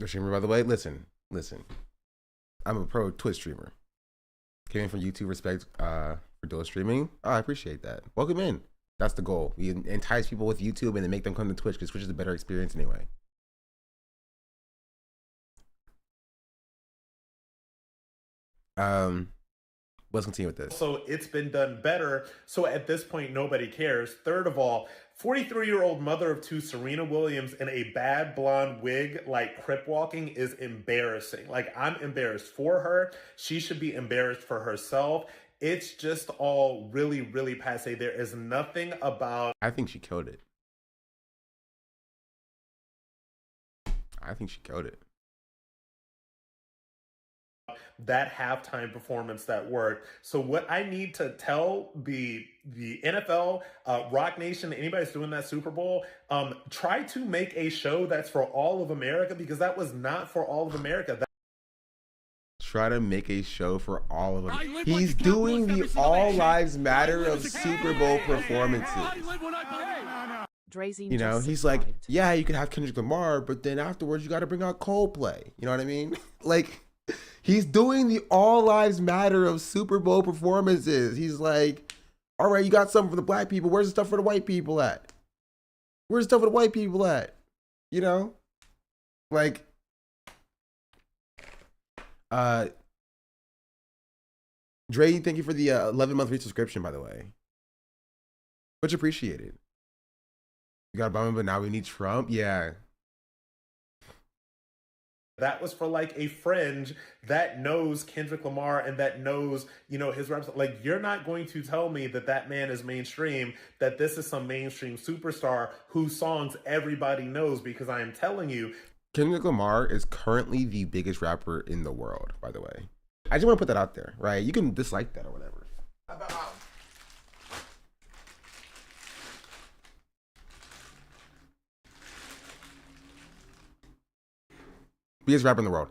The streamer, by the way, listen. I'm a pro Twitch streamer. Came in from YouTube, respect for dual streaming. Oh, I appreciate that. Welcome in. That's the goal. We entice people with YouTube and then make them come to Twitch because Twitch is a better experience anyway. Let's continue with this. So it's been done better. So at this point, nobody cares. Third of all, 43-year-old mother of two, Serena Williams, in a bad blonde wig, like crip walking, is embarrassing. Like, I'm embarrassed for her. She should be embarrassed for herself. It's just all really, really passe. There is nothing about... I think she killed it. I think she killed it. That halftime performance that worked. So what I need to tell the NFL, Rock Nation, anybody that's doing that Super Bowl, try to make a show that's for all of America, because that was not for all of America. Try to make a show for all of them. He's doing the All Lives Matter of Super Bowl performances. You know, he's like, yeah, you could have Kendrick Lamar, but then afterwards you got to bring out Coldplay. You know what I mean? Like, he's doing the All Lives Matter of Super Bowl performances. He's like, all right, you got something for the black people. Where's the stuff for the white people at? Where's the stuff for the white people at? You know? Like, Dre, thank you for the 11-month resubscription, by the way. Much appreciated. You got Obama, but now we need Trump? Yeah. That was for like a fringe that knows Kendrick Lamar and that knows, you know, his raps. Like, you're not going to tell me that that man is mainstream, that this is some mainstream superstar whose songs everybody knows, because I am telling you. Kendrick Lamar is currently the biggest rapper in the world, by the way. I just want to put that out there, right? You can dislike that or whatever. Biggest rapper in the world.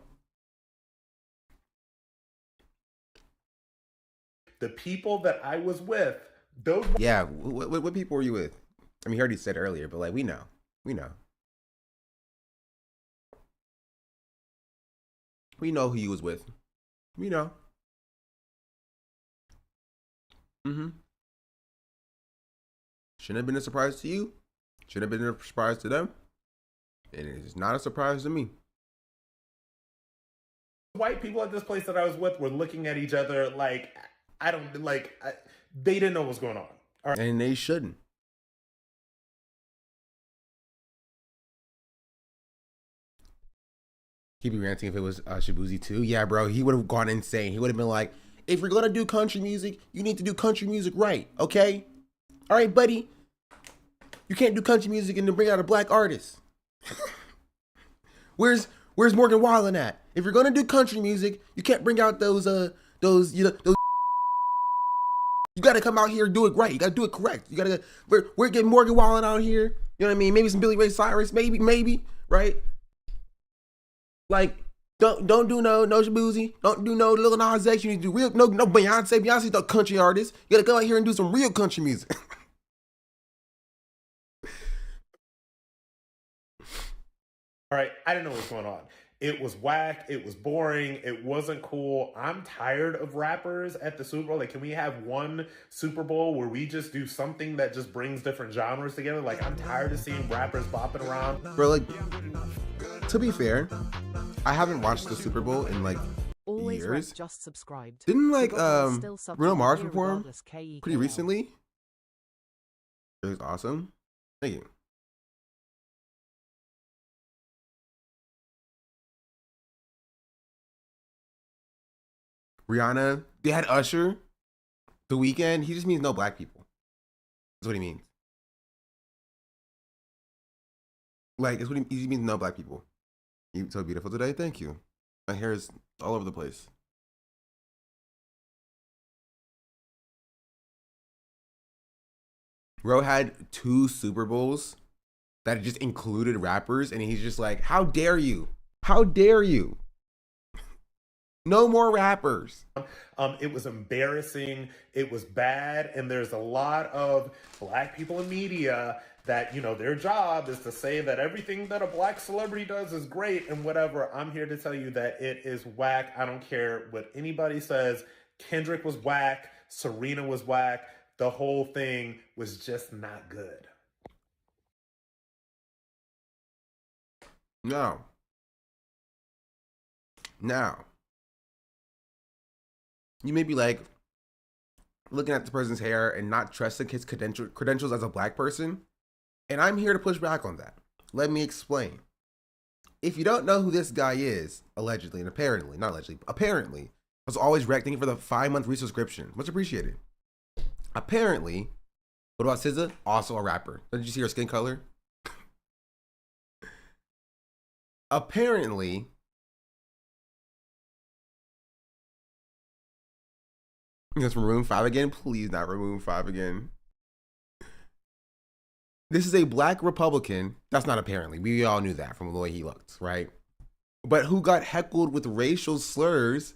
The people that I was with, those... Yeah, what people were you with? I mean, he already said earlier, but like, we know. We know. We know who he was with. We know. Shouldn't have been a surprise to you. Should have been a surprise to them. And it is not a surprise to me. White people at this place that I was with were looking at each other like, they didn't know what was going on. All right. And they shouldn't. He'd be ranting if it was Shabuzi too. Yeah, bro, he would have gone insane. He would have been like, if you're going to do country music, you need to do country music right, okay? All right, buddy? You can't do country music and then bring out a black artist. Where's Morgan Wallen at? If you're going to do country music, you can't bring out those you got to come out here and do it right. You got to do it correct. You got to, we're getting Morgan Wallen out here. You know what I mean? Maybe some Billy Ray Cyrus, maybe, right? Like, don't do no Shabuzi. Don't do no Lil Nas X. You need to do real, no Beyonce. Beyonce's no country artist. You gotta come out here and do some real country music. All right, I didn't know what was going on. It was whack. It was boring. It wasn't cool. I'm tired of rappers at the Super Bowl. Like, can we have one Super Bowl where we just do something that just brings different genres together? Like, I'm tired of seeing rappers bopping around. Bro, like, to be fair, I haven't watched the Super Bowl in like years. Just subscribed. Didn't like Bruno Mars perform pretty recently? It was awesome. Thank you. Rihanna, they had Usher, The Weeknd. He just means no black people. That's what he means. Like, it's what he means, no black people. You're so beautiful today. Thank you. My hair is all over the place. Bro had 2 Super Bowls that just included rappers, and he's just like, how dare you? How dare you? No more rappers. It was embarrassing. It was bad. And there's a lot of black people in media that, you know, their job is to say that everything that a black celebrity does is great and whatever. I'm here to tell you that it is whack. I don't care what anybody says. Kendrick was whack. Serena was whack. The whole thing was just not good. No. Now, you may be like looking at the person's hair and not trusting his credentials as a black person. And I'm here to push back on that. Let me explain. If you don't know who this guy is, allegedly and apparently, not allegedly, apparently, was always thank you for the 5-month free subscription. Much appreciated. Apparently, what about SZA? Also a rapper. Did you see her skin color? Apparently, that's from Room 5 again. Please not Room 5 again. This is a black Republican. That's not apparently. We all knew that from the way he looked, right? But who got heckled with racial slurs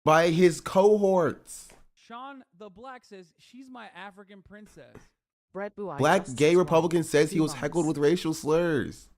by his cohorts. Sean the Black says, she's my African princess. Brett Buai Black gay Republican says he was 2 heckled months. with racial slurs.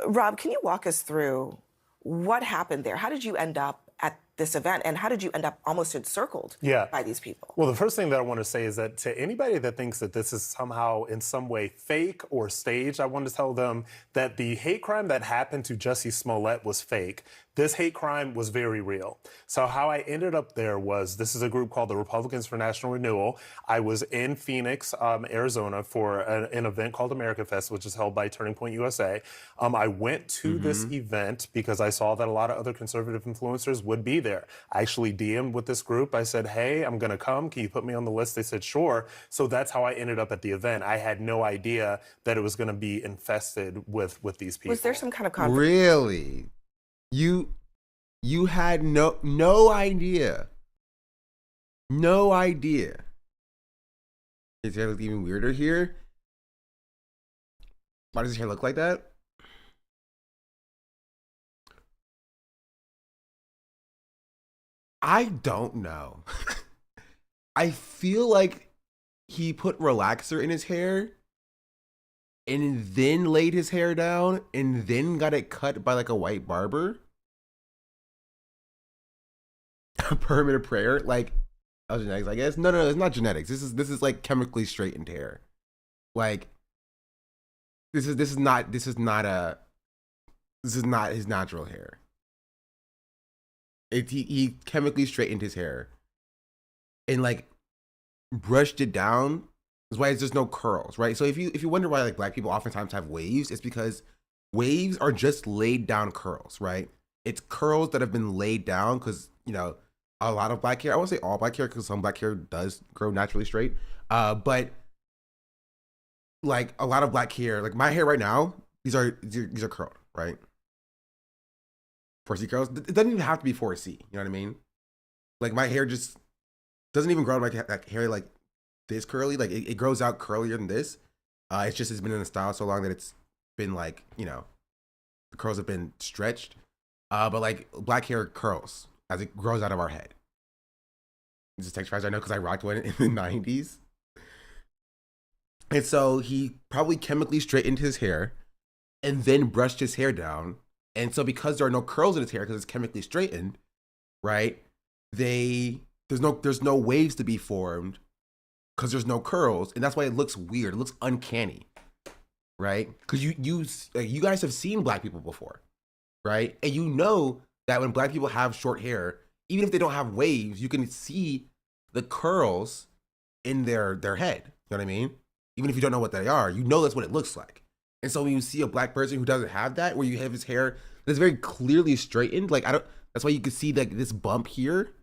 Rob, can you walk us through what happened there? How did you end up at this event, and how did you end up almost encircled by these people? Well, the first thing that I want to say is that to anybody that thinks that this is somehow in some way fake or staged, I want to tell them that the hate crime that happened to Jussie Smollett was fake. This hate crime was very real. So how I ended up there was, this is a group called the Republicans for National Renewal. I was in Phoenix, Arizona for an event called America Fest, which is held by Turning Point USA. I went to this event because I saw that a lot of other conservative influencers would be there. I actually DM'd with this group. I said, hey, I'm going to come. Can you put me on the list? They said, sure. So that's how I ended up at the event. I had no idea that it was going to be infested with these people. Was there some kind of conflict? Really? You had no idea. No idea. His hair look even weirder here. Why does his hair look like that? I don't know. I feel like he put relaxer in his hair and then laid his hair down and then got it cut by like a white barber. A permanent prayer, like, oh, genetics, I guess. No, it's not genetics. This is like chemically straightened hair. Like, this is not his natural hair. He chemically straightened his hair and like brushed it down. That's why there's no curls, right? So if you wonder why like black people oftentimes have waves, it's because waves are just laid down curls, right? It's curls that have been laid down because, you know, a lot of black hair, I won't say all black hair because some black hair does grow naturally straight, but like a lot of black hair, like my hair right now, these are curled, right? 4C curls. It doesn't even have to be 4C. You know what I mean? Like my hair just doesn't even grow like hair like this curly. Like it grows out curlier than this. It's been in a style so long that it's been like, you know, the curls have been stretched. But like black hair curls as it grows out of our head. This is texturized, I know, because I rocked one in the 90s. And so he probably chemically straightened his hair and then brushed his hair down. And so because there are no curls in his hair because it's chemically straightened, right? There's no waves to be formed because there's no curls, and that's why it looks weird. It looks uncanny, right? Because you guys have seen black people before, right? And you know that when black people have short hair, even if they don't have waves, you can see the curls in their head. You know what I mean? Even if you don't know what they are, you know that's what it looks like. And so when you see a black person who doesn't have that, where you have his hair that's very clearly straightened, like that's why you can see like this bump here,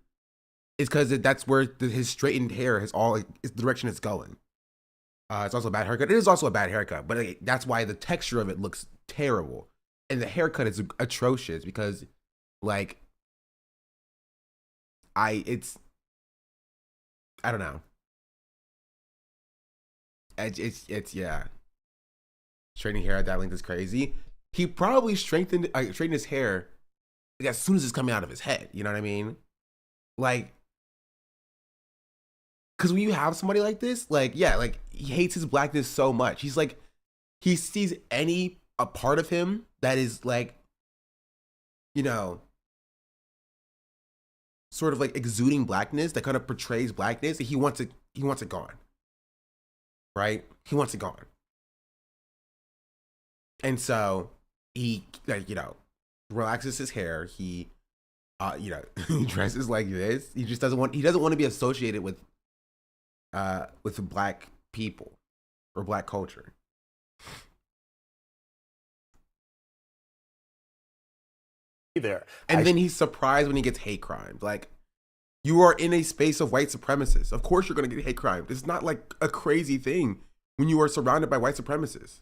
is because that's where his straightened hair is all like, is the direction it's going. It's also a bad haircut. It is also a bad haircut, but like, that's why the texture of it looks terrible, and the haircut is atrocious because, like, I don't know. It's yeah. Straightening hair at that length is crazy. He probably straightened his hair like, as soon as it's coming out of his head, you know what I mean? Like, because when you have somebody like this, like, yeah, like, he hates his blackness so much. He's like, he sees a part of him that is like, you know, sort of like exuding blackness, that kind of portrays blackness, and he wants it gone. Right? He wants it gone. And so he, like, you know, relaxes his hair. He, you know, he dresses like this. He just doesn't want to be associated with black people or black culture. There. And then he's surprised when he gets hate crimes. Like, you are in a space of white supremacists. Of course you're going to get hate crime. It's not like a crazy thing when you are surrounded by white supremacists.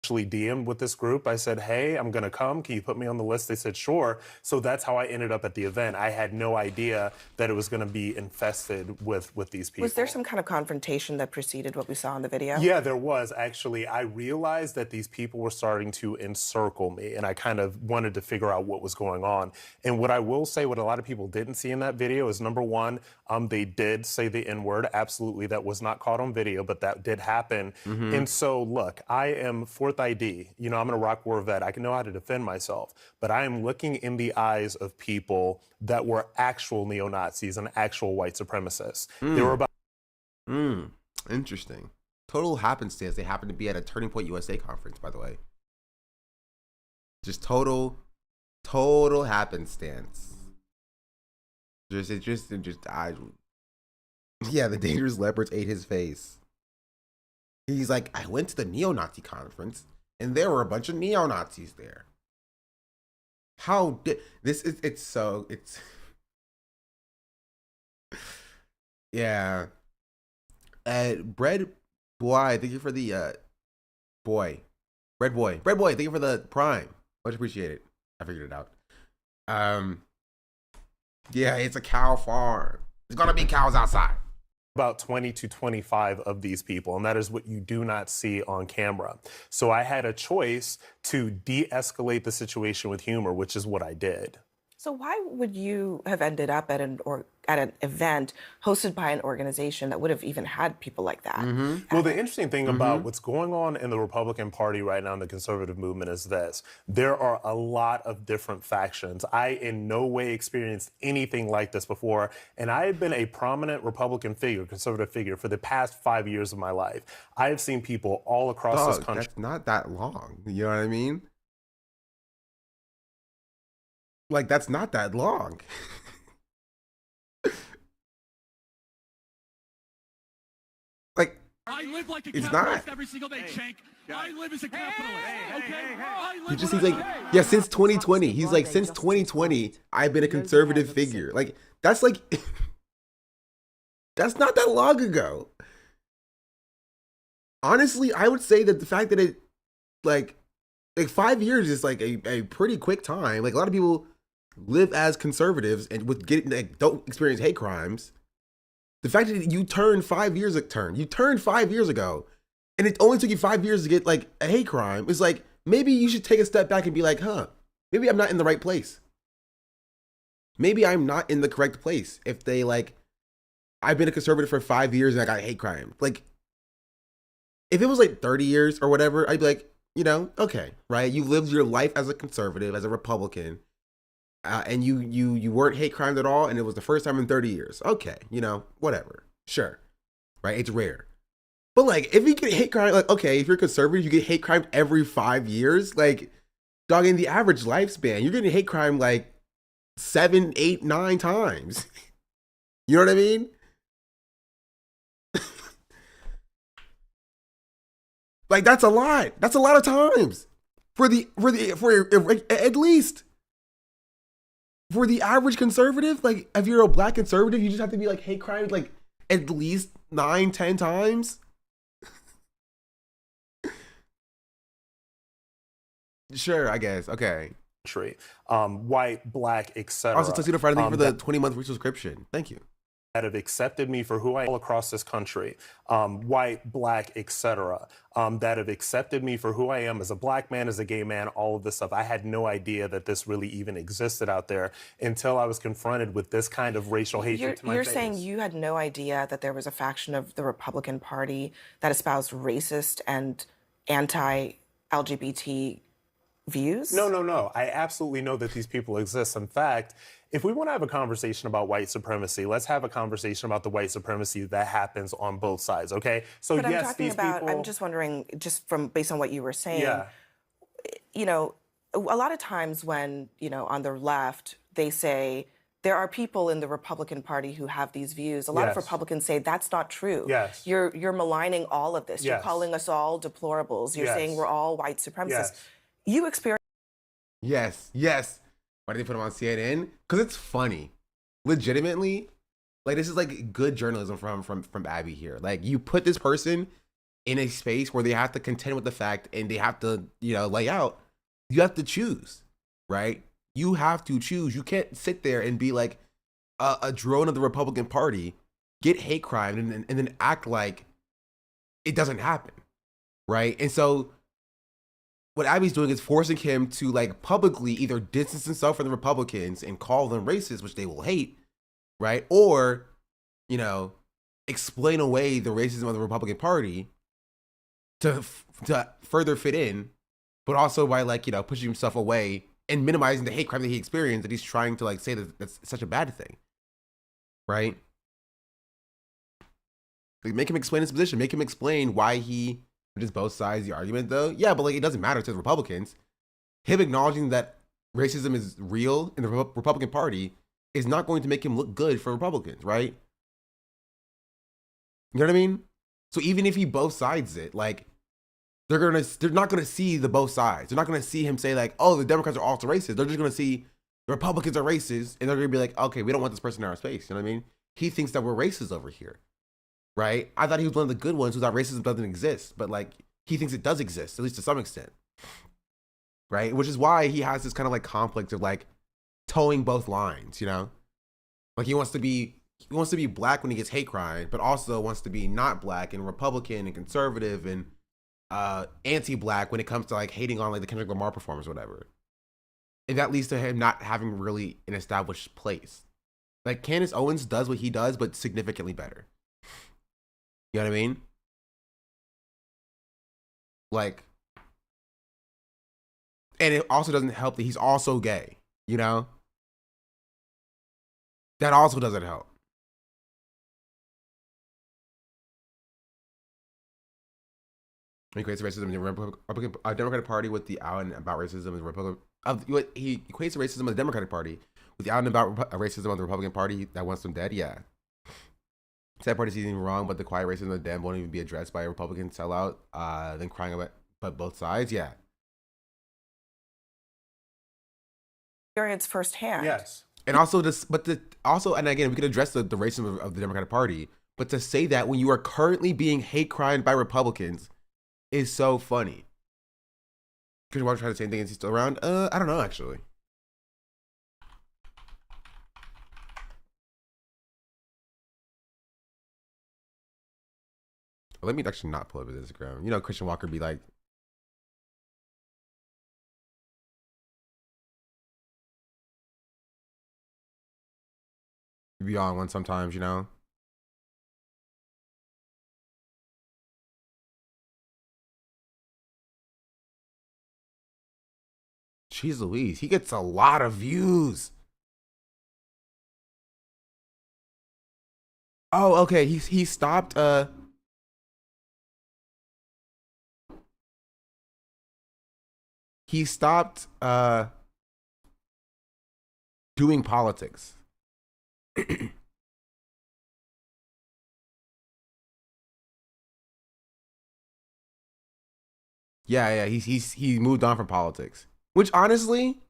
Actually DM'd with this group. I said, hey, I'm gonna come, can you put me on the list? They said sure. So that's how I ended up at the event. I had no idea that it was gonna be infested with these people. Was there some kind of confrontation that preceded what we saw in the video? Yeah, there was. Actually, I realized that these people were starting to encircle me, and I kind of wanted to figure out what was going on. And what I will say, what a lot of people didn't see in that video is, number one, they did say the N-word. Absolutely, that was not caught on video, but that did happen. And so, look, I am fourth ID. You know, I'm an Iraq War vet. I can know how to defend myself. But I am looking in the eyes of people that were actual neo-Nazis and actual white supremacists. They were about... Interesting. Total happenstance. They happened to be at a Turning Point USA conference, by the way. Just total happenstance. Yeah, the dangerous leopards ate his face. He's like, I went to the neo-Nazi conference, and there were a bunch of neo-Nazis there. How did this? It's yeah. Bread boy, thank you for the bread boy, thank you for the prime. Much appreciated. I figured it out. Yeah, it's a cow farm. There's gonna be cows outside. About 20 to 25 of these people, and that is what you do not see on camera. So I had a choice to de-escalate the situation with humor, which is what I did. So why would you have ended up at an event hosted by an organization that would have even had people like that? Well, the interesting thing about what's going on in the Republican Party right now in the conservative movement is this. There are a lot of different factions. I in no way experienced anything like this before, and I have been a prominent Republican figure, conservative figure, for the past 5 years of my life. I have seen people all across this country. That's not that long. You know what I mean? Like, that's not that long. Like, I live like a it's capitalist not. every single day, Shank. I live as a capitalist. Okay? He just seems like, yeah, since 2020. He's like, since 2020, I've been a conservative figure. Like, that's like, that's not that long ago. Honestly, I would say that the fact that it, like 5 years is like a pretty quick time. Like, a lot of people live as conservatives and with getting, like, don't experience hate crimes. The fact that you turned 5 years ago, and it only took you 5 years to get like a hate crime, is like, maybe you should take a step back and be like, maybe I'm not in the right place. Maybe I'm not in the correct place. If they like, I've been a conservative for 5 years and I got a hate crime. Like, if it was like 30 years or whatever, I'd be like, you know, okay, right? You lived your life as a conservative, as a Republican. And you weren't hate crimes at all, and it was the first time in 30 years. Okay, you know, whatever. Sure. Right? It's rare. But, like, if you get hate crime, like, okay, if you're conservative, you get hate crime every 5 years. Like, dog, in the average lifespan, you're getting hate crime, like, 7, 8, 9 times. You know what I mean? Like, that's a lot. That's a lot of times. For at least. For the average conservative, like, if you're a black conservative, you just have to be like hate crimes like at least 9, 10 times. Sure, I guess. Okay. White, black, etc. Also, Tuxedo Friday, thank you for the 20-month free subscription. Thank you. that have accepted me for who I am all across this country, white, black, etc., that have accepted me for who I am as a black man, as a gay man, all of this stuff. I had no idea that this really even existed out there until I was confronted with this kind of racial hatred to my face. You're saying you had no idea that there was a faction of the Republican Party that espoused racist and anti-LGBT views? No. I absolutely know that these people exist. In fact, if we want to have a conversation about white supremacy, let's have a conversation about the white supremacy that happens on both sides, okay? So but yes, these people... I'm just wondering, based on what you were saying, you know, a lot of times when, you know, on the left, they say, there are people in the Republican Party who have these views. A lot of Republicans say that's not true. Yes. You're maligning all of this. You're calling us all deplorables. You're saying we're all white supremacists. You experience... Yes. Why did they put him on CNN? Because it's funny. Legitimately, like, this is like good journalism from Abby here. Like, you put this person in a space where they have to contend with the fact and they have to, you know, lay out. You have to choose, right? You have to choose. You can't sit there and be like a drone of the Republican Party, get hate crime, and then act like it doesn't happen, right? And so what Abby's doing is forcing him to like publicly either distance himself from the Republicans and call them racist, which they will hate, right? Or, you know, explain away the racism of the Republican Party to further fit in, but also by like, you know, pushing himself away and minimizing the hate crime that he experienced, that he's trying to like say that that's such a bad thing, right? Like, make him explain his position, make him explain why he... Just both sides of the argument, though. Yeah, but like, it doesn't matter to the Republicans. Him acknowledging that racism is real in the Republican Party is not going to make him look good for Republicans, right? You know what I mean? So even if he both sides it, like, they're not gonna see the both sides. They're not gonna see him say like, oh, the Democrats are also racist. They're just gonna see the Republicans are racist, and they're gonna be like, okay, we don't want this person in our space. You know what I mean? He thinks that we're racist over here. Right? I thought he was one of the good ones who thought racism doesn't exist, but like, he thinks it does exist, at least to some extent. Right? Which is why he has this kind of like conflict of like towing both lines, you know? Like, he wants to be black when he gets hate crime, but also wants to be not black and Republican and conservative and anti-black when it comes to like hating on like the Kendrick Lamar performance or whatever. And that leads to him not having really an established place. Like, Candace Owens does what he does, but significantly better. You know what I mean? Like, and it also doesn't help that he's also gay, you know? That also doesn't help. He equates racism in the Democratic Party with the out and about racism of the Republican. He equates the racism of the Democratic Party with the out and about racism of the Republican Party that wants them dead. Yeah. That party sees anything wrong, but the quiet racism of the Dem won't even be addressed by a Republican sellout, then crying about but both sides. Yeah. Experience firsthand. Yes. And also and again, we could address the racism of the Democratic Party, but to say that when you are currently being hate crimed by Republicans is so funny. Could you want to try the same thing? Is he still around? I don't know, actually. Let me actually not pull up his Instagram. You know, Christian Walker be like, be on one sometimes, you know. Jeez Louise, he gets a lot of views. Oh, okay. He stopped. He stopped doing politics. Yeah, he moved on from politics. Which honestly,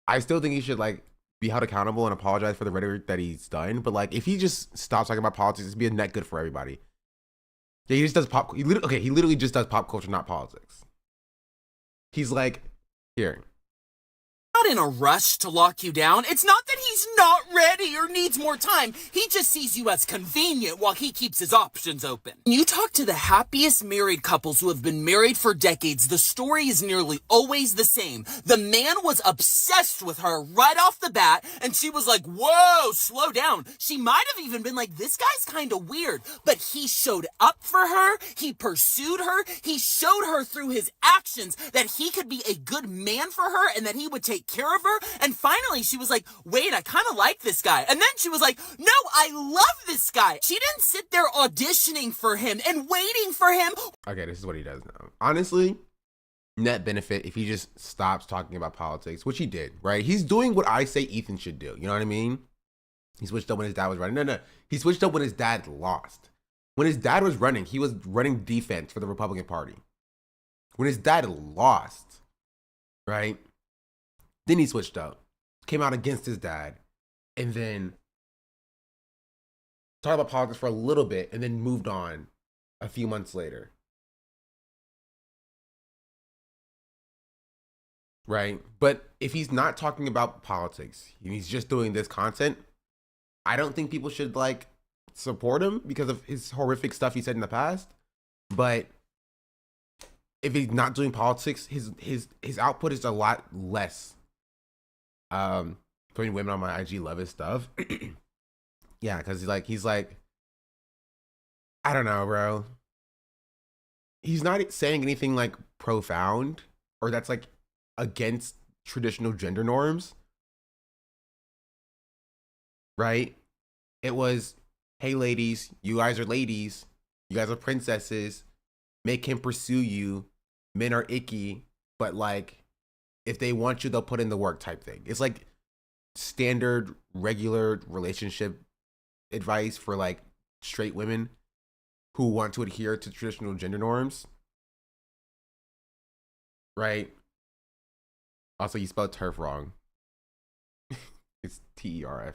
I still think he should like be held accountable and apologize for the rhetoric that he's done. But like, if he just stops talking about politics, it'd be a net good for everybody. Yeah, he just does pop. He literally just does pop culture, not politics. He's like, here. Not in a rush to lock you down. It's not that he's he's not ready or needs more time. He just sees you as convenient while he keeps his options open. When you talk to the happiest married couples who have been married for decades, the story is nearly always the same. The man was obsessed with her right off the bat, and she was like, whoa, slow down. She might have even been like, this guy's kind of weird, but he showed up for her, he pursued her, he showed her through his actions that he could be a good man for her and that he would take care of her, and finally she was like, wait, I kind of like this guy. And then she was like, no, I love this guy. She didn't sit there auditioning for him and waiting for him. Okay, this is what he does now. Honestly, net benefit if he just stops talking about politics, which he did, right? He's doing what I say Ethan should do. You know what I mean? He switched up when his dad was running. No. He switched up when his dad lost. When his dad was running, he was running defense for the Republican Party. When his dad lost, right? Then he switched up, came out against his dad, and then talked about politics for a little bit, and then moved on a few months later. Right? But if he's not talking about politics, and he's just doing this content, I don't think people should like support him because of his horrific stuff he said in the past. But if he's not doing politics, his output is a lot less. Putting women on my IG love his stuff. Yeah, because he's like, I don't know, bro. He's not saying anything like profound or that's like against traditional gender norms. Right? It was, hey ladies, you guys are ladies, you guys are princesses, make him pursue you, men are icky, but like if they want you, they'll put in the work type thing. It's like standard regular relationship advice for like straight women who want to adhere to traditional gender norms. Right? Also, you spelled turf wrong. It's TERF.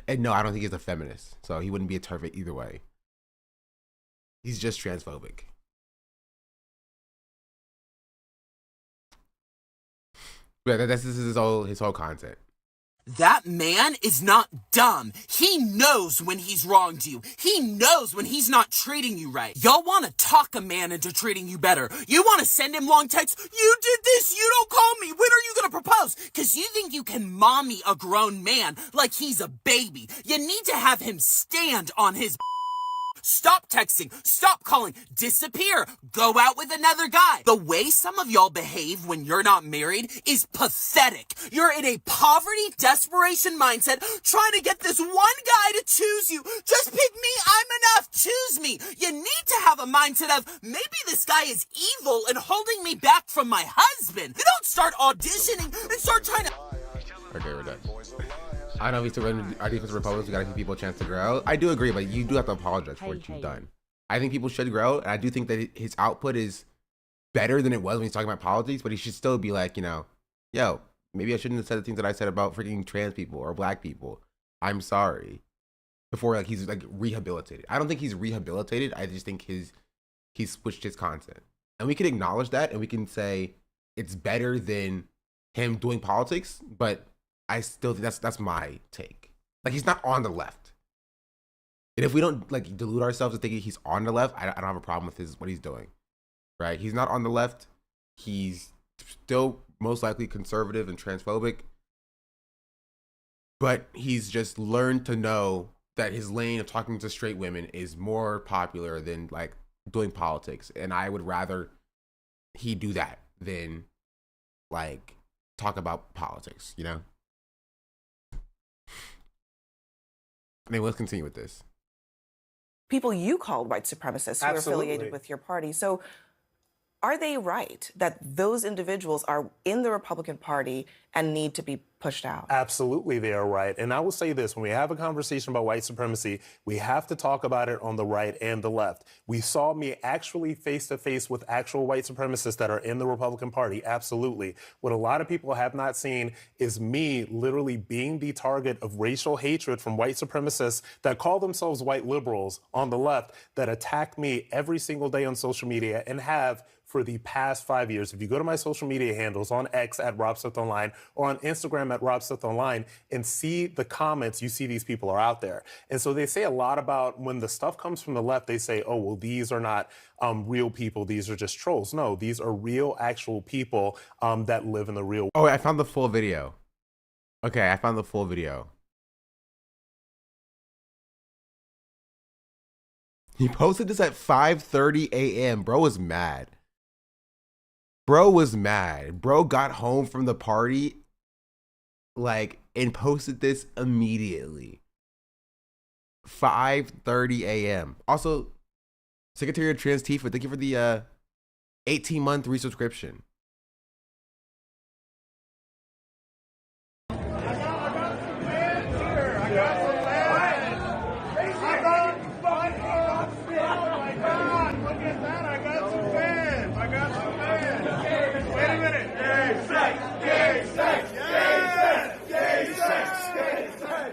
And no, I don't think he's a feminist, so he wouldn't be a turf either way. He's just transphobic. But this is his whole content. That man is not dumb. He knows when he's wronged you. He knows when he's not treating you right. Y'all want to talk a man into treating you better. You want to send him long texts. You did this. You don't call me. When are you going to propose? Because you think you can mommy a grown man like he's a baby. You need to have him stand on his... Stop texting, stop calling, disappear, go out with another guy. The way some of y'all behave when you're not married is pathetic. You're in a poverty, desperation mindset trying to get this one guy to choose you. Just pick me, I'm enough, choose me. You need to have a mindset of, maybe this guy is evil and holding me back from my husband. You don't start auditioning and start trying to... Okay, we're done. I know we still run our defense Republicans. We gotta give people a chance to grow. I do agree, but you do have to apologize for what you've done. I think people should grow, and I do think that his output is better than it was when he's talking about politics. But he should still be like, you know, yo, maybe I shouldn't have said the things that I said about freaking trans people or black people. I'm sorry. Before like he's like rehabilitated. I don't think he's rehabilitated. I just think he's switched his content, and we can acknowledge that, and we can say it's better than him doing politics, but I still think that's my take. Like, he's not on the left. And if we don't like delude ourselves to thinking he's on the left, I don't have a problem with what he's doing. Right? He's not on the left. He's still most likely conservative and transphobic. But he's just learned to know that his lane of talking to straight women is more popular than like doing politics. And I would rather he do that than like talk about politics, you know? Anyway, let's continue with this. People you called white supremacists who are affiliated with your party. So are they right that those individuals are in the Republican Party and need to be pushed out? Absolutely, they are right. And I will say this, when we have a conversation about white supremacy, we have to talk about it on the right and the left. We saw me actually face-to-face with actual white supremacists that are in the Republican Party, absolutely. What a lot of people have not seen is me literally being the target of racial hatred from white supremacists that call themselves white liberals on the left that attack me every single day on social media and have for the past 5 years. If you go to my social media handles on X at RobSmithOnline or on Instagram at Rob Smith Online and see the comments, you see these people are out there. And so they say a lot about when the stuff comes from the left, they say, oh, well, these are not real people. These are just trolls. No, these are real, actual people that live in the real world. Oh, I found the full video. Okay, I found the full video. He posted this at 5:30 a.m. Bro was mad. Bro was mad. Bro got home from the party, like, and posted this immediately. 5:30 a.m. Also, Secretary of Trans Tifa, thank you for the 18-month resubscription.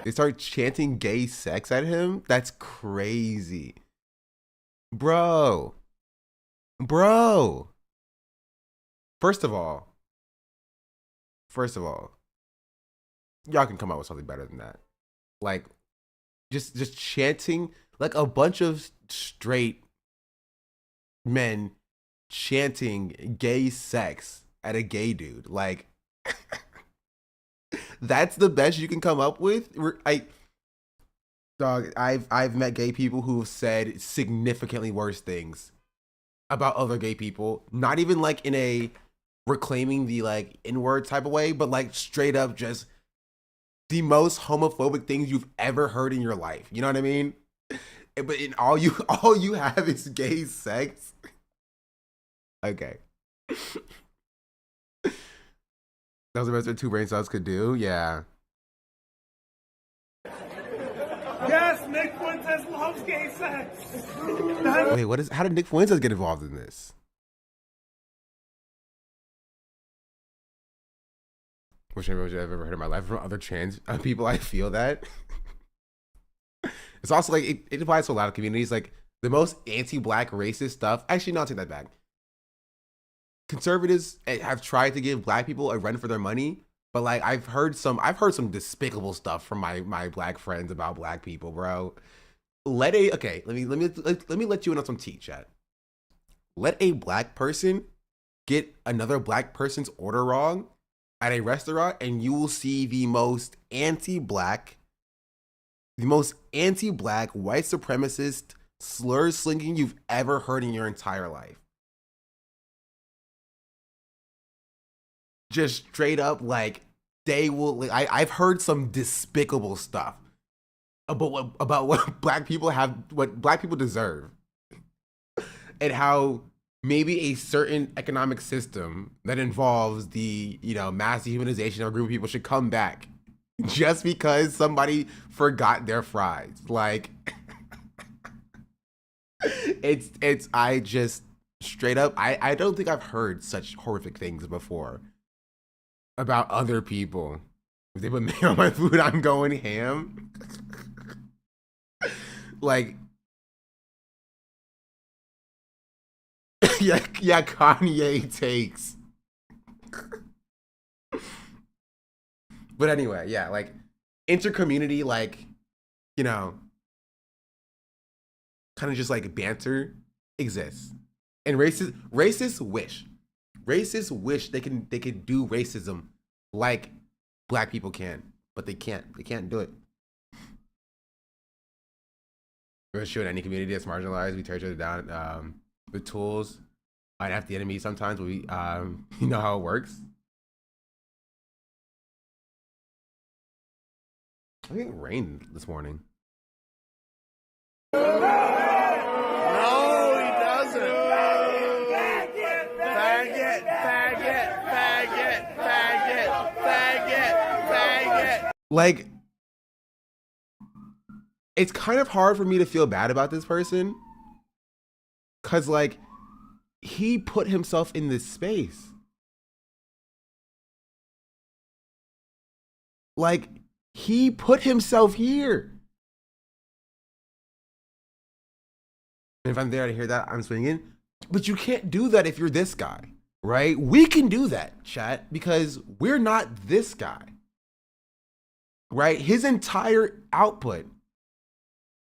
They start chanting gay sex at him? That's crazy. Bro. First of all, y'all can come up with something better than that. Like, just chanting, like a bunch of straight men chanting gay sex at a gay dude. Like, that's the best you can come up with? I've met gay people who've said significantly worse things about other gay people. Not even like in a reclaiming the like N-word type of way, but like straight up just the most homophobic things you've ever heard in your life. You know what I mean? But in all you have is gay sex. Okay. That was the best that two brain cells could do? Yeah. Yes, Nick Fuentes loves gay sex. Wait, how did Nick Fuentes get involved in this? Which I've ever heard in my life from other trans people. I feel that. It's also like, it applies to a lot of communities. Like, the most anti-black racist stuff. Actually, no, I'll take that back. Conservatives have tried to give black people a run for their money, but like I've heard some despicable stuff from my black friends about black people, bro. Let me let you in on some tea, chat. Let a black person get another black person's order wrong at a restaurant, and you will see the most anti-black white supremacist slur slinging you've ever heard in your entire life. Just straight up, like, they will. Like, I've heard some despicable stuff about what black people deserve, and how maybe a certain economic system that involves the mass dehumanization of a group of people should come back just because somebody forgot their fries. Like, I just straight up, I don't think I've heard such horrific things before about other people. If they put mayo on my food, I'm going ham. Like, yeah, Kanye takes. But anyway, yeah, like, inter-community, like, kind of just like banter exists. And racists wish they could do racism like black people can, but they can't do it. We're showing any community that's marginalized, we tear each other down with tools. I'd have the enemy sometimes, but we you know how it works. I think it rained this morning. Like, it's kind of hard for me to feel bad about this person, because, like, he put himself in this space. Like, he put himself here. And if I'm there to hear that, I'm swinging. But you can't do that if you're this guy. right? We can do that, chat, because we're not this guy, right? His entire output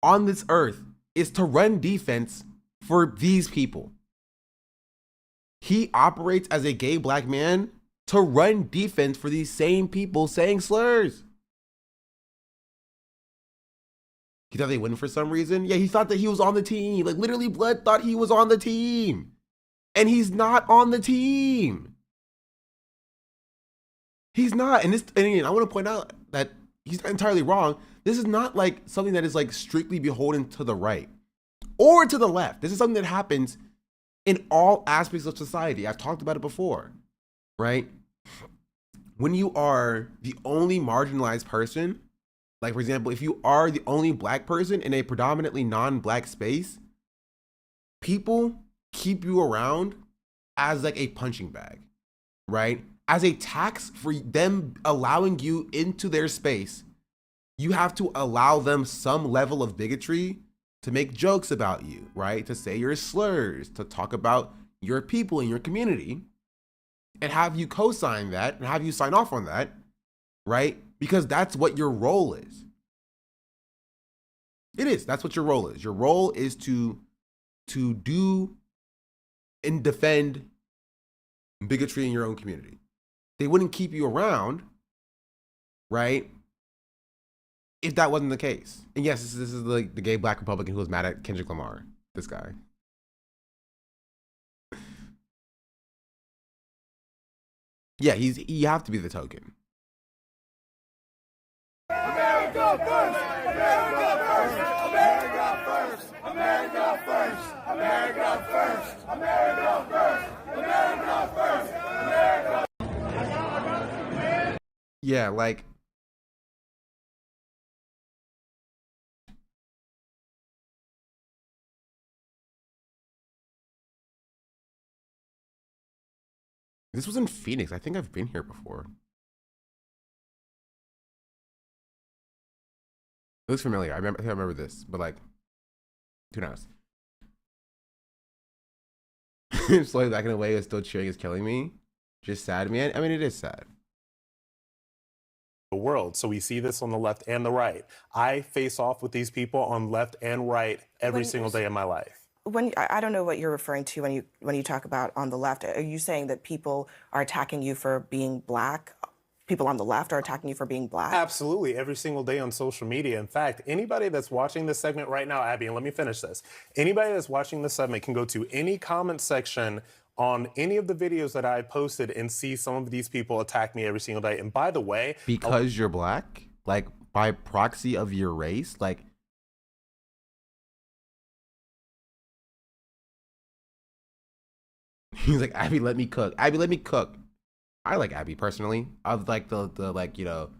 on this earth is to run defense for these people. He operates as a gay black man to run defense for these same people saying slurs. He thought they wouldn't for some reason. Yeah, he thought that he was on the team. Like literally Blood thought he was on the team. And he's not on the team. He's not. And again, I want to point out that he's not entirely wrong. This is not like something that is like strictly beholden to the right or to the left. This is something that happens in all aspects of society. I've talked about it before, right? When you are the only marginalized person, like for example, if you are the only black person in a predominantly non-black space, people keep you around as like a punching bag, right? As a tax for them allowing you into their space, you have to allow them some level of bigotry to make jokes about you, right? To say your slurs, to talk about your people in your community, and have you co-sign that and have you sign off on that, right? Because that's what your role is. It is. That's what your role is. Your role is to do and defend bigotry in your own community. They wouldn't keep you around, right, if that wasn't the case. And yes, this is like the gay black Republican who was mad at Kendrick Lamar. This guy. Yeah, you have to be the token. America first! America first! America first! America first! America first! America first! America first! America. Yeah, like this was in Phoenix. I think I've been here before. It looks familiar. I think I remember this, but like, who knows? Slowly backing away is still cheering is killing me. Just sad, man. I mean, it is sad. The world. So we see this on the left and the right. I face off with these people on left and right every single day of my life. I don't know what you're referring to when you talk about on the left. Are you saying that people are attacking you for being black? People on the left are attacking you for being black? Absolutely, every single day on social media. In fact, anybody that's watching this segment right now, Abby, and let me finish this. Anybody that's watching this segment can go to any comment section on any of the videos that I posted and see some of these people attack me every single day. And by the way, because you're black, like by proxy of your race, like he's like, Abby, let me cook. Abby, let me cook. I like Abby personally. Of like the like, you know,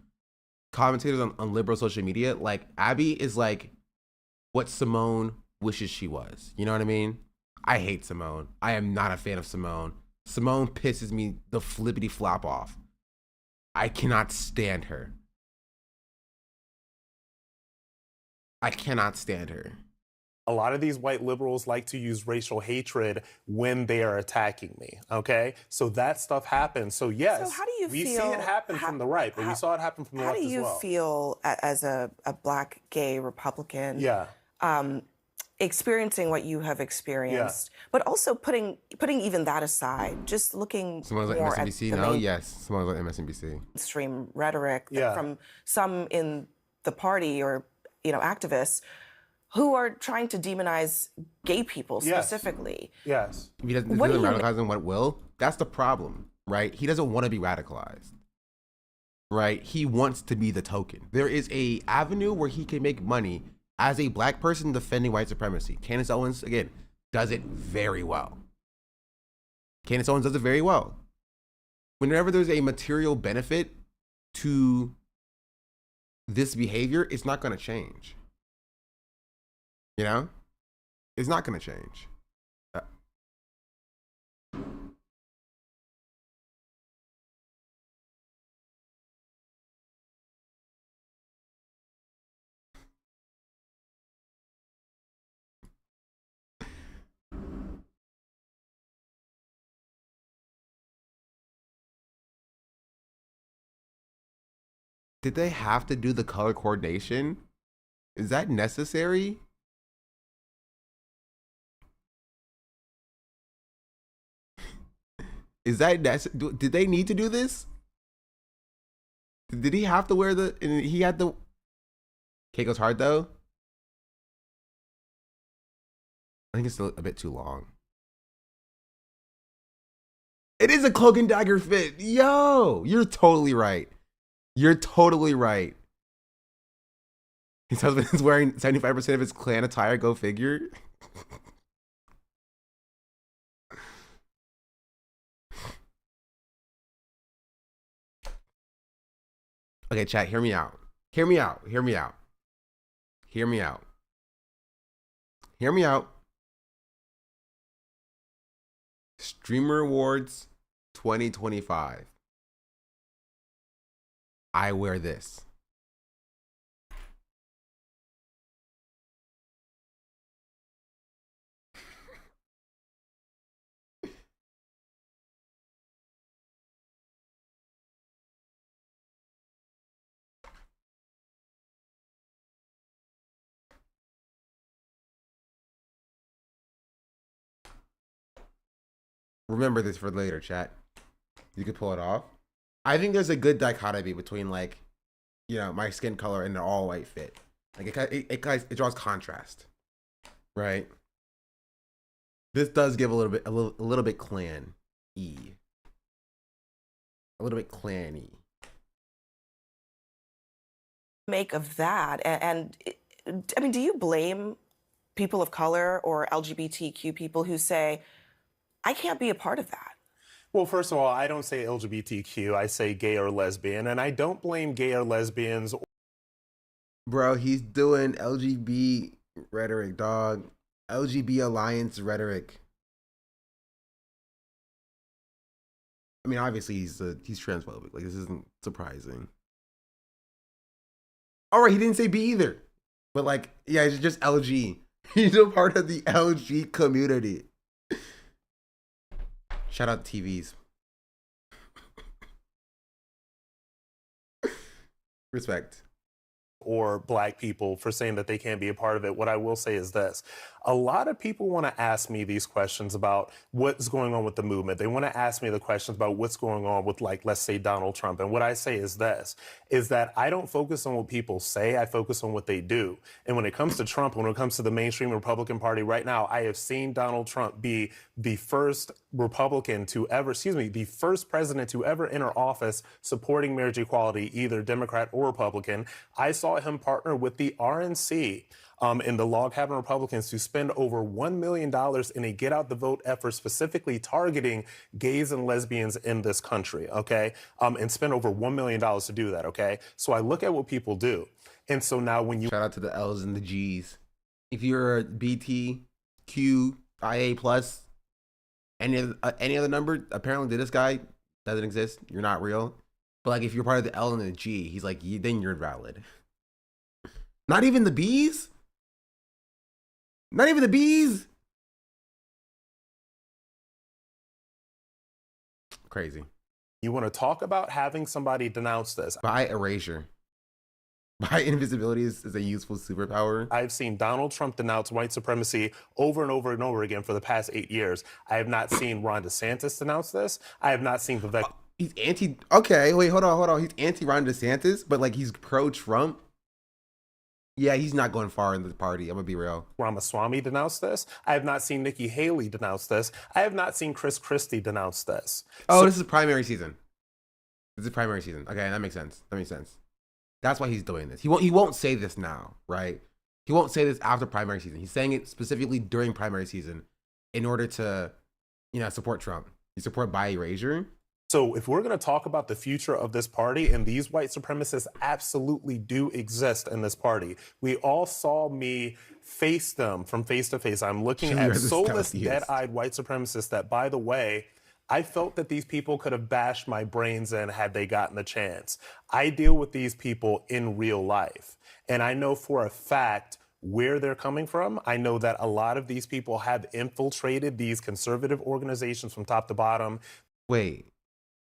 commentators on liberal social media, like Abby is like what Simone wishes she was. You know what I mean? I hate Simone. I am not a fan of Simone. Simone pisses me the flippity flop off. I cannot stand her. I cannot stand her. A lot of these white liberals like to use racial hatred when they are attacking me, okay? So that stuff happens. So yes, so how do you we feel, see it happen from the right, but we saw it happen from the left as well. How do you feel as a black gay Republican? Yeah. Experiencing what you have experienced, but also putting even that aside, just looking Someone's like more MSNBC, at the no? Yes, someone's like MSNBC. Mainstream rhetoric from some in the party or, you know, activists who are trying to demonize gay people specifically. Yes. If he doesn't radicalize them, what will? That's the problem, right? He doesn't want to be radicalized, right? He wants to be the token. There is a avenue where he can make money as a black person defending white supremacy. Candace Owens, again, does it very well. Candace Owens does it very well. Whenever there's a material benefit to this behavior, it's not going to change. You know? It's not going to change. Did they have to do the color coordination? Is that necessary? Is that did they need to do this? Did he have to wear the? And he had the. Keiko's hard though. I think it's still a bit too long. It is a cloak and dagger fit. Yo, you're totally right. You're totally right. His husband is wearing 75% of his clan attire. Go figure. Okay, chat, hear me out. Hear me out. Hear me out. Hear me out. Hear me out. Streamer Awards 2025. I wear this. Remember this for later, chat. You could pull it off. I think there's a good dichotomy between, like, you know, my skin color and an all white fit. Like it draws contrast, right? This does give a little bit clan-y. A little bit clan-y. Make of that, and I mean, do you blame people of color or LGBTQ people who say, I can't be a part of that? Well, first of all, I don't say LGBTQ, I say gay or lesbian, and I don't blame gay or lesbians. Bro, he's doing LGB rhetoric, dog. LGB alliance rhetoric. I mean, obviously he's transphobic. Like, this isn't surprising. All right, he didn't say B either. But, like, yeah, it's just LG. He's a part of the LG community. Shout out to TVs. Respect. Or black people for saying that they can't be a part of it. What I will say is this. A lot of people want to ask me these questions about what's going on with the movement. They want to ask me the questions about what's going on with, like, let's say Donald Trump. And what I say is this, is that I don't focus on what people say, I focus on what they do. And when it comes to Trump, when it comes to the mainstream Republican Party right now, I have seen Donald Trump be the first Republican to ever, the first president to ever enter office supporting marriage equality, either Democrat or Republican. I saw him partner with the RNC and the log cabin Republicans to spend over $1 million in a get out the vote effort specifically targeting gays and lesbians in this country, okay? And spend over $1 million to do that, okay? So I look at what people do. And so now when you... Shout out to the L's and the G's. If you're a BTQIA+, any other number, apparently to this guy, doesn't exist. You're not real. But, like, if you're part of the L and the G, he's like, then you're invalid. Not even the B's? Not even the B's? Crazy. You want to talk about having somebody denounce this. By erasure. By invisibility is a useful superpower. I've seen Donald Trump denounce white supremacy over and over and over again for the past 8 years. I have not seen Ron DeSantis denounce this. I have not seen Vivek. He's anti... Okay, wait, hold on. He's anti-Ron DeSantis, but, like, he's pro-Trump? Yeah, he's not going far in the party. I'm going to be real. Ramaswamy denounced this. I have not seen Nikki Haley denounce this. I have not seen Chris Christie denounce this. Oh, this is primary season. This is primary season. Okay, that makes sense. That's why he's doing this. He won't say this now, right? He won't say this after primary season. He's saying it specifically during primary season in order to, you know, support Trump. You support by erasure. So if we're going to talk about the future of this party, and these white supremacists absolutely do exist in this party. We all saw me face them from face to face. I'm looking at soulless, dead-eyed white supremacists that, by the way, I felt that these people could have bashed my brains in had they gotten the chance. I deal with these people in real life, and I know for a fact where they're coming from. I know that a lot of these people have infiltrated these conservative organizations from top to bottom. Wait.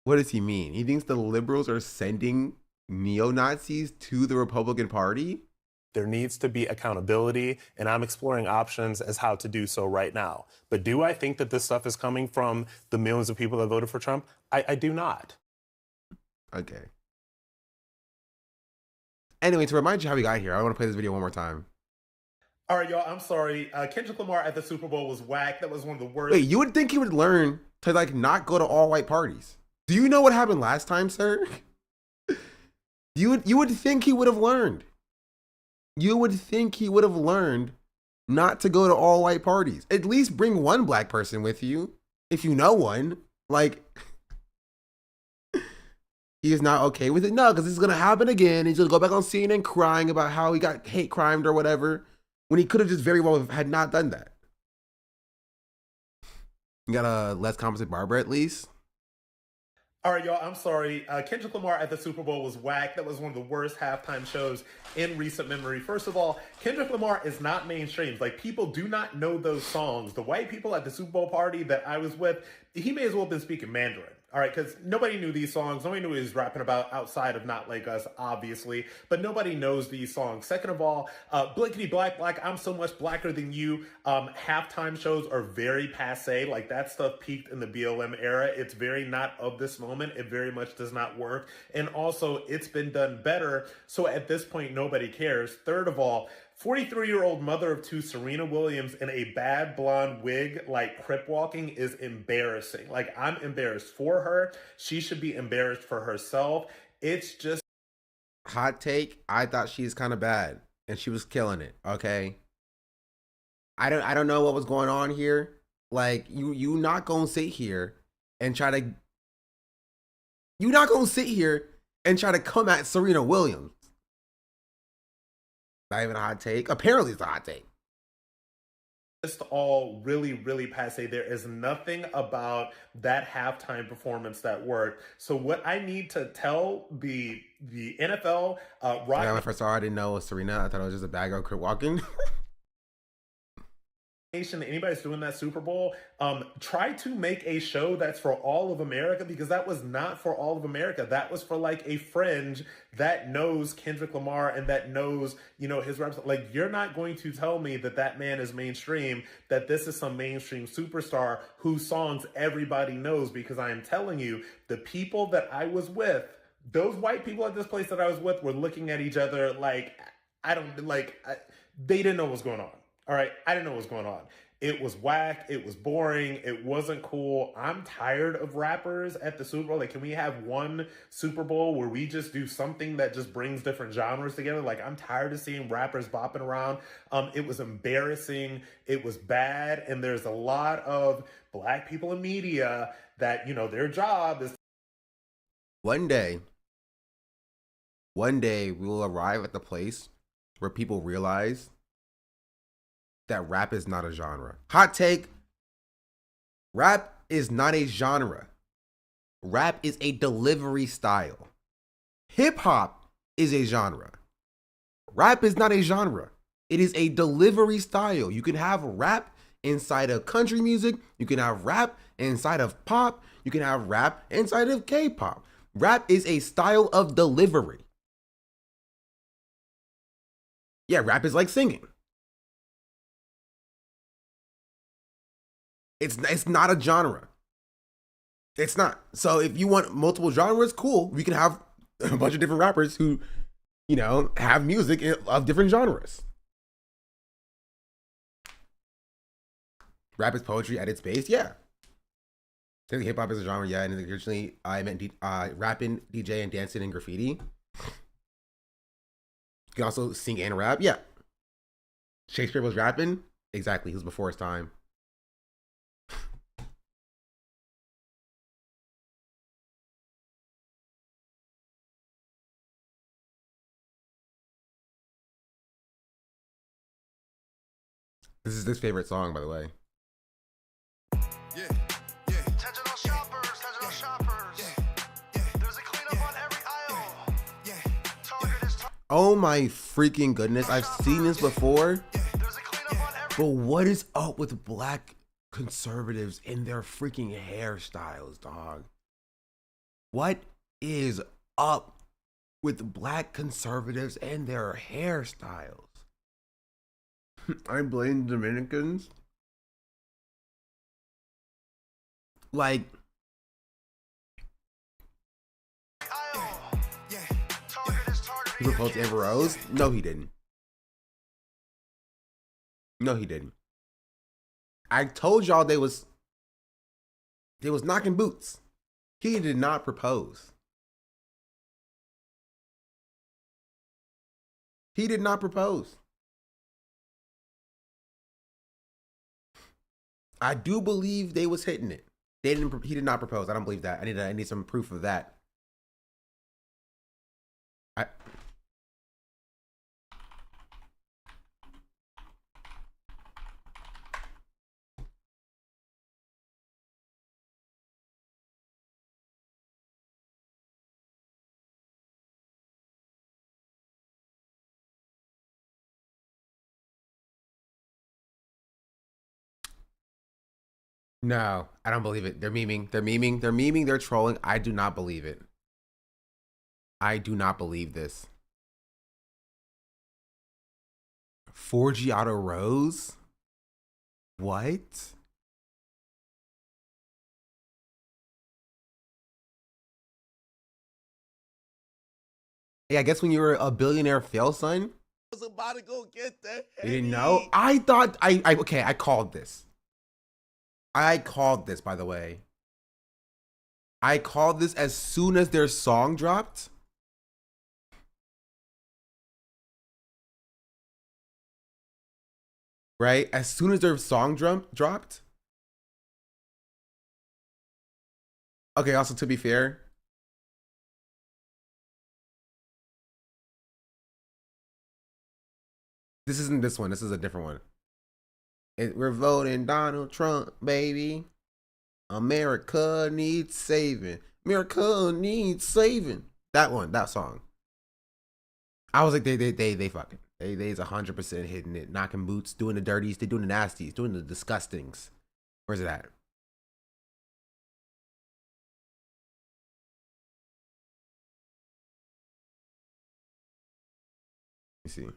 What does he mean? He thinks the liberals are sending neo-Nazis to the Republican Party? There needs to be accountability, and I'm exploring options as how to do so right now. But do I think that this stuff is coming from the millions of people that voted for Trump? I do not. Okay. Anyway, to remind you how we got here, I want to play this video one more time. All right, y'all, I'm sorry. Kendrick Lamar at the Super Bowl was whack. That was one of the worst. Wait, you would think he would learn to like not go to all white parties. Do you know what happened last time, sir? You would think he would have learned. You would think he would have learned not to go to all white parties. At least bring one black person with you, if you know one. Like, he is not okay with it. No, because it's gonna happen again. He's gonna go back on CNN crying about how he got hate crimed or whatever, when he could have just very well had not done that. You got a less competent barber at least. All right, y'all, I'm sorry. Kendrick Lamar at the Super Bowl was whack. That was one of the worst halftime shows in recent memory. First of all, Kendrick Lamar is not mainstream. Like, people do not know those songs. The white people at the Super Bowl party that I was with, he may as well have been speaking Mandarin. All right, because nobody knew these songs. Nobody knew what he was rapping about outside of Not Like Us, obviously. But nobody knows these songs. Second of all, Blickety Black, I'm so much blacker than you. Halftime shows are very passe. Like, that stuff peaked in the BLM era. It's very not of this moment. It very much does not work. And also, it's been done better. So at this point, nobody cares. Third of all, 43-year-old mother of two, Serena Williams, in a bad blonde wig, like crip walking, is embarrassing. Like, I'm embarrassed for her. She should be embarrassed for herself. It's just... Hot take, I thought she's kind of bad, and she was killing it, okay? I don't know what was going on here. Like, you not gonna sit here and try to... You're not gonna sit here and try to come at Serena Williams. Not even a hot take. Apparently it's a hot take. Just all really, really passe. There is nothing about that halftime performance that worked. So what I need to tell the NFL, Yeah, when I first saw her, I didn't know it was Serena. I thought it was just a bad girl crip walking. anybody's doing that Super Bowl, try to make a show that's for all of America, because that was not for all of America. That was for like a fringe that knows Kendrick Lamar and that knows, you know, his reps. Like, you're not going to tell me that that man is mainstream, that this is some mainstream superstar whose songs everybody knows, because I am telling you, the people that I was with, those white people at this place that I was with, were looking at each other like, they didn't know what was going on. All right, I didn't know what was going on. It was whack. It was boring. It wasn't cool. I'm tired of rappers at the Super Bowl. Like, can we have one Super Bowl where we just do something that just brings different genres together? Like, I'm tired of seeing rappers bopping around. It was embarrassing. It was bad. And there's a lot of black people in media that, you know, their job is... One day we will arrive at the place where people realize that rap is not a genre. Hot take. Rap is not a genre. Rap is a delivery style. Hip hop is a genre. Rap is not a genre. It is a delivery style. You can have rap inside of country music. You can have rap inside of pop. You can have rap inside of K-pop. Rap is a style of delivery. Yeah, rap is like singing. It's not a genre. It's not. So if you want multiple genres, cool. We can have a bunch of different rappers who, you know, have music of different genres. Rap is poetry at its base, yeah. I think hip hop is a genre, yeah. And originally I meant rapping, DJ, and dancing and graffiti. You can also sing and rap, yeah. Shakespeare was rapping, exactly. He was before his time. This is his favorite song, by the way. Oh my freaking goodness, I've seen this before. But what is up with black conservatives and their freaking hairstyles, dog? What is up with black conservatives and their hairstyles. I blame Dominicans. Like, he proposed to Amber Rose? No, he didn't. No, he didn't. I told y'all they was knocking boots. He did not propose. He did not propose. I do believe they was hitting it. He did not propose. I don't believe that. I need some proof of that. No, I don't believe it. They're memeing. They're trolling. I do not believe it. I do not believe this. Forgiato Rose? What? Hey, I guess when you were a billionaire fail son, I was about to go get that. You didn't know? I thought okay, I called this. I called this, by the way. I called this as soon as their song dropped. Right? As soon as their song dropped. Okay, also to be fair, this isn't this one. This is a different one. We're voting Donald Trump, baby. America needs saving. America needs saving. That one, that song. I was like, they fucking. They's 100% hitting it, knocking boots, doing the dirties, they doing the nasties, doing the disgustings. Where's it at? Let me see.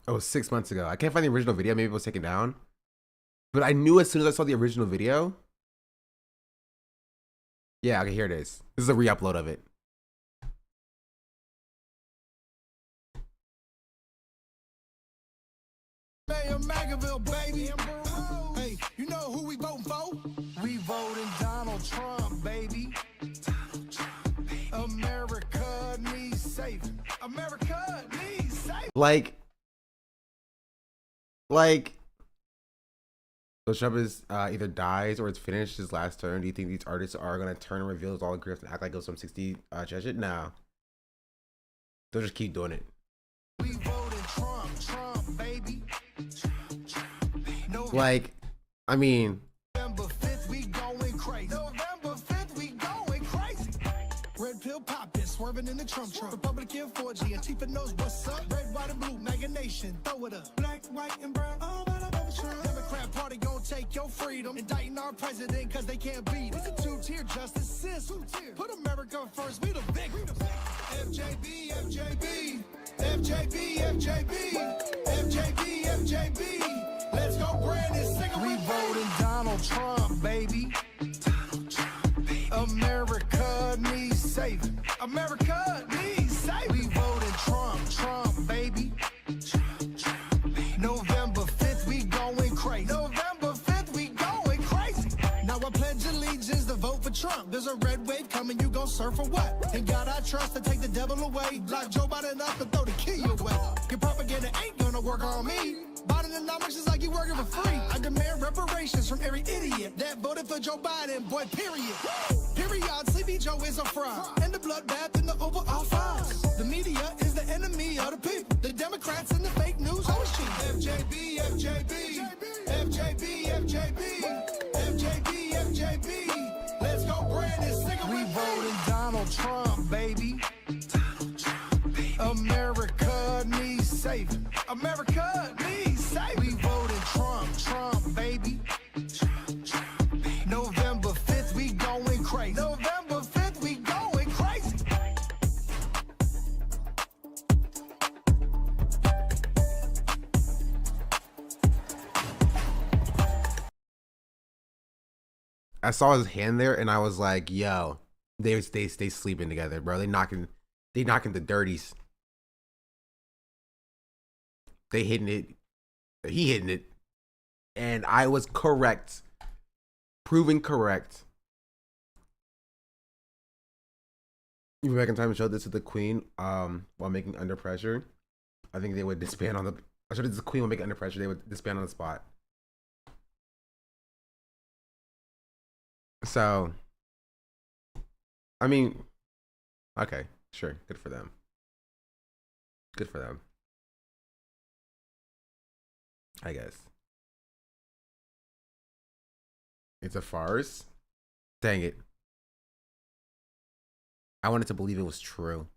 Oh, 6 months ago. I can't find the original video. Maybe it was taken down. But I knew as soon as I saw the original video. Yeah, okay, here it is. This is a re-upload of it. Baby. Hey, you know who we voting for? We voting Donald Trump, baby. Donald Trump, baby. America needs saving. America needs saving. Like, so Trump is either dies or it's finished his last term. Do you think these artists are gonna turn and reveal all the grift and act like it was some 60 shit? No. They'll just keep doing it. We voted Trump, baby. Trump, baby. Like, I mean, November 5th, we going crazy. November 5th, we going crazy. Red pill poppin', swerving in the Trump. Republican 4G, Antifa knows what's up. Red, white, and blue, MAGA nation, throw it up. Black, white, and brown, all about Trump. Democrat party gon' take your freedom. Indicting our president cause they can't beat it. It's a two-tier justice system. Put America first, we the big. FJB, FJB. FJB, FJB. FJB, FJB. Let's go brand this cigarette. We voting Donald Trump, baby. Donald Trump, baby. America needs saving. America needs saving. We voting Trump, baby. Trump, baby. November 5th, we going crazy. November 5th, we going crazy. Now I pledge allegiance to vote for Trump. There's a red wave coming, you gon' surf for what? And God I trust to take the devil away. Lock Joe Biden up and throw the key away. Your propaganda ain't gonna work on me. Bidenomics is like you working for free. I demand reparations from every idiot that voted for Joe Biden, boy, period. Period, Sleepy Joe is a fraud. And the bloodbath in the Oval Office. The media is the enemy of the people. The Democrats and the fake news always cheat. FJB, FJB. FJB, FJB. FJB, saving. America needs saving. We voted Trump, baby. November 5th, we going crazy. November 5th, we going crazy. I saw his hand there and I was like, yo, they sleeping together, bro. They knocking the dirties. They hitting it. He hitting it. And I was correct. Proven correct. You went back in time and showed this to the queen while making Under Pressure. I think they would disband on the... I showed it to the queen while making Under Pressure. They would disband on the spot. So, I mean, okay, sure. Good for them. Good for them. I guess. It's a farce? Dang it. I wanted to believe it was true.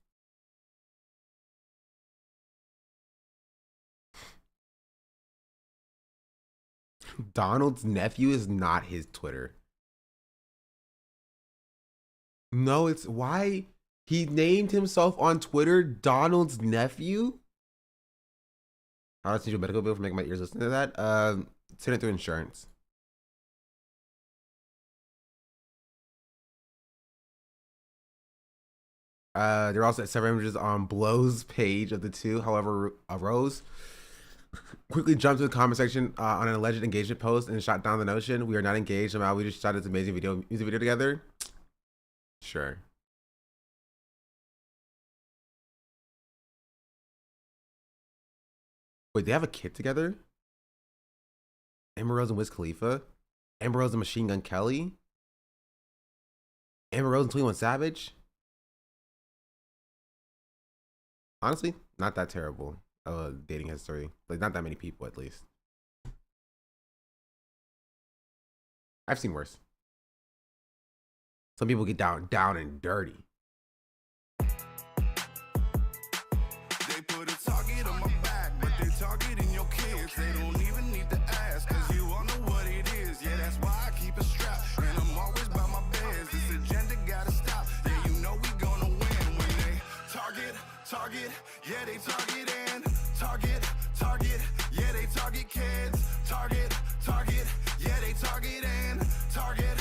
Donald's nephew is not his Twitter. No, it's why he named himself on Twitter Donald's nephew. How does your medical bill for making my ears listen to that? Send it through insurance. There are also several images on Blow's page of the two. However, Rose quickly jumped to the comment section on an alleged engagement post and shot down the notion. We are not engaged. Somehow we just shot this amazing music video together. Sure. Wait, they have a kid together? Amber Rose and Wiz Khalifa? Amber Rose and Machine Gun Kelly? Amber Rose and 21 Savage? Honestly, not that terrible of a dating history. Like, not that many people, at least. I've seen worse. Some people get down and dirty. They put a target on my back, but they targeting your kids. They don't even need to ask, cause you all know what it is. Yeah, that's why I keep a strap, and I'm always by my beds. This agenda gotta stop. Yeah, you know we gonna win when they target, yeah, they target and target, yeah, they target kids. Target, yeah, they target and target,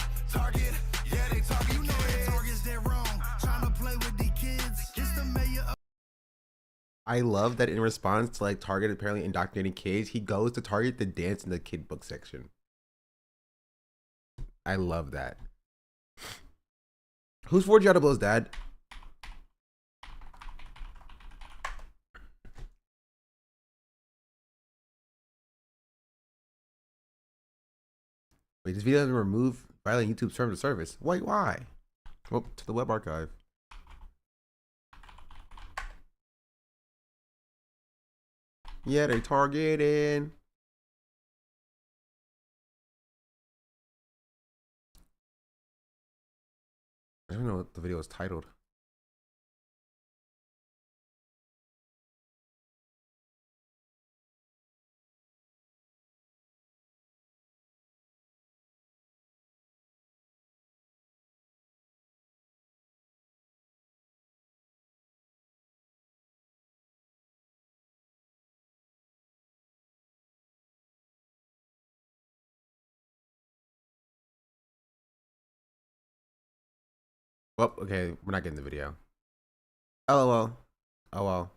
yeah, they target. You know they targets they're wrong, trying to play with the kids. It's the mayor of... I love that in response to like Target apparently indoctrinating kids, he goes to Target to dance in the kid book section. I love that. Who's Forge Out of Blow's dad? Wait, this video has been removed violating YouTube's terms of service. Wait, why? Well, to the web archive. Yeah, they targeting. I don't know what the video is titled. Well, okay, we're not getting the video. LOL. Oh well.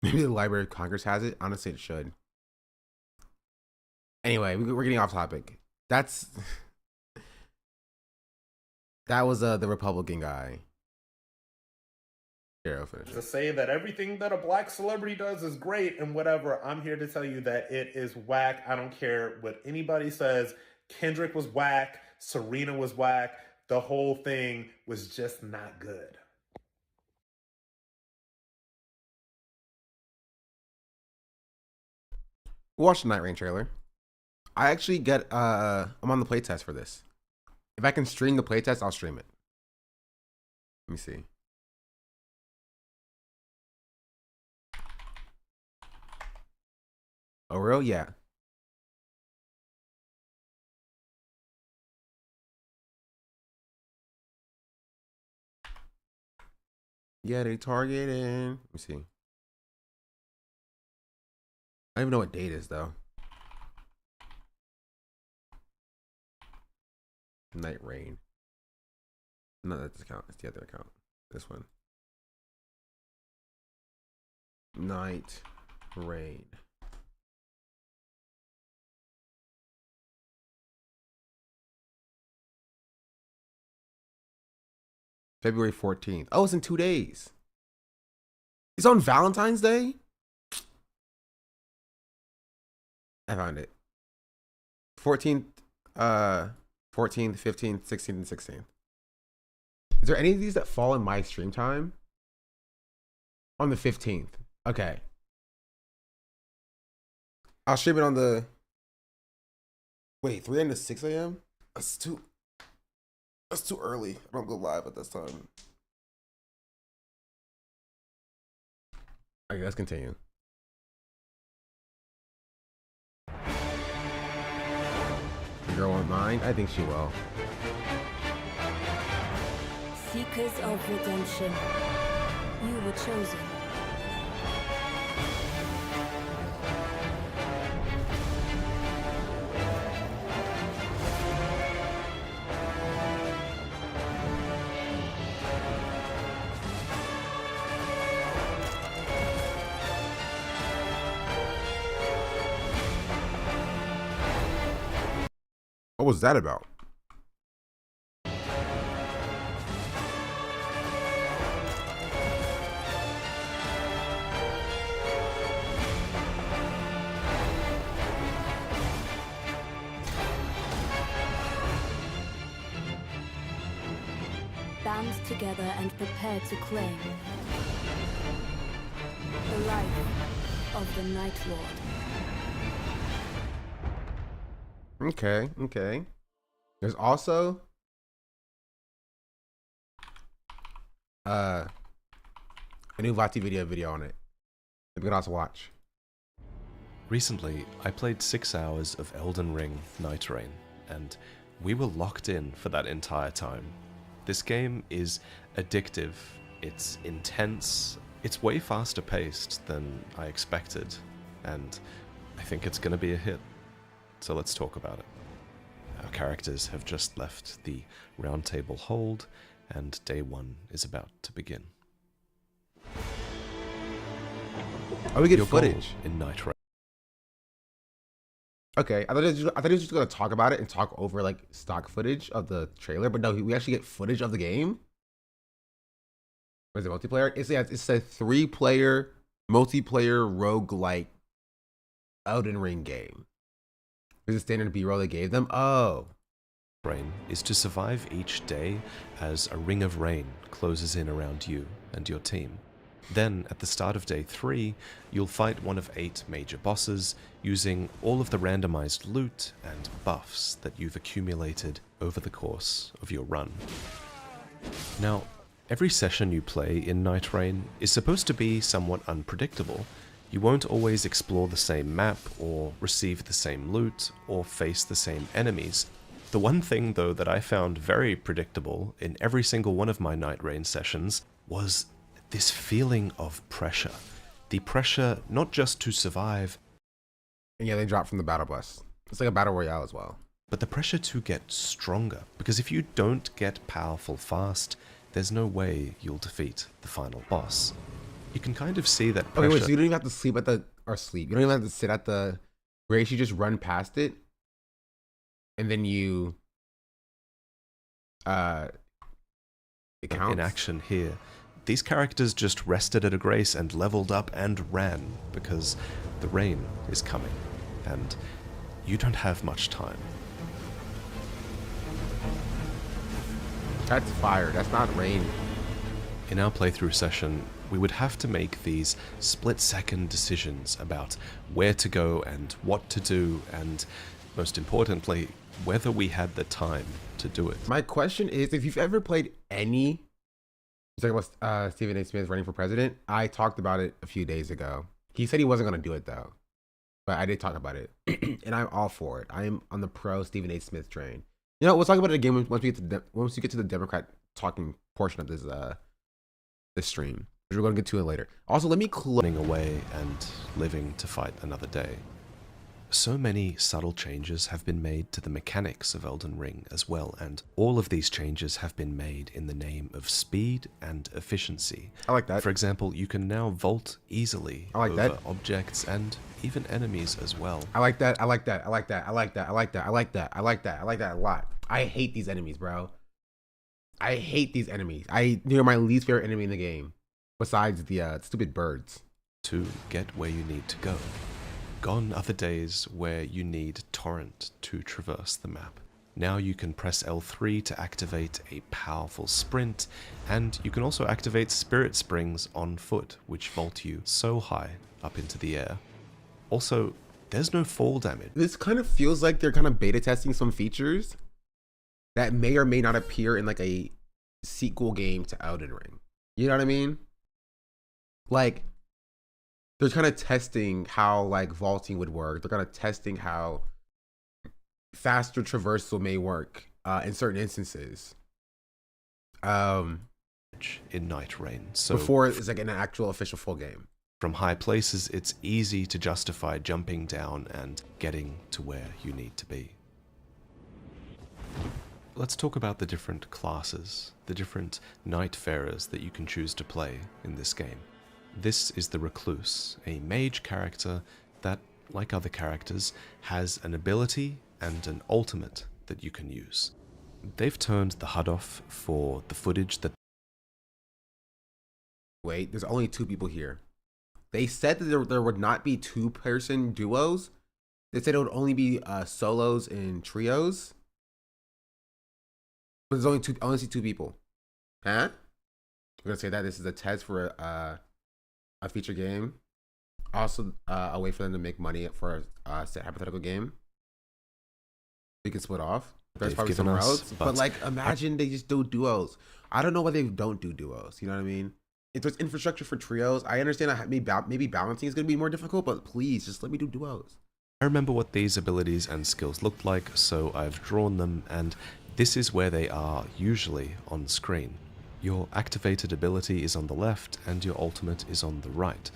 Maybe the Library of Congress has it. Honestly, it should. Anyway, we're getting off topic. That was the Republican guy. Here, I'll finish. To say that everything that a black celebrity does is great and whatever, I'm here to tell you that it is whack. I don't care what anybody says. Kendrick was whack. Serena was whack. The whole thing was just not good. Watch the Nightreign trailer. I actually get I'm on the playtest for this. If I can stream the playtest, I'll stream it. me see. Oh, real? Yeah. Yeah, they targeting. Let me see. I don't even know what date is though. Nightreign. No, that's the account. It's the other account. This one. Nightreign. February 14th. Oh, it's in 2 days. It's on Valentine's Day? I found it. 14th, 14th, 15th, 16th, and 16th. Is there any of these that fall in my stream time? On the 15th. Okay. I'll stream it on the... Wait, 3 a.m. to 6 a.m.? That's too early. I don't go live at this time. Okay, let's continue. The girl won't mind? I think she will. Seekers of redemption, you were chosen. What was that about? Band together and prepare to claim the life of the Night Lord. Okay, okay. There's also a new Vati video on it that we can also watch. Recently, I played 6 hours of Elden Ring Nightreign, and we were locked in for that entire time. This game is addictive, it's intense, it's way faster paced than I expected, and I think it's gonna be a hit. So let's talk about it. Our characters have just left the round table hold, and day 1 is about to begin. Oh, we get Your footage goal in Nightreign. Okay, I thought he was just gonna talk about it and talk over like stock footage of the trailer, but no, we actually get footage of the game. What is it, multiplayer? It's a 3-player multiplayer roguelike Elden Ring game. There's a standard B-roll they gave them. Oh. Rain is to survive each day as a ring of rain closes in around you and your team. Then, at the start of day 3, you'll fight one of 8 major bosses using all of the randomized loot and buffs that you've accumulated over the course of your run. Now, every session you play in Nightreign is supposed to be somewhat unpredictable. You won't always explore the same map, or receive the same loot, or face the same enemies. The one thing, though, that I found very predictable in every single one of my Nightreign sessions was this feeling of pressure. The pressure not just to survive, and yeah, they drop from the battle bus. It's like a battle royale as well. But the pressure to get stronger, because if you don't get powerful fast, there's no way you'll defeat the final boss. You can kind of see that pressure. Okay, wait, so you don't even have to sleep at the, or sleep. You don't even have to sit at the race. You just run past it, and then you, it counts. In action here, these characters just rested at a grace and leveled up and ran, because the rain is coming, and you don't have much time. That's fire. That's not rain. In our playthrough session, we would have to make these split-second decisions about where to go and what to do, and most importantly, whether we had the time to do it. My question is, if you've ever played any You talking about Stephen A. Smith running for president? I talked about it a few days ago. He said he wasn't going to do it though, but I did talk about it, and I'm all for it. I am on the pro Stephen A. Smith train. You know, we'll talk about it again once we get to the Democrat talking portion of this stream, which we're going to get to it later. Also, let me running away and living to fight another day. So many subtle changes have been made to the mechanics of Elden Ring as well, and all of these changes have been made in the name of speed and efficiency. I like that. For example, you can now vault easily over objects and even enemies as well. I like that. I like that. I like that. I like that. I like that. I like that. I like that. I like that a lot. I hate these enemies, bro. I hate these enemies. They're my least favorite enemy in the game, besides the stupid birds. To get where you need to go. Gone are the days where you need torrent to traverse the map. Now you can press L3 to activate a powerful sprint, and you can also activate spirit springs on foot, which vault you so high up into the air. Also, there's no fall damage. This kind of feels like they're kind of beta testing some features that may or may not appear in like a sequel game to Elden Ring. You know what I mean? Like, they're kind of testing how like vaulting would work. They're kind of testing how faster traversal may work in certain instances. In Nightreign, so before it's like an actual official full game. From high places, it's easy to justify jumping down and getting to where you need to be. Let's talk about the different classes, the different Nightfarers that you can choose to play in this game. This is the Recluse, a mage character that, like other characters, has an ability and an ultimate that you can use. They've turned the HUD off for the footage that... Wait, there's only 2 people here. They said that there would not be 2-person duos. They said it would only be solos and trios. But there's only I only see 2 people. Huh? We're gonna say that this is a test for a feature game. Also, a way for them to make money for a set hypothetical game. We can split off. There's probably somewhere else. But like, imagine they just do duos. I don't know why they don't do duos. You know what I mean? If there's infrastructure for trios, I understand that maybe balancing is going to be more difficult, but please just let me do duos. I remember what these abilities and skills looked like, so I've drawn them, and this is where they are usually on screen. Your activated ability is on the left and your ultimate is on the right.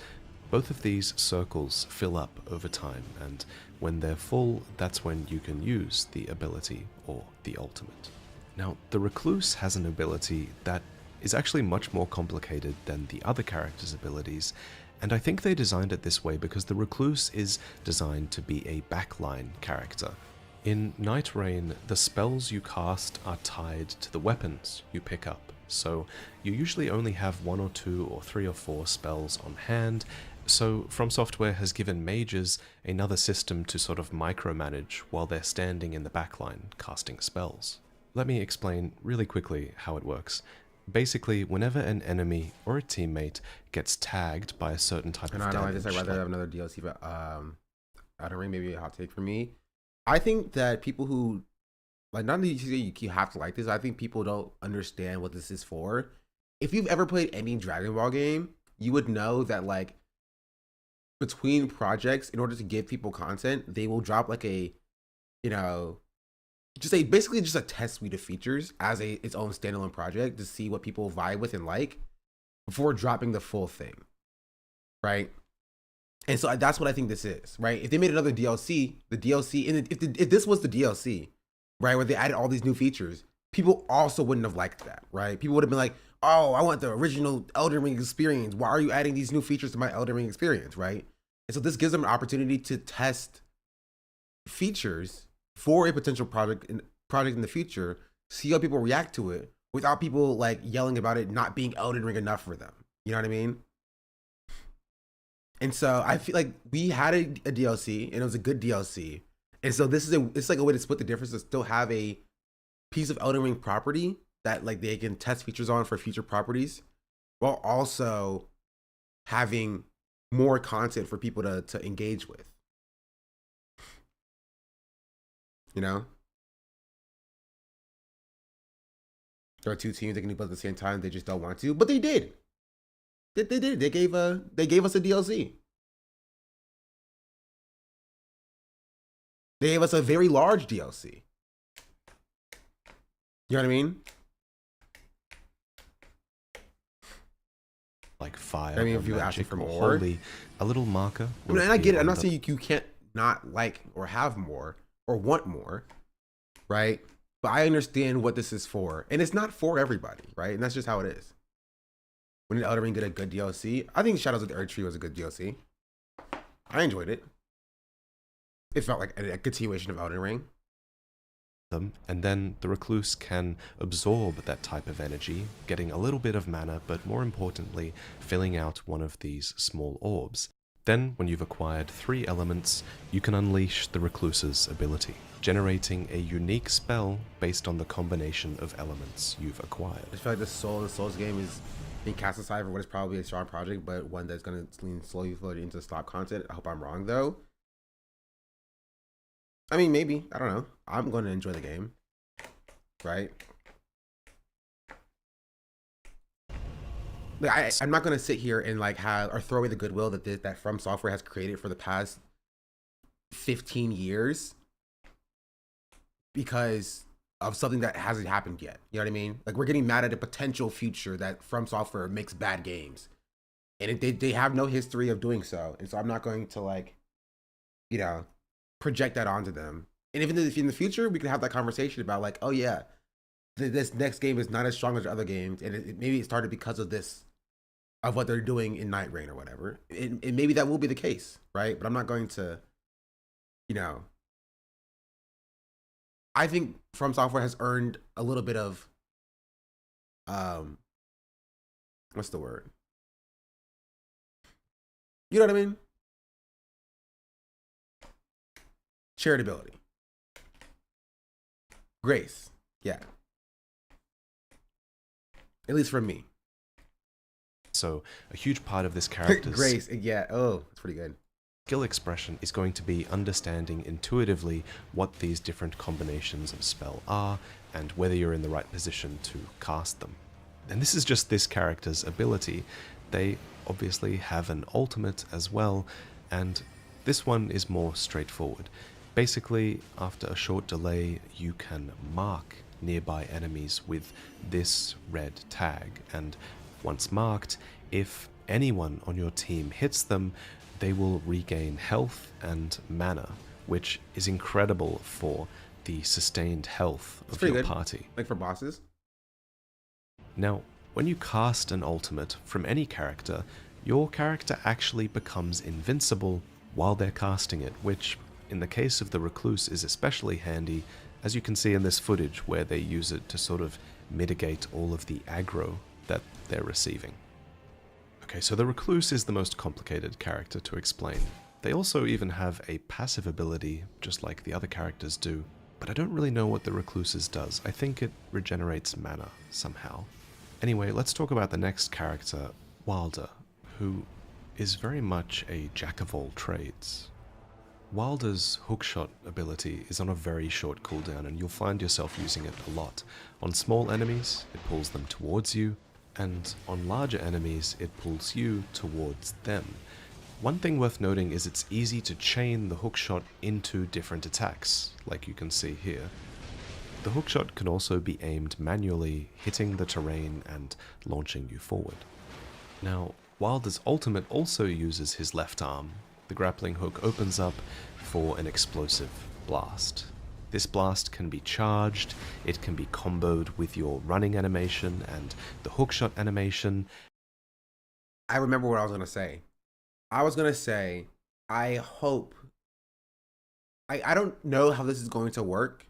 Both of these circles fill up over time, and when they're full, that's when you can use the ability or the ultimate. Now, the Recluse has an ability that is actually much more complicated than the other characters' abilities, and I think they designed it this way because the Recluse is designed to be a backline character. In Nightreign, the spells you cast are tied to the weapons you pick up. So you usually only have 1 or 2 or 3 or 4 spells on hand, so From Software has given mages another system to sort of micromanage while they're standing in the backline casting spells. Let me explain really quickly how it works. Basically, whenever an enemy or a teammate gets tagged by a certain type of damage... I just I'd rather have another DLC, but Elden Ring, maybe a hot take for me. I think that people who... Like, not that you have to like this, I think people don't understand what this is for. If you've ever played any Dragon Ball game, you would know that, like, between projects, in order to give people content, they will drop, like, a, you know, basically just a test suite of features as its own standalone project to see what people vibe with and like before dropping the full thing, right? And so that's what I think this is, right? If they made another DLC, and if this was the DLC, right, where they added all these new features, people also wouldn't have liked that, right? People would have been like, oh, I want the original Elden Ring experience. Why are you adding these new features to my Elden Ring experience, right? And so this gives them an opportunity to test features for a potential project in the future, see how people react to it without people like yelling about it not being Elden Ring enough for them. You know what I mean? And so I feel like we had a DLC and it was a good DLC. And so it's like a way to split the difference to still have a piece of Elden Ring property that like they can test features on for future properties, while also having more content for people to engage with. You know? there are two teams that can do both at the same time. They just don't want to, but they did. They did. They gave us a DLC. They gave us a very large DLC. You know what I mean? Like fire. I mean, if or you magic ask for or more, holy, a little marker. I mean, and I get it. I'm not saying you can't not like or have more or want more, right? But I understand what this is for, and it's not for everybody, right? And that's just how it is. When did Elden Ring get a good DLC? I think Shadows of the Erdtree was a good DLC. I enjoyed it. It felt like a continuation of Elden Ring. them, and then the recluse can absorb that type of energy, getting a little bit of mana, but more importantly, filling out one of these small orbs. Then, when you've acquired 3 elements, you can unleash the recluse's ability, generating a unique spell based on the combination of elements you've acquired. I feel like the Souls game is being cast aside for what is probably a strong project, but one that's going to lean slowly float into stop content. I hope I'm wrong, though. I mean, maybe. I don't know. I'm going to enjoy the game, right? Like, I'm not going to sit here and like have or throw away the goodwill that From Software has created for the past 15 years because of something that hasn't happened yet. You know what I mean? Like, we're getting mad at a potential future that From Software makes bad games, and they have no history of doing so. And so I'm not going to, like, you know, project that onto them. And even if in the future we can have that conversation about like, oh yeah, this next game is not as strong as the other games, and maybe it started because of this, of what they're doing in Nightreign or whatever. And maybe that will be the case, right? But I'm not going to, you know. I think From Software has earned a little bit of, what's the word? You know what I mean? Charitability. Grace. Yeah. At least from me. So a huge part of this character's Grace, yeah. Oh, that's pretty good. skill expression is going to be understanding intuitively what these different combinations of spell are and whether you're in the right position to cast them. And this is just this character's ability. They obviously have an ultimate as well, and this one is more straightforward. Basically, after a short delay, you can mark nearby enemies with this red tag, and once marked, if anyone on your team hits them, they will regain health and mana, which is incredible for the sustained health of your party. Like for bosses? Now, when you cast an ultimate from any character, your character actually becomes invincible while they're casting it, which in the case of the recluse is especially handy, as you can see in this footage where they use it to sort of mitigate all of the aggro that they're receiving. Okay, so the recluse is the most complicated character to explain. They also even have a passive ability, just like the other characters do, but I don't really know what the recluse's does. I think it regenerates mana somehow. Anyway, let's talk about the next character, Wilder, who is very much a jack of all trades. Wilder's hookshot ability is on a very short cooldown, and you'll find yourself using it a lot. On small enemies, it pulls them towards you, and on larger enemies, it pulls you towards them. One thing worth noting is it's easy to chain the hookshot into different attacks, like you can see here. The hookshot can also be aimed manually, hitting the terrain and launching you forward. Now, Wilder's ultimate also uses his left arm. The grappling hook opens up for an explosive blast. This blast can be charged, it can be comboed with your running animation and the hookshot animation. I remember what I was going to say. I was going to say, I hope... I don't know how this is going to work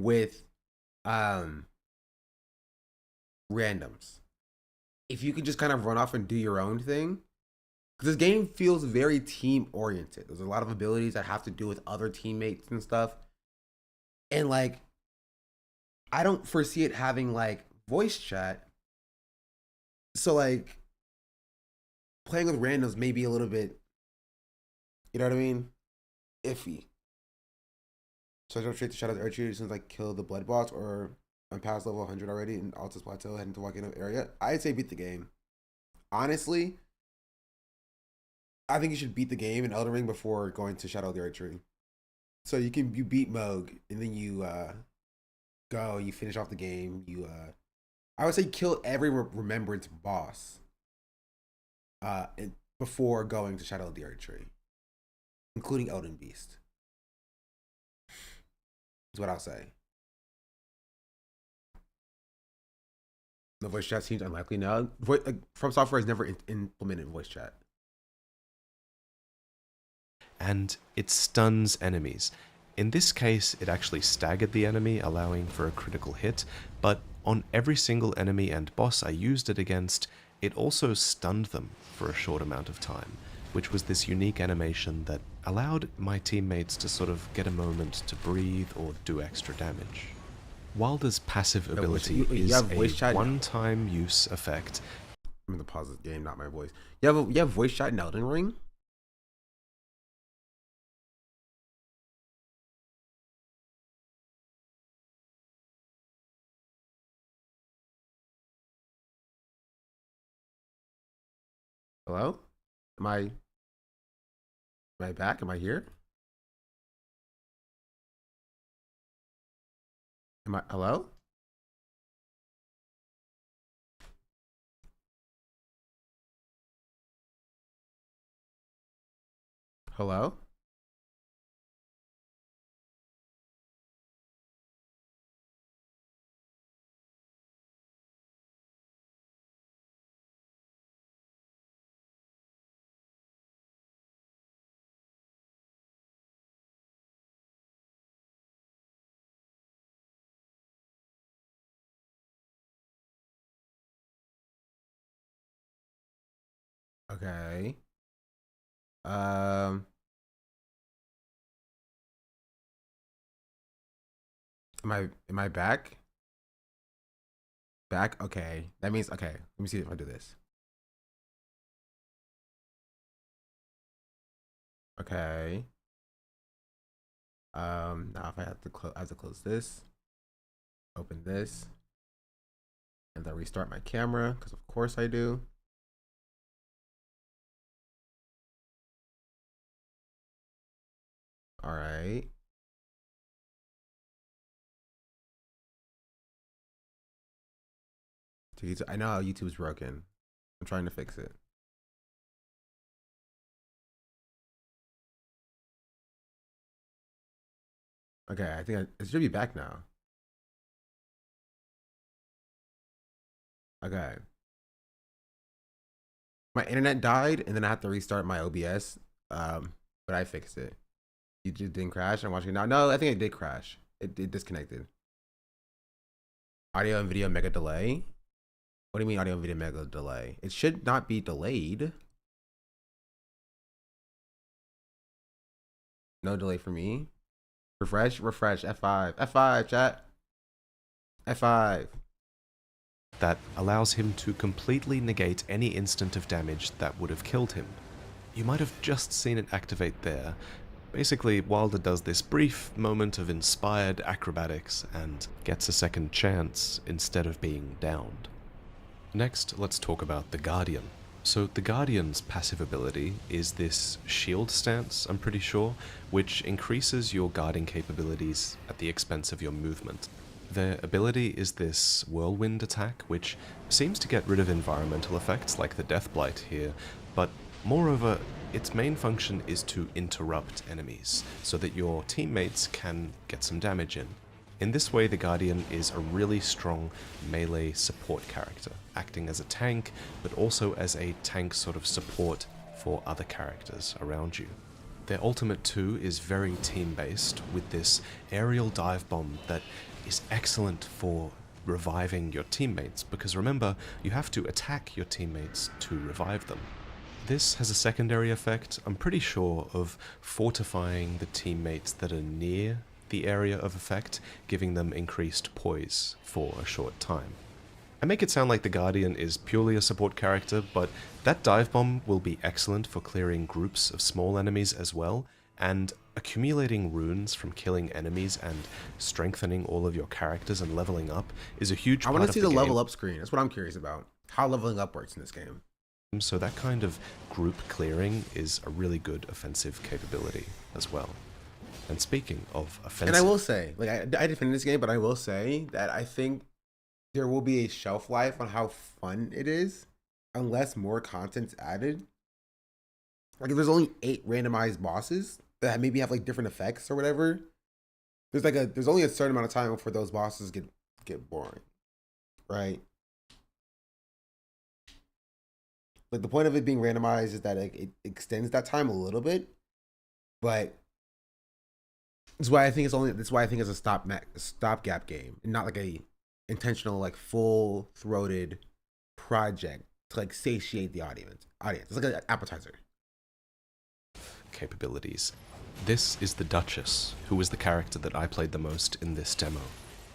with randoms. If you can just kind of run off and do your own thing. This game feels very team-oriented. There's a lot of abilities that have to do with other teammates and stuff. And, like, I don't foresee it having, like, voice chat. So, like, playing with randoms may be a little bit, you know what I mean? Iffy. So I jump straight to Shadows of the Erdtree as soon as I kill the blood boss, or I'm past level 100 already in Altus Plateau, heading to Volcano area. I'd say beat the game. Honestly, I think you should beat the game in Elden Ring before going to Shadow of the Archery. So you beat Moog, and then you you finish off the game. I would say kill every remembrance boss before going to Shadow of the Archery, including Elden Beast. Is what I'll say. The voice chat seems unlikely now. From Software has never implemented voice chat. And it stuns enemies. In this case, it actually staggered the enemy, allowing for a critical hit, but on every single enemy and boss I used it against, it also stunned them for a short amount of time, which was this unique animation that allowed my teammates to sort of get a moment to breathe or do extra damage. Wilder's passive ability is a one-time use effect. I'm gonna pause the game, not my voice. You have voice chat in Elden Ring? Hello? Am I back? Am I here? Hello? Hello? Okay. Am I back? Back? Okay. That means okay. Let me see if I do this. Okay. Now if I have to close this, open this, and then restart my camera, because of course I do. All right. I know how YouTube's broken. I'm trying to fix it. Okay, I think it should be back now. Okay. My internet died, and then I had to restart my OBS, but I fixed it. You just didn't crash? I'm watching it now. No, I think it did crash. It disconnected. Audio and video mega delay? What do you mean audio and video mega delay? It should not be delayed. No delay for me. Refresh, F5. F5, chat. F5. That allows him to completely negate any instant of damage that would have killed him. You might have just seen it activate there. Basically, Wilder does this brief moment of inspired acrobatics and gets a second chance instead of being downed. Next, let's talk about the Guardian. So the Guardian's passive ability is this shield stance, I'm pretty sure, which increases your guarding capabilities at the expense of your movement. Their ability is this whirlwind attack, which seems to get rid of environmental effects like the Death Blight here, but moreover, its main function is to interrupt enemies, so that your teammates can get some damage in. In this way, the Guardian is a really strong melee support character, acting as a tank, but also as a tank sort of support for other characters around you. Their ultimate too is very team-based, with this aerial dive bomb that is excellent for reviving your teammates, because remember, you have to attack your teammates to revive them. This has a secondary effect, I'm pretty sure, of fortifying the teammates that are near the area of effect, giving them increased poise for a short time. I make it sound like the Guardian is purely a support character, but that dive bomb will be excellent for clearing groups of small enemies as well, And accumulating runes from killing enemies and strengthening all of your characters and leveling up is a huge part of the game. I want to see the level up screen. That's what I'm curious about. How leveling up works in this game. So that kind of group clearing is a really good offensive capability as well. And speaking of offensive... And I will say, like, I defended this game, but I will say that I think there will be a shelf life on how fun it is unless more content's added. Like, if there's only 8 randomized bosses that maybe have, like, different effects or whatever, there's only a certain amount of time before those bosses get boring, right? Like, the point of it being randomized is that it extends that time a little bit, but that's why I think it's a stopgap game, and not like a intentional, like, full-throated project to, like, satiate the audience. It's like an appetizer. Capabilities. This is the Duchess, who was the character that I played the most in this demo.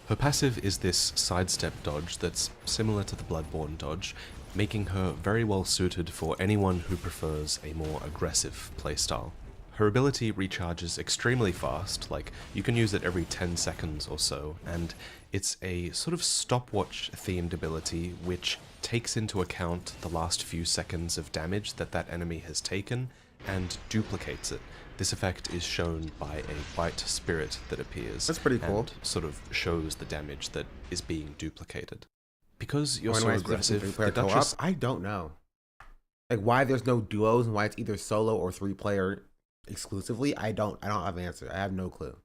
Her passive is this sidestep dodge that's similar to the Bloodborne dodge, making her very well suited for anyone who prefers a more aggressive playstyle. Her ability recharges extremely fast, like you can use it every 10 seconds or so, and it's a sort of stopwatch themed ability which takes into account the last few seconds of damage that enemy has taken and duplicates it. This effect is shown by a white spirit that appears. That's pretty cool. And sort of shows the damage that is being duplicated. Because you're so aggressive, the Duchess... I don't know. Like, why there's no duos and why it's either solo or 3-player exclusively, I don't have an answer. I have no clue.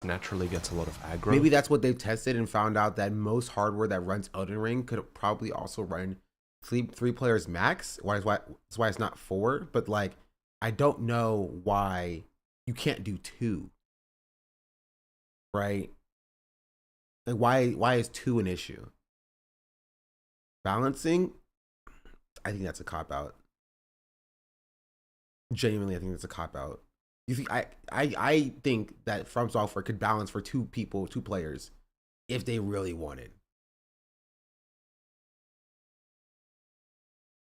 Naturally gets a lot of aggro. Maybe that's what they've tested and found out that most hardware that runs Elden Ring could probably also run three players max. That's why it's not 4. But, like, I don't know why you can't do 2. Right? Like, why is 2 an issue? Balancing, I think that's a cop-out. Genuinely, I think that's a cop-out. You think I think that From Software could balance for 2 players, if they really wanted.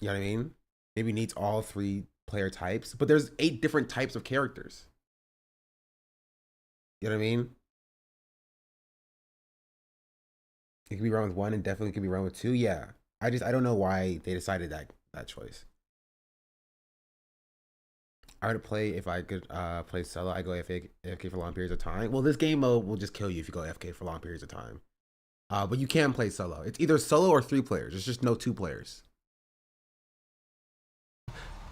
You know what I mean? Maybe needs all 3 player types, but there's 8 different types of characters. You know what I mean? It could be run with 1 and definitely could be run with 2. Yeah. I don't know why they decided that choice. I would play, if I could play solo, I go AFK for long periods of time. Well, this game mode will just kill you if you go AFK for long periods of time. But you can play solo. It's either solo or 3 players. There's just no 2 players.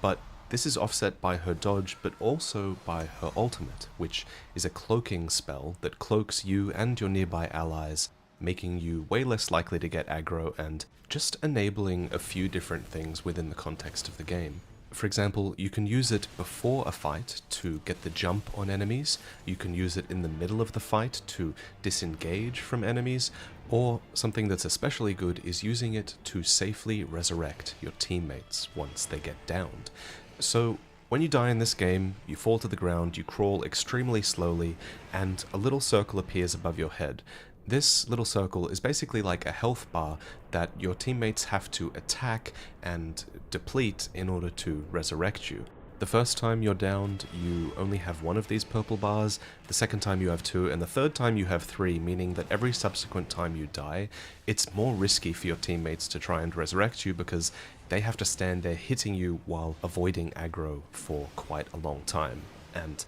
But this is offset by her dodge, but also by her ultimate, which is a cloaking spell that cloaks you and your nearby allies, making you way less likely to get aggro and just enabling a few different things within the context of the game. For example, you can use it before a fight to get the jump on enemies, you can use it in the middle of the fight to disengage from enemies, or something that's especially good is using it to safely resurrect your teammates once they get downed. So when you die in this game, you fall to the ground, you crawl extremely slowly, and a little circle appears above your head. This little circle is basically like a health bar that your teammates have to attack and deplete in order to resurrect you. The first time you're downed, you only have 1 of these purple bars, the second time you have 2, and the third time you have 3, meaning that every subsequent time you die, it's more risky for your teammates to try and resurrect you because they have to stand there hitting you while avoiding aggro for quite a long time. And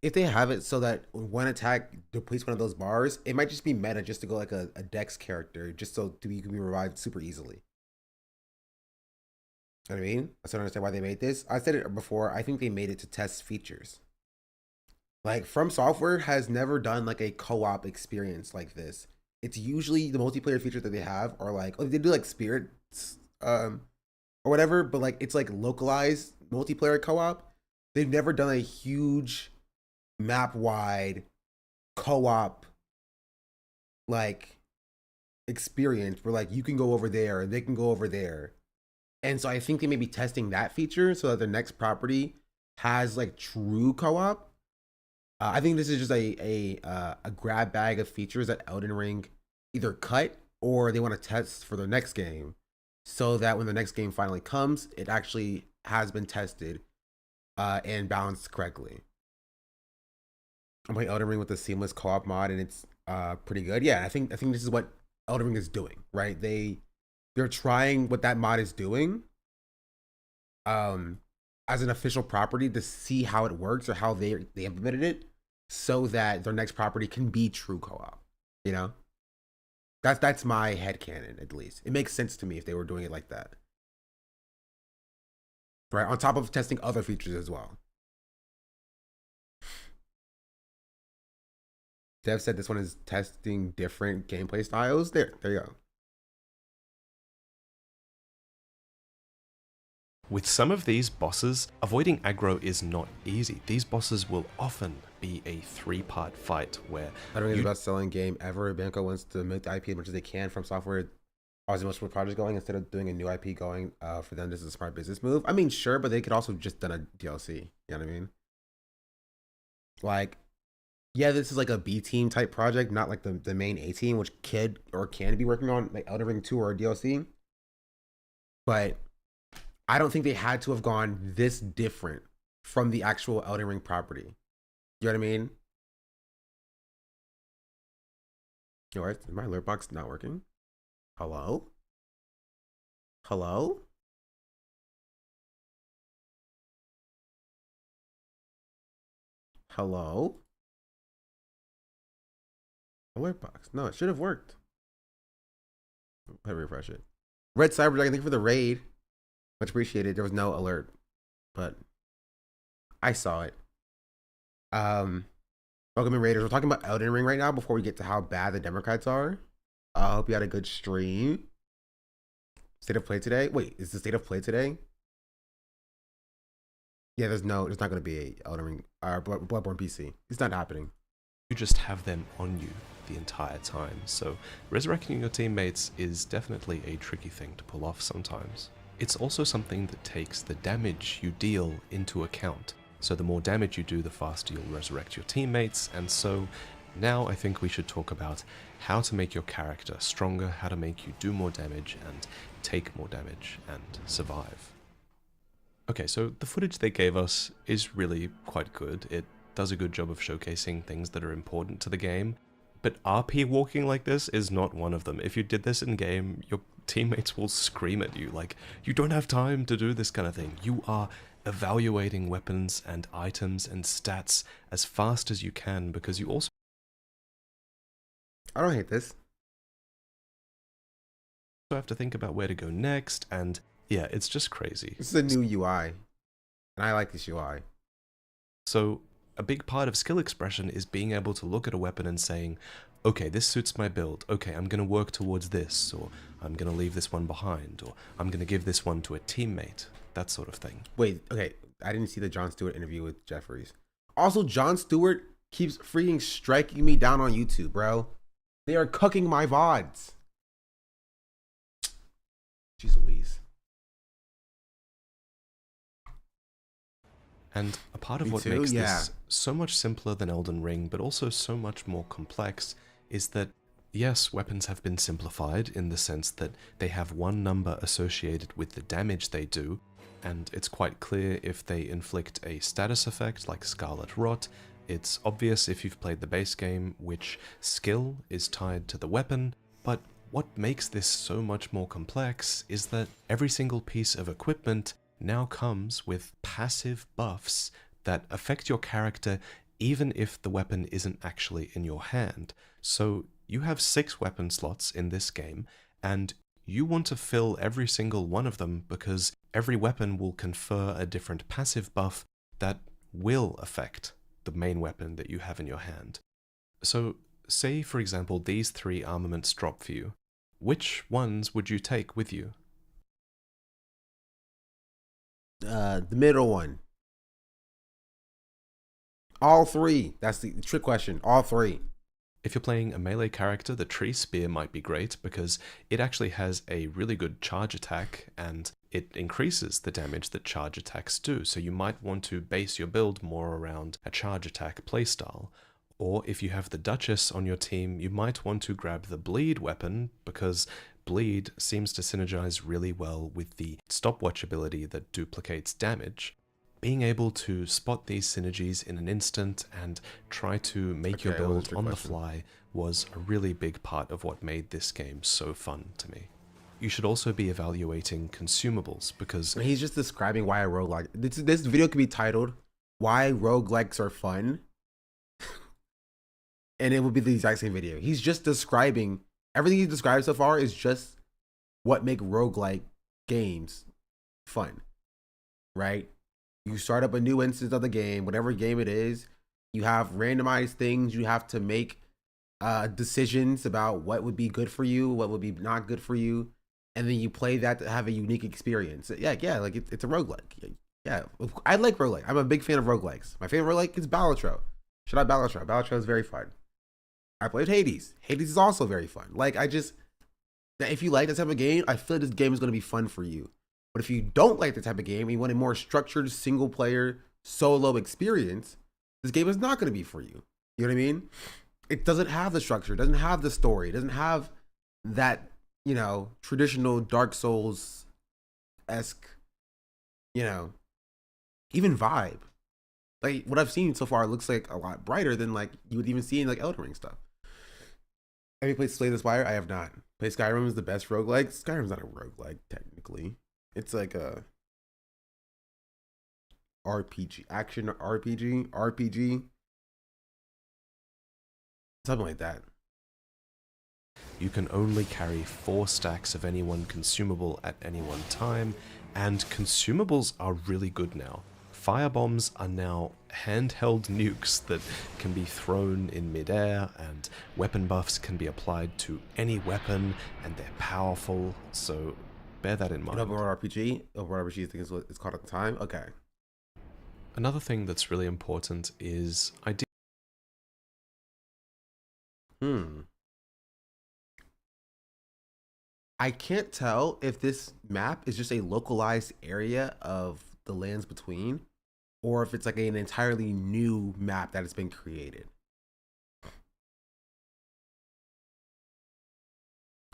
if they have it so that one attack depletes one of those bars, it might just be meta just to go like a Dex character, just so you can be revived super easily. You know what I mean? I still don't understand why they made this. I said it before, I think they made it to test features. Like, From Software has never done like a co-op experience like this. It's usually the multiplayer features that they have are like, they do like spirits or whatever, but like it's like localized multiplayer co-op. They've never done a huge map-wide co-op like experience where like you can go over there and they can go over there. And so I think they may be testing that feature so that their next property has like true co-op. I think this is just a grab bag of features that Elden Ring either cut or they want to test for their next game, so that when the next game finally comes, it actually has been tested and balanced correctly. I'm playing Elden Ring with a seamless co-op mod, and it's pretty good. Yeah, I think this is what Elden Ring is doing, right? They're trying what that mod is doing as an official property to see how it works or how they implemented it, so that their next property can be true co-op. You know, that's my headcanon, at least. It makes sense to me if they were doing it like that, right? On top of testing other features as well. Dev said this one is testing different gameplay styles. There you go. With some of these bosses, avoiding aggro is not easy. These bosses will often be a 3-part fight where I don't know the best-selling game ever. Banco wants to make the IP as much as they can from software. Always most of the projects going instead of doing a new IP going. For them, this is a smart business move. I mean, sure, but they could also just done a DLC. You know what I mean? Like, yeah, this is like a B team type project, not like the main A team, which can be working on like Elden Ring 2 or a DLC. But I don't think they had to have gone this different from the actual Elden Ring property. You know what I mean? Yo, is my alert box not working? Hello? Hello? Hello? Alert box. No, it should have worked. Let me refresh it. Red Cyberdragon, thank you for the raid. Much appreciated. There was no alert, but I saw it. Welcome in, Raiders. We're talking about Elden Ring right now before we get to how bad the Democrats are. I hope you had a good stream. State of play today? Wait, is the state of play today? Yeah, there's not going to be a Elden Ring or Bloodborne PC. It's not happening. You just have them on you the entire time. So resurrecting your teammates is definitely a tricky thing to pull off sometimes. It's also something that takes the damage you deal into account. So the more damage you do, the faster you'll resurrect your teammates. And so now I think we should talk about how to make your character stronger, how to make you do more damage and take more damage and survive. Okay, so the footage they gave us is really quite good. It does a good job of showcasing things that are important to the game. But RP walking like this is not one of them. If you did this in game, your teammates will scream at you like, you don't have time to do this kind of thing. You are evaluating weapons and items and stats as fast as you can because you also... I don't hate this. have to think about where to go next, and yeah, it's just crazy. This is a new UI, and I like this UI. So a big part of skill expression is being able to look at a weapon and saying, okay, this suits my build. Okay, I'm going to work towards this, or I'm going to leave this one behind, or I'm going to give this one to a teammate. That sort of thing. Wait, okay. I didn't see the Jon Stewart interview with Jeffries. Also, Jon Stewart keeps freaking striking me down on YouTube, bro. They are cooking my VODs. Jeez Louise. And a part of what makes this so much simpler than Elden Ring, but also so much more complex, is that, yes, weapons have been simplified in the sense that they have one number associated with the damage they do, and it's quite clear if they inflict a status effect like Scarlet Rot. It's obvious if you've played the base game which skill is tied to the weapon, but what makes this so much more complex is that every single piece of equipment now comes with passive buffs that affect your character even if the weapon isn't actually in your hand. So you have 6 weapon slots in this game, and you want to fill every single one of them because every weapon will confer a different passive buff that will affect the main weapon that you have in your hand. So say, for example, these 3 armaments drop for you. Which ones would you take with you? The middle one. All 3. That's the trick question. All 3. If you're playing a melee character, the Tree Spear might be great because it actually has a really good charge attack and it increases the damage that charge attacks do. So you might want to base your build more around a charge attack playstyle. Or if you have the Duchess on your team, you might want to grab the Bleed weapon because Bleed seems to synergize really well with the stopwatch ability that duplicates damage. Being able to spot these synergies in an instant and try to make your build on the fly was a really big part of what made this game so fun to me. You should also be evaluating consumables, because he's just describing why a roguelike. This video could be titled "Why Roguelikes Are Fun," and it will be the exact same video. He's just describing everything he described so far is just what make roguelike games fun, right? You start up a new instance of the game, whatever game it is. You have randomized things. You have to make decisions about what would be good for you, what would be not good for you. And then you play that to have a unique experience. Yeah, like it's a roguelike. Yeah, I like roguelike. I'm a big fan of roguelikes. My favorite roguelike is Balatro. Shout out Balatro. Balatro is very fun. I played Hades. Hades is also very fun. Like, if you like that type of game, I feel like this game is going to be fun for you. But if you don't like the type of game and you want a more structured, single-player, solo experience, this game is not going to be for you. You know what I mean? It doesn't have the structure. It doesn't have the story. It doesn't have that, you know, traditional Dark Souls-esque, you know, even vibe. Like, what I've seen so far looks like a lot brighter than, like, you would even see in, like, Elden Ring stuff. Have you played Slay the Spire? I have not. Play Skyrim is the best roguelike. Skyrim's not a roguelike, technically. It's like a RPG, action RPG. Something like that. You can only carry 4 stacks of any one consumable at any one time, and consumables are really good now. Firebombs are now handheld nukes that can be thrown in midair, and weapon buffs can be applied to any weapon, and they're powerful, so bear that in mind. Open World RPG? Open World RPG, I think is what it's called at the time? Okay. Another thing that's really important is I can't tell if this map is just a localized area of the lands between, or if it's like an entirely new map that has been created.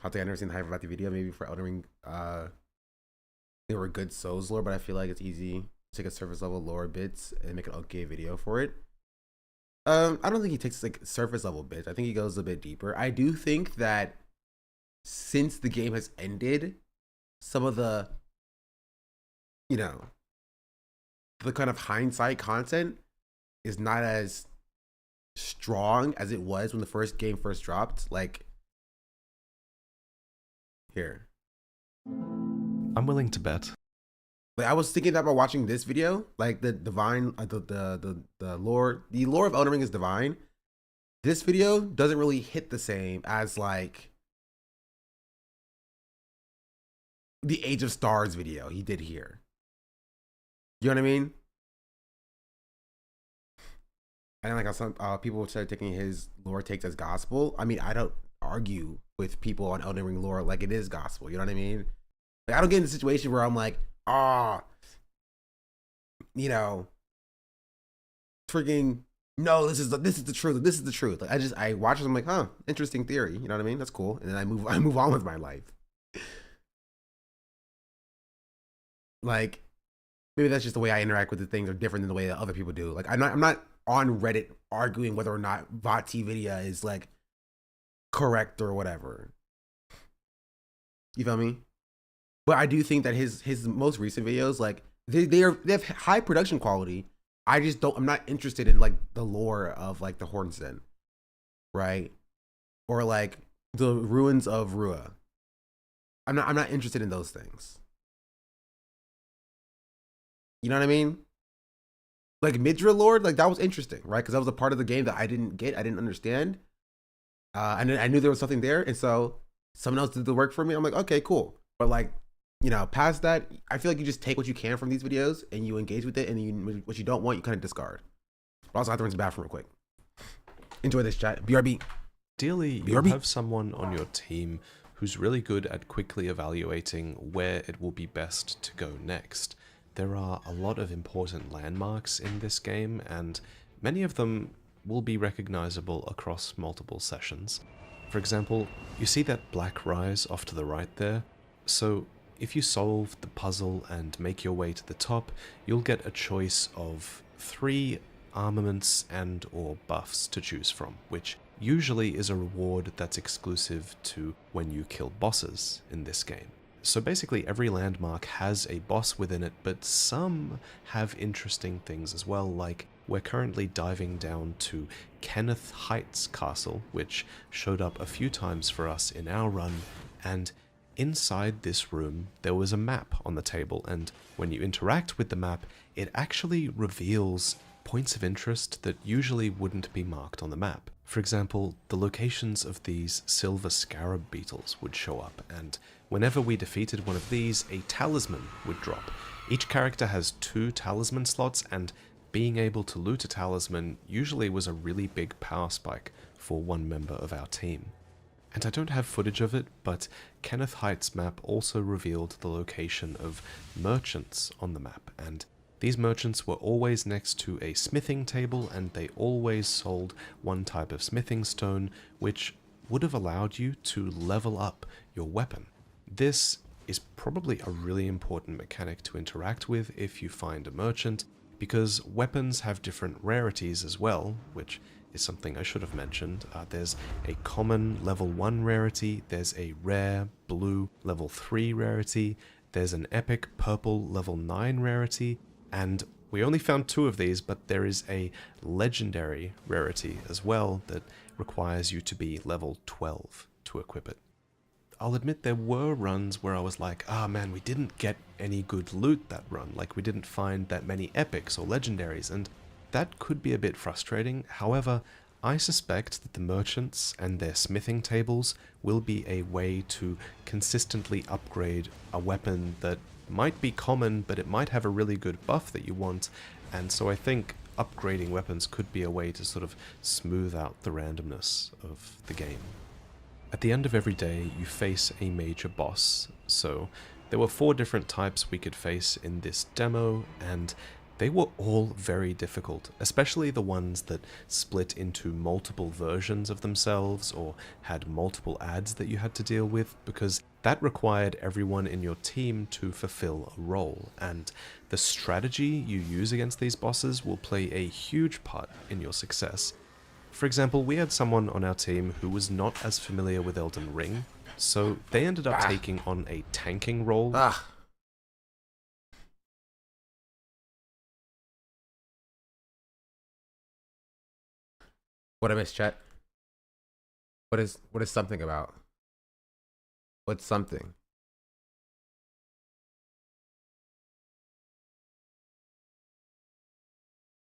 I think I've never seen the hype about the video. Maybe for Elden Ring, they were good Souls lore, but I feel like it's easy to take a surface level lore bits and make an okay video for it. I don't think he takes like surface level bits. I think he goes a bit deeper. I do think that since the game has ended, some of the, you know, the kind of hindsight content is not as strong as it was when the first game first dropped. Like, here. I'm willing to bet. Like, I was thinking that about watching this video, like the divine, the lore of Elden Ring is divine. This video doesn't really hit the same as like the Age of Stars video he did here. You know what I mean? And like how some people started taking his lore takes as gospel. I mean, I don't argue with people on Elden Ring lore like it is gospel. You know what I mean? Like, I don't get in a situation where I'm like, you know, freaking no, this is the truth. This is the truth. Like, I watch it. I'm like, huh, interesting theory. You know what I mean? That's cool. And then I move on with my life. Like, maybe that's just the way I interact with the things are different than the way that other people do. Like, I'm not on Reddit arguing whether or not Vati video is like correct or whatever. You feel me? But I do think that his most recent videos, like they have high production quality. I'm not interested in like the lore of like the Hornsen, right? Or like the ruins of Rua. I'm not interested in those things. You know what I mean? Like Midra Lord, like that was interesting, right? Because that was a part of the game that I didn't get, I didn't understand. And I knew there was something there, and so someone else did the work for me. I'm like, okay, cool. But like, you know, past that, I feel like you just take what you can from these videos and you engage with it, and what you don't want, you kind of discard. But also, I have to rinse the bathroom real quick. Enjoy this chat. BRB. Ideally, you have someone on your team who's really good at quickly evaluating where it will be best to go next. There are a lot of important landmarks in this game, and many of them will be recognizable across multiple sessions. For example, you see that black rise off to the right there? So if you solve the puzzle and make your way to the top, you'll get a choice of 3 armaments and or buffs to choose from, which usually is a reward that's exclusive to when you kill bosses in this game. So basically every landmark has a boss within it, but some have interesting things as well, like we're currently diving down to Kenneth Heights Castle, which showed up a few times for us in our run, and inside this room there was a map on the table, and when you interact with the map, it actually reveals points of interest that usually wouldn't be marked on the map. For example, the locations of these silver scarab beetles would show up, and whenever we defeated one of these, a talisman would drop. Each character has 2 talisman slots, and being able to loot a talisman usually was a really big power spike for one member of our team. And I don't have footage of it, but Kenneth Heights map also revealed the location of merchants on the map, and these merchants were always next to a smithing table, and they always sold one type of smithing stone, which would have allowed you to level up your weapon. This is probably a really important mechanic to interact with if you find a merchant, because weapons have different rarities as well, which is something I should have mentioned. There's a common level 1 rarity, there's a rare blue level 3 rarity, there's an epic purple level 9 rarity, and we only found 2 of these, but there is a legendary rarity as well that requires you to be level 12 to equip it. I'll admit there were runs where I was like, ah man, we didn't get any good loot that run, like we didn't find that many epics or legendaries, and that could be a bit frustrating. However, I suspect that the merchants and their smithing tables will be a way to consistently upgrade a weapon that might be common, but it might have a really good buff that you want, and so I think upgrading weapons could be a way to sort of smooth out the randomness of the game. At the end of every day, you face a major boss, so there were 4 different types we could face in this demo, and they were all very difficult, especially the ones that split into multiple versions of themselves or had multiple ads that you had to deal with, because that required everyone in your team to fulfill a role, and the strategy you use against these bosses will play a huge part in your success. For example, we had someone on our team who was not as familiar with Elden Ring, so they ended up taking on a tanking role. What I missed, chat? What is something about? What's something?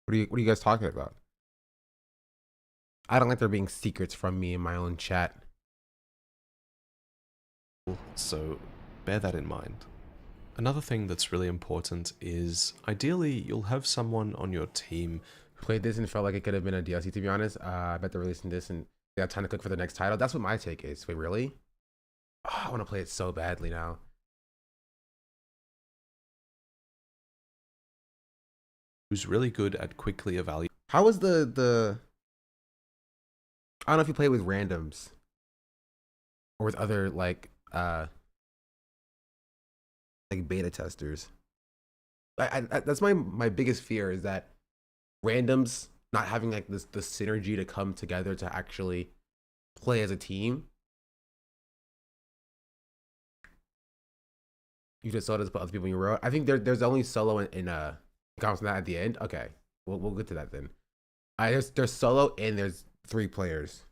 What are you guys talking about? I don't like there being secrets from me in my own chat. So bear that in mind. Another thing that's really important is ideally you'll have someone on your team played this and felt like it could have been a DLC, to be honest. I bet they're releasing this and they have time to cook for the next title. That's what my take is. Wait, really? Oh, I want to play it so badly now. Who's really good at quickly evaluating. How was the I don't know if you play with randoms or with other like beta testers. I that's my biggest fear, is that randoms not having like the synergy to come together to actually play as a team. You just saw this, but other people you wrote. I think there's only solo in comments on that at the end. Okay, we'll get to that then. There's solo and there's 3 players.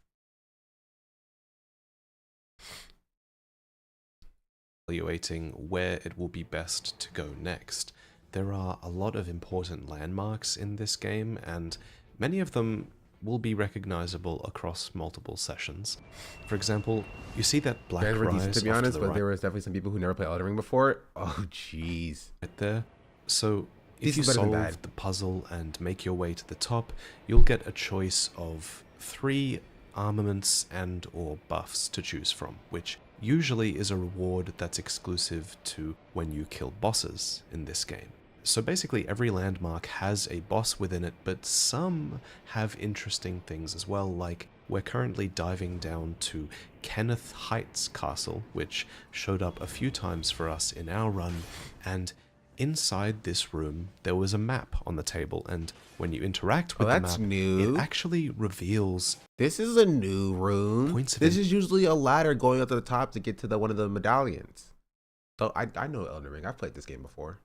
Evaluating where it will be best to go next. There are a lot of important landmarks in this game, and many of them will be recognizable across multiple sessions. For example, you see that black rise decent, to be honest, but there was definitely some people who never played Elden Ring before. Oh, jeez. Right there. So if you solve the puzzle and make your way to the top, you'll get a choice of 3 armaments and or buffs to choose from, which usually is a reward that's exclusive to when you kill bosses in this game. So basically every landmark has a boss within it, but some have interesting things as well, like we're currently diving down to Kenneth Heights Castle, which showed up a few times for us in our run, and inside this room there was a map on the table, and when you interact with the map, new. it actually reveals... This is a new room. This is usually a ladder going up to the top to get to one of the medallions. So I know Elden Ring. I've played this game before.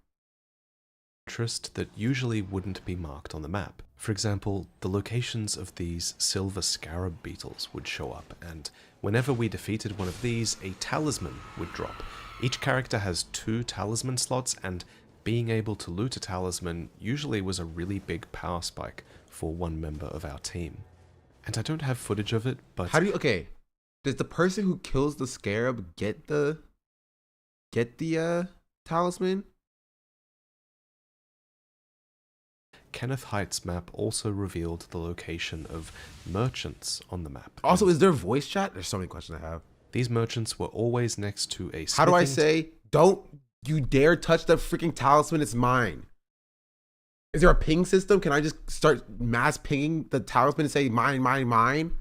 Interest that usually wouldn't be marked on the map. For example, the locations of these silver scarab beetles would show up, and whenever we defeated one of these, a talisman would drop. Each character has 2 talisman slots, and being able to loot a talisman usually was a really big power spike for one member of our team. And I don't have footage of it, but... Okay, does the person who kills the scarab get the talisman? Kenneth Heights map also revealed the location of merchants on the map. Also, is there voice chat? There's so many questions I have. These merchants were always next to a... How do I say, don't you dare touch the freaking talisman, it's mine? Is there a ping system? Can I just start mass pinging the talisman and say mine, mine, mine?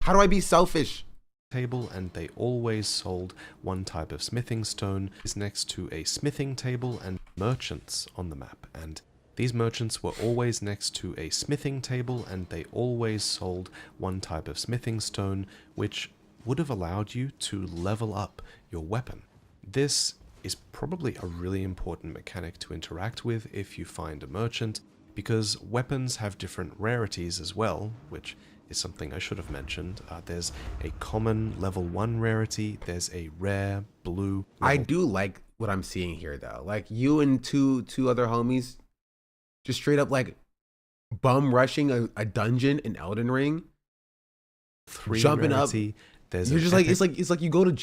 How do I be selfish? Table, and they always sold one type of smithing stone. Is next to a smithing table and merchants on the map, and these merchants were always next to a smithing table, and they always sold one type of smithing stone, which would have allowed you to level up your weapon. This is probably a really important mechanic to interact with if you find a merchant, because weapons have different rarities as well, which is something I should have mentioned. There's a common level 1 rarity, there's a rare blue... I do like what I'm seeing here though. Like you and two other homies just straight up like bum rushing a dungeon in Elden Ring. 3 jumping rarity, up. There's You're just like it's like you're going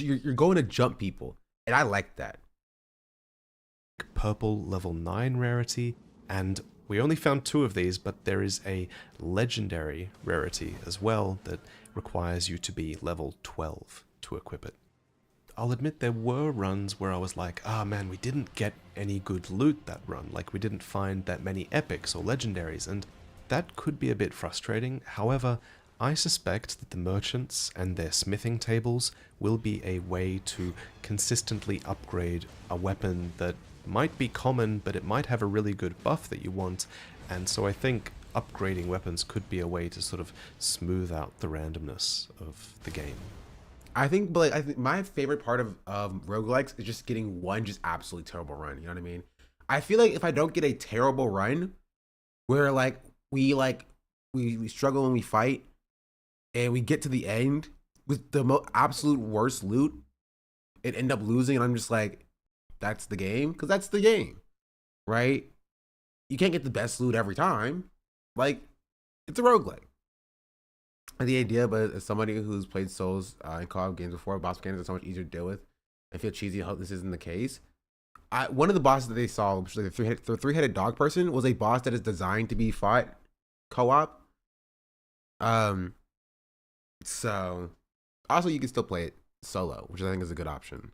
to jump people, and I like that. Purple level 9 rarity, and we only found 2 of these, but there is a legendary rarity as well that requires you to be level 12 to equip it. I'll admit there were runs where I was like, ah man, we didn't get any good loot that run, like we didn't find that many epics or legendaries, and that could be a bit frustrating. However, I suspect that the merchants and their smithing tables will be a way to consistently upgrade a weapon that might be common, but it might have a really good buff that you want, and so I think upgrading weapons could be a way to sort of smooth out the randomness of the game. I think my favorite part of roguelikes is just getting one just absolutely terrible run. You know what I mean? I feel like if I don't get a terrible run, where we struggle and we fight, and we get to the end with the absolute worst loot, and end up losing, and I'm just like, that's the game, because that's the game, right? You can't get the best loot every time. Like, it's a roguelike. And the idea, but as somebody who's played Souls and co-op games before, boss mechanics are so much easier to deal with. I feel cheesy. I hope this isn't the case. One of the bosses that they saw, which was like the three-headed dog person, was a boss that is designed to be fought co-op. So also you can still play it solo, which I think is a good option.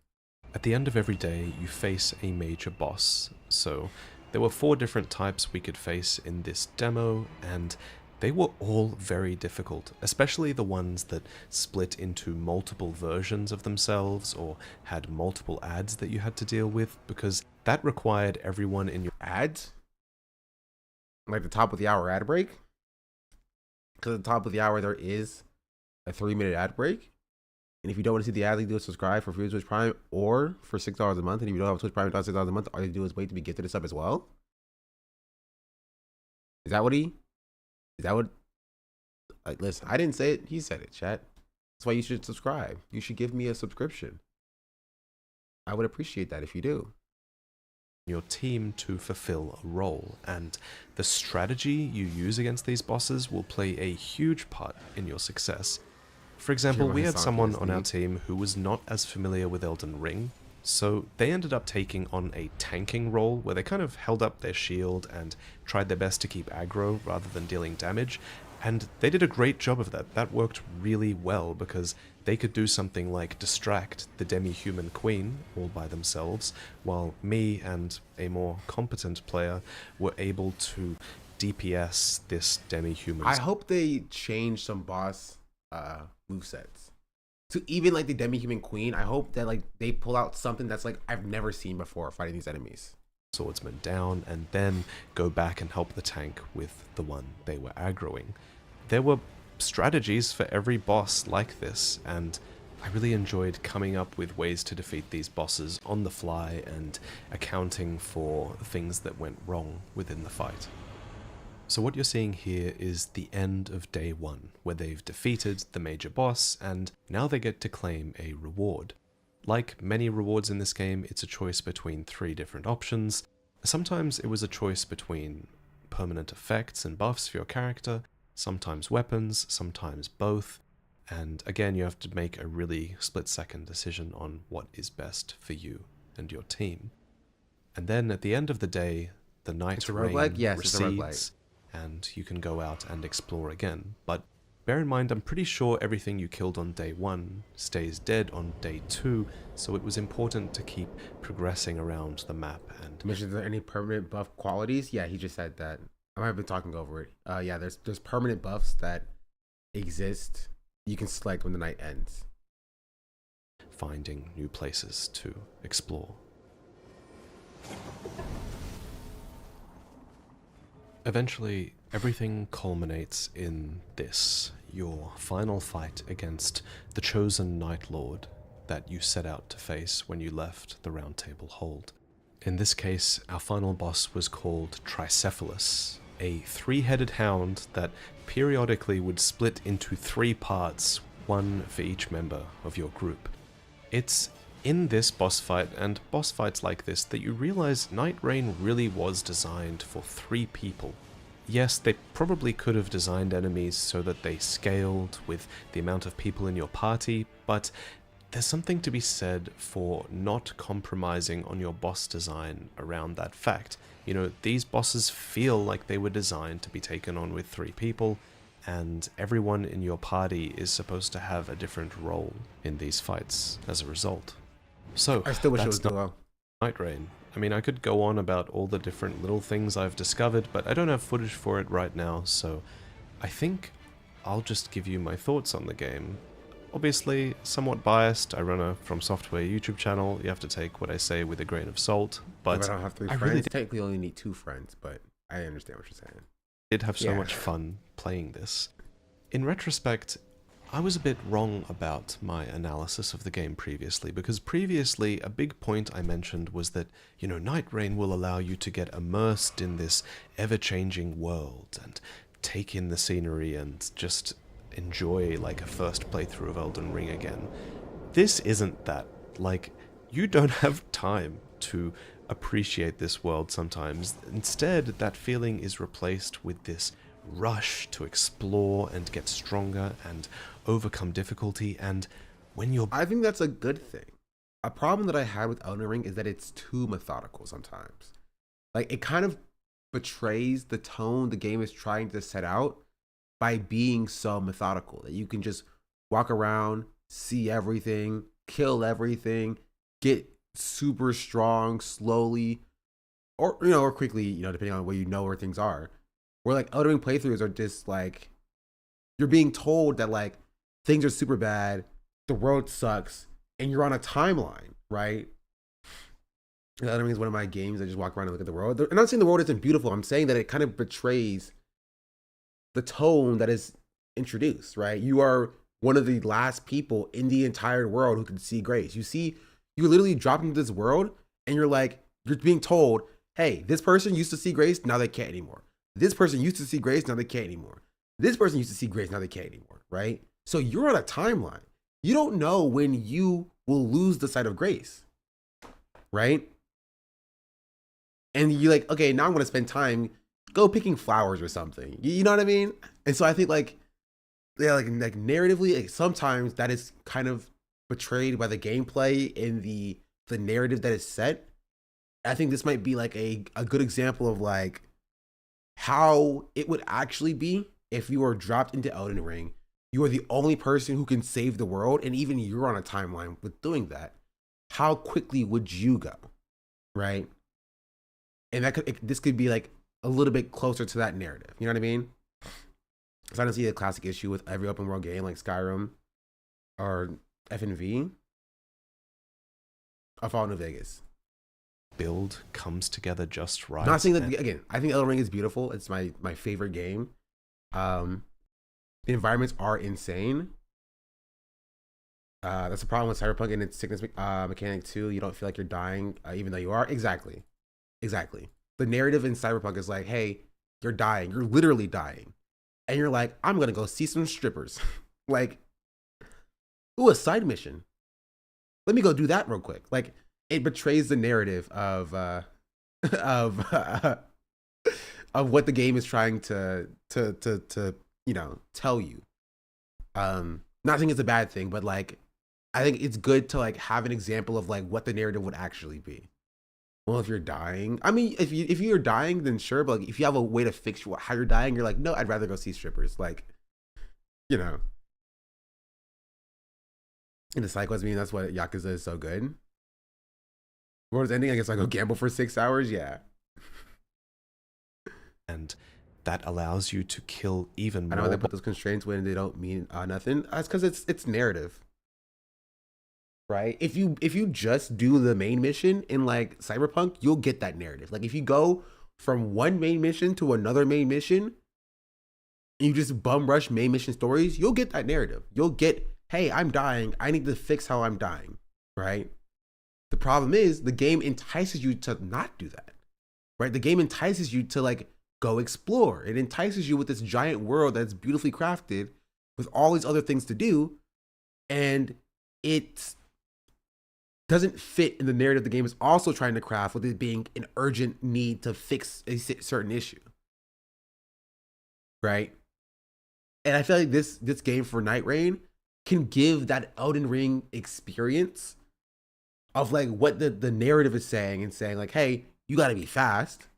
At the end of every day, you face a major boss. So there were 4 different types we could face in this demo, and they were all very difficult, especially the ones that split into multiple versions of themselves or had multiple ads that you had to deal with, because that required everyone in your... Ads? Like the top of the hour ad break? Because at the top of the hour there is a 3-minute ad break. And if you don't want to see the ads, you do is subscribe for free to Twitch Prime or for $6 a month. And if you don't have Twitch Prime, $6 a month, all you do is wait to be gifted a sub as well. Is that what, like, listen, I didn't say it, he said it, chat. That's why you should subscribe. You should give me a subscription. I would appreciate that if you do. Your team to fulfill a role, and the strategy you use against these bosses will play a huge part in your success. For example, we had someone on our team who was not as familiar with Elden Ring, so they ended up taking on a tanking role where they kind of held up their shield and tried their best to keep aggro rather than dealing damage, and they did a great job of that. That worked really well because they could do something like distract the demi-human queen all by themselves, while me and a more competent player were able to DPS this demi-human. I hope they change some boss movesets. To even like the demi-human queen, I hope that like they pull out something that's like I've never seen before fighting these enemies. Swordsman down and then go back and help the tank with the one they were aggroing. There were strategies for every boss like this, and I really enjoyed coming up with ways to defeat these bosses on the fly and accounting for things that went wrong within the fight. So what you're seeing here is the end of day 1, where they've defeated the major boss, and now they get to claim a reward. Like many rewards in this game, it's a choice between 3 different options. Sometimes it was a choice between permanent effects and buffs for your character, sometimes weapons, sometimes both, and again you have to make a really split-second decision on what is best for you and your team. And then at the end of the day, the Nightreign recedes, and you can go out and explore again. But bear in mind, I'm pretty sure everything you killed on day 1 stays dead on day 2, so it was important to keep progressing around the map. And mentioned there any permanent buff qualities? Yeah, he just said that. I might have been talking over it. Yeah, there's permanent buffs that exist. You can select when the night ends. Finding new places to explore. Eventually, everything culminates in this, your final fight against the chosen Night Lord that you set out to face when you left the Round Table Hold. In this case, our final boss was called Tricephalus, a 3-headed hound that periodically would split into 3 parts, one for each member of your group. It's in this boss fight and boss fights like this that you realize Nightreign really was designed for 3 people. Yes, they probably could have designed enemies so that they scaled with the amount of people in your party, but there's something to be said for not compromising on your boss design around that fact. You know, these bosses feel like they were designed to be taken on with 3 people, and everyone in your party is supposed to have a different role in these fights as a result. So, I still wish it was duo. Nightreign. I mean, I could go on about all the different little things I've discovered, but I don't have footage for it right now, so I think I'll just give you my thoughts on the game. Obviously, somewhat biased. I run a From Software YouTube channel. You have to take what I say with a grain of salt, but I don't have 3 friends. Really technically only need 2 friends, but I understand what you're saying. I did have so much fun playing this. In retrospect, I was a bit wrong about my analysis of the game previously, because previously a big point I mentioned was that, you know, Nightreign will allow you to get immersed in this ever-changing world and take in the scenery and just enjoy like a first playthrough of Elden Ring again. This isn't that. Like, you don't have time to appreciate this world sometimes. Instead, that feeling is replaced with this rush to explore and get stronger and overcome difficulty, and when you're... I think that's a good thing. A problem that I had with Elden Ring is that it's too methodical sometimes. Like, it kind of betrays the tone the game is trying to set out by being so methodical that you can just walk around, see everything, kill everything, get super strong slowly, or, you know, or quickly, you know, depending on where you know where things are. Where like Elden Ring playthroughs are just like, you're being told that like things are super bad, the world sucks, and you're on a timeline, right? Elden Ring is one of my games. I just walk around and look at the world. I'm not saying the world isn't beautiful. I'm saying that it kind of betrays the tone that is introduced, right? You are one of the last people in the entire world who can see grace. You literally drop into this world and you're like, you're being told, hey, this person used to see grace, now they can't anymore. This person used to see grace, now they can't anymore. This person used to see grace, now they can't anymore, right? So you're on a timeline. You don't know when you will lose the sight of grace, right? And you're like, okay, now I'm going to spend time go picking flowers or something. You know what I mean? And so I think like, yeah, like narratively, like sometimes that is kind of betrayed by the gameplay in the narrative that is set. I think this might be like a good example of like how it would actually be if you were dropped into Elden Ring. You are the only person who can save the world, and even you're on a timeline with doing that. How quickly would you go, right? And this could be like a little bit closer to that narrative. You know what I mean? So I don't see a classic issue with every open world game like Skyrim or FNV or Fallout New Vegas. Build comes together just right. Not saying that again. I think Elden Ring is beautiful. It's my favorite game. The environments are insane. That's the problem with Cyberpunk and its sickness mechanic too. You don't feel like you're dying, even though you are. Exactly. The narrative in Cyberpunk is like, hey, you're dying. You're literally dying. And you're like, I'm going to go see some strippers. Like, ooh, a side mission. Let me go do that real quick. Like, it betrays the narrative of what the game is trying to tell you. Not saying it's a bad thing, but like, I think it's good to like have an example of like what the narrative would actually be. Well, if you're dying, I mean, if you're dying, then sure. But like, if you have a way to fix how you're dying, you're like, no, I'd rather go see strippers. Like, in the Psychos, I mean, that's what Yakuza is so good. World's ending, I guess I go gamble for 6 hours. Yeah. And that allows you to kill even more. I know they put those constraints when they don't mean nothing. That's because it's narrative. Right? If you just do the main mission in like Cyberpunk, you'll get that narrative. Like if you go from one main mission to another main mission, and you just bum rush main mission stories, you'll get that narrative. You'll get, hey, I'm dying. I need to fix how I'm dying. Right? The problem is the game entices you to not do that. Right? The game entices you to like go explore. It entices you with this giant world that's beautifully crafted with all these other things to do, and it's doesn't fit in the narrative the game is also trying to craft, with it being an urgent need to fix a certain issue. Right? And I feel like this game for Nightreign can give that Elden Ring experience of like what the narrative is saying, and saying like, hey, you got to be fast.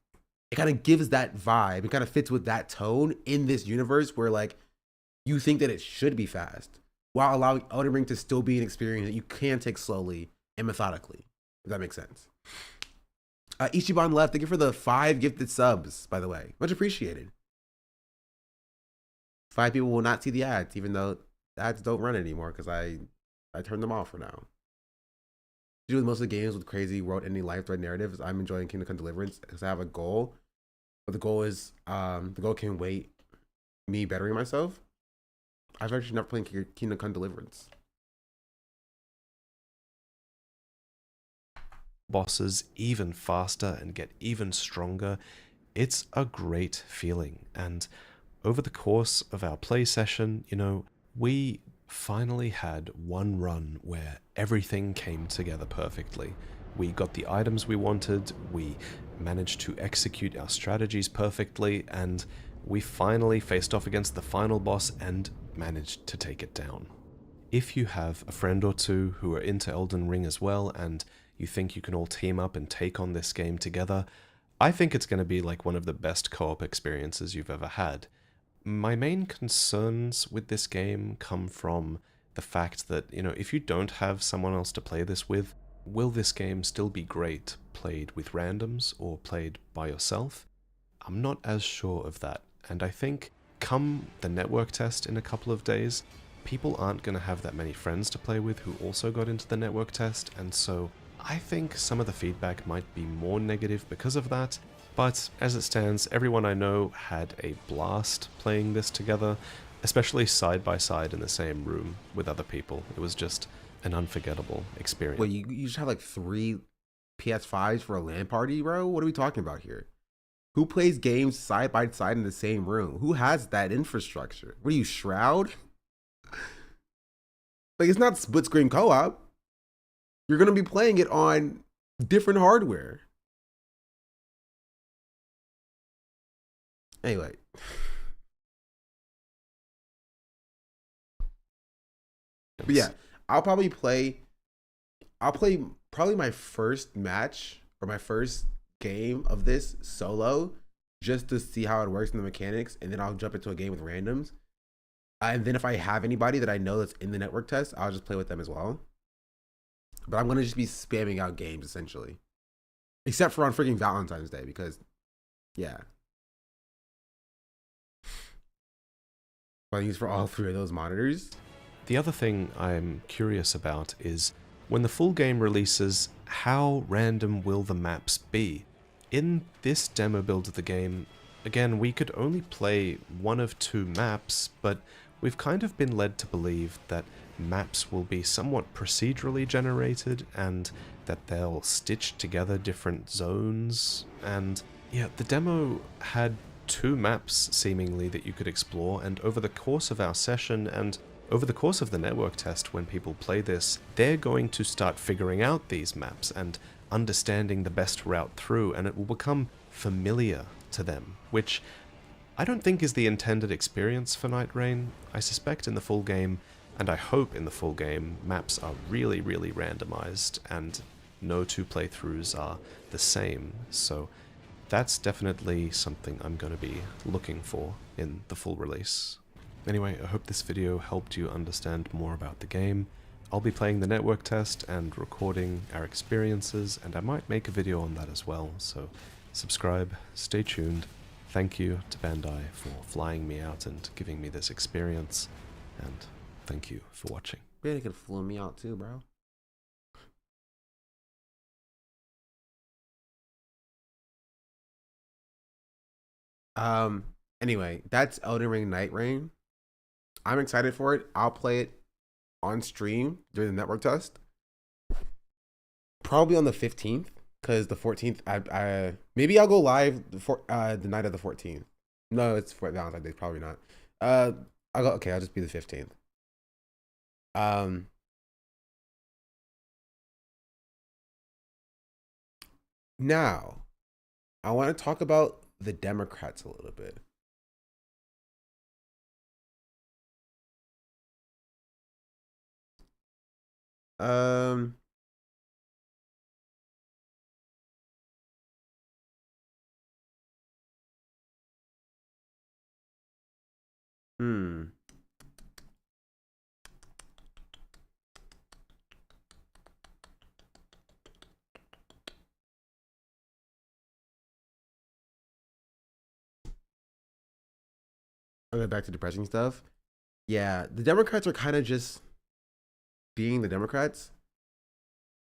It kind of gives that vibe. It kind of fits with that tone in this universe where like you think that it should be fast, while allowing Elden Ring to still be an experience that you can take slowly and methodically, if that makes sense. Ichiban left. Thank you for the 5 gifted subs, by the way. Much appreciated. 5 people will not see the ads, even though ads don't run anymore because I turned them off for now. Do with most of the games with crazy world-ending life thread narratives, I'm enjoying Kingdom Come Deliverance because I have a goal, but the goal is the goal can wait me bettering myself. I've actually never played Kingdom Come Deliverance. Bosses even faster and get even stronger. It's a great feeling. And over the course of our play session, we finally had one run where everything came together perfectly. We got the items we wanted, we managed to execute our strategies perfectly, and we finally faced off against the final boss and managed to take it down. If you have a friend or two who are into Elden Ring as well, and you think you can all team up and take on this game together, I think it's going to be like one of the best co-op experiences you've ever had. My main concerns with this game come from the fact that, if you don't have someone else to play this with, will this game still be great played with randoms or played by yourself? I'm not as sure of that, and I think come the network test in a couple of days, people aren't going to have that many friends to play with who also got into the network test, and so I think some of the feedback might be more negative because of that, but as it stands, everyone I know had a blast playing this together, especially side by side in the same room with other people. It was just an unforgettable experience. Well, you just have like 3 PS5s for a LAN party, bro? What are we talking about here? Who plays games side by side in the same room? Who has that infrastructure? What are you, Shroud? Like, it's not split screen co-op. You're going to be playing it on different hardware. Anyway. But yeah, I'll play probably my first match or my first game of this solo just to see how it works in the mechanics, and then I'll jump into a game with randoms. And then if I have anybody that I know that's in the network test, I'll just play with them as well. But I'm going to just be spamming out games, essentially. Except for on freaking Valentine's Day, because, yeah. But I use for all 3 of those monitors. The other thing I'm curious about is when the full game releases, how random will the maps be? In this demo build of the game, again, we could only play 1 of 2 maps, but we've kind of been led to believe that maps will be somewhat procedurally generated and that they'll stitch together different zones. And yeah, the demo had 2 maps seemingly that you could explore, and over the course of our session and over the course of the network test, when people play this, they're going to start figuring out these maps and understanding the best route through, and it will become familiar to them, which I don't think is the intended experience for Nightreign. I suspect in the full game, and I hope in the full game, maps are really, really randomized, and no 2 playthroughs are the same, so that's definitely something I'm going to be looking for in the full release. Anyway, I hope this video helped you understand more about the game. I'll be playing the network test and recording our experiences, and I might make a video on that as well, so subscribe, stay tuned. Thank you to Bandai for flying me out and giving me this experience, and thank you for watching. Man, they could flew me out too, bro. Anyway, that's Elden Ring Nightreign. I'm excited for it. I'll play it on stream during the network test. Probably on the 15th, because the 14th, I maybe I'll go live for the night of the 14th. No, it's for Valentine's Day, probably not. I'll just be the 15th. Now, I want to talk about the Democrats a little bit. I'll go back to depressing stuff. Yeah, the Democrats are kind of just being the Democrats.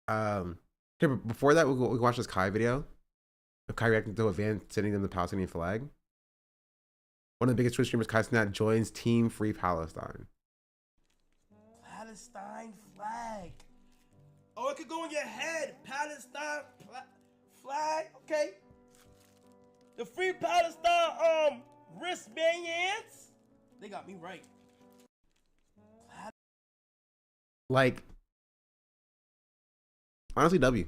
Here, but before that, we watch this Kai video of Kai reacting to a van sending them the Palestinian flag. One of the biggest Twitch streamers, Kai Snap, joins Team Free Palestine. Palestine flag. Oh, it could go on your head. Palestine flag. Okay. The Free Palestine wristbands. They got me right. Like, honestly, W.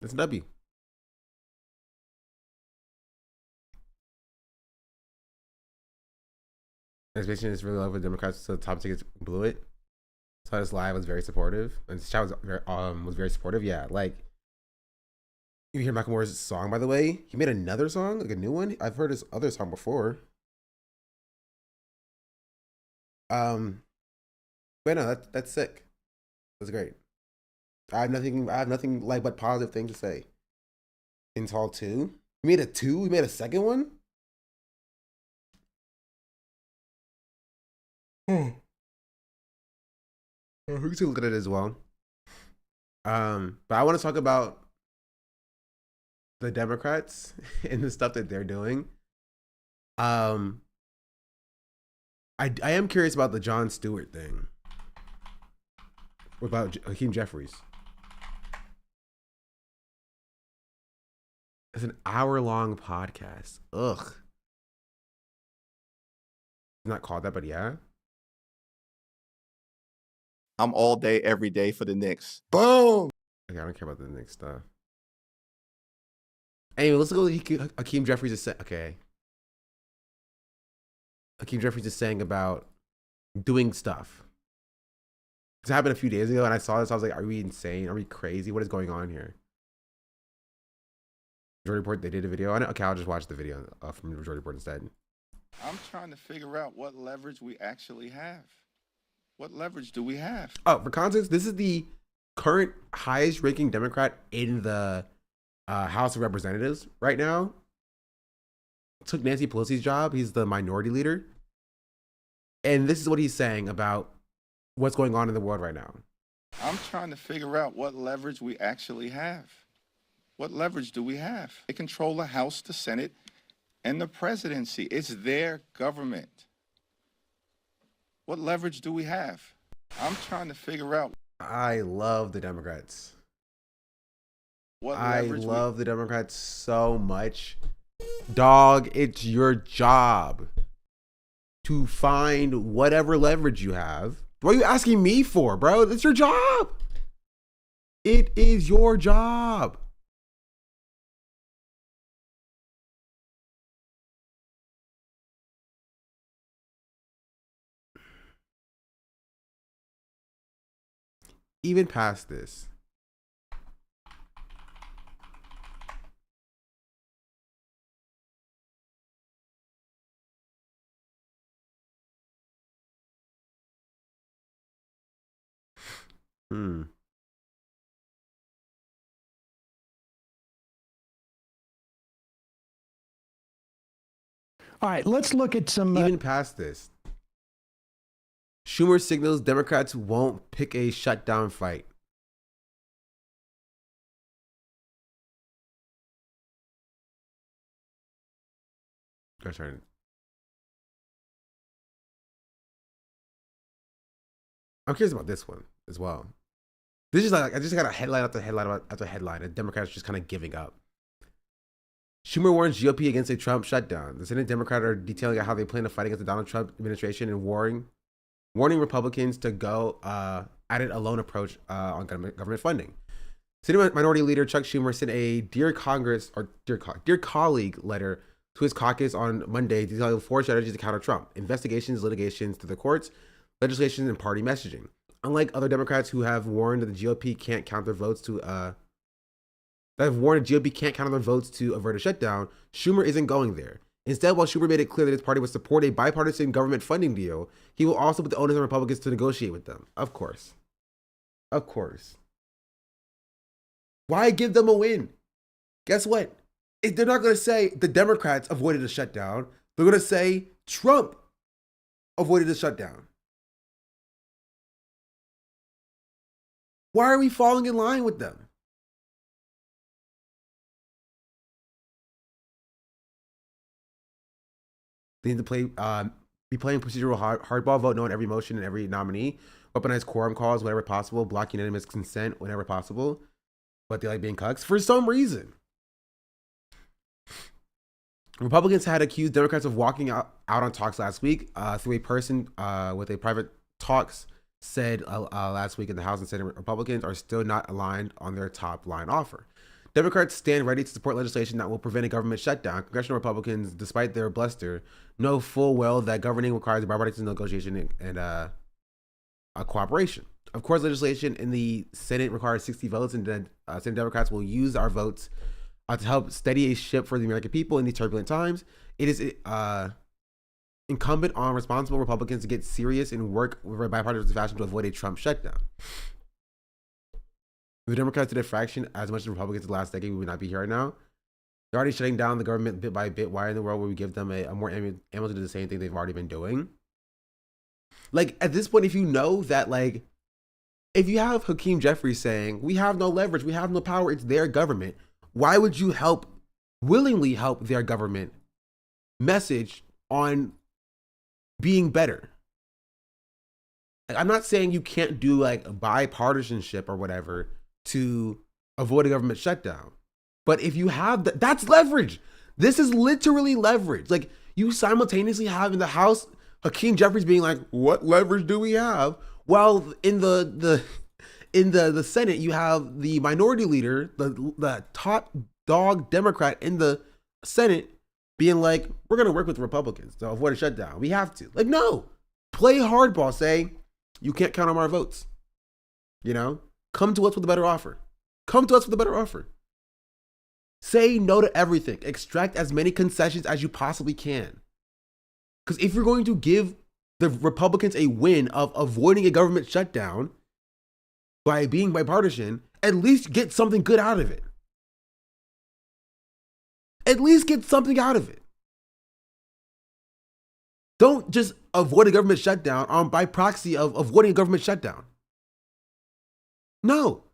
It's a W. Especially it's really love with Democrats, so the top tickets blew it. So this live was very supportive, and this chat was very supportive. Yeah, like you hear Macklemore's song, by the way. He made another song, like a new one. I've heard his other song before. But no, that's sick. That's great. I have nothing like but positive things to say. Intall 2. We made a 2. We made a second one. We can take a look at it as well. But I want to talk about the Democrats and the stuff that they're doing. I am curious about the Jon Stewart thing. What about Hakeem Jeffries? It's an hour-long podcast. Ugh. It's not called that, but yeah. I'm all day, every day for the Knicks. Boom! Okay, I don't care about the Knicks stuff. Anyway, let's go to Hakeem Jeffries is saying. Okay. Hakeem Jeffries is saying about doing stuff. This happened a few days ago, and I saw this. I was like, are we insane? Are we crazy? What is going on here? Majority Report, they did a video on it. Okay, I'll just watch the video from Majority Report instead. I'm trying to figure out what leverage we actually have. What leverage do we have? Oh, for context, this is the current highest ranking Democrat in the House of Representatives right now. took Nancy Pelosi's job. He's the minority leader. And this is what he's saying about what's going on in the world right now. I'm trying to figure out what leverage we actually have. What leverage do we have? They control the House, the Senate, and the presidency. It's their government. What leverage do we have? I'm trying to figure out. I love the Democrats. I love the Democrats so much. Dog, it's your job to find whatever leverage you have. What are you asking me for, bro? It's your job. It is your job. Even past this. All right, let's look at some. Even past this. Schumer signals Democrats won't pick a shutdown fight. Go turn. I'm curious about this one as well. This is like I just got a headline after headline after headline, and Democrats just kind of giving up. Schumer warns GOP against a Trump shutdown. The Senate Democrats are detailing how they plan to fight against the Donald Trump administration and warning Republicans to go at it alone approach on government funding. Senate Minority Leader Chuck Schumer sent a Dear Congress or Dear Colleague letter to his caucus on Monday detailing 4 strategies to counter Trump: investigations, litigations to the courts, legislation, and party messaging. Unlike other Democrats who have warned that the GOP can't count their votes to avert a shutdown, Schumer isn't going there. Instead, while Schumer made it clear that his party would support a bipartisan government funding deal, he will also put the onus on Republicans to negotiate with them. Of course. Of course. Why give them a win? Guess what? They're not going to say the Democrats avoided a shutdown. They're going to say Trump avoided a shutdown. Why are we falling in line with them? They need to be playing procedural hardball, vote no on every motion and every nominee, weaponize quorum calls whenever possible, block unanimous consent whenever possible, but they like being cucks for some reason. Republicans had accused Democrats of walking out on talks last week through a person with a private talks said last week in the House and Senate Republicans are still not aligned on their top line offer. Democrats stand ready to support legislation that will prevent a government shutdown. Congressional Republicans, despite their bluster, know full well that governing requires bipartisan negotiation and a cooperation. Of course, legislation in the Senate requires 60 votes, and then Senate Democrats will use our votes to help steady a ship for the American people in these turbulent times. It is incumbent on responsible Republicans to get serious and work with a bipartisan fashion to avoid a Trump shutdown. If the Democrats did a fraction as much as Republicans the last decade, we would not be here right now. They're already shutting down the government bit by bit. Why in the world would we give them a more ammo to do the same thing they've already been doing? Like, at this point, if you know that, like, if you have Hakeem Jeffries saying, we have no leverage, we have no power, it's their government, why would you willingly help their government message on being better? Like, I'm not saying you can't do like bipartisanship or whatever to avoid a government shutdown. But if you have that's leverage. This is literally leverage. Like, you simultaneously have in the House Hakeem Jeffries being like, what leverage do we have? While in the Senate, you have the minority leader, the top dog Democrat in the Senate being like, we're going to work with the Republicans to avoid a shutdown. We have to. Like, no. Play hardball. Say, you can't count on our votes. You know? Come to us with a better offer. Come to us with a better offer. Say no to everything. Extract as many concessions as you possibly can. Because if you're going to give the Republicans a win of avoiding a government shutdown by being bipartisan, at least get something good out of it. At least get something out of it. Don't just avoid a government shutdown by proxy of avoiding a government shutdown. No,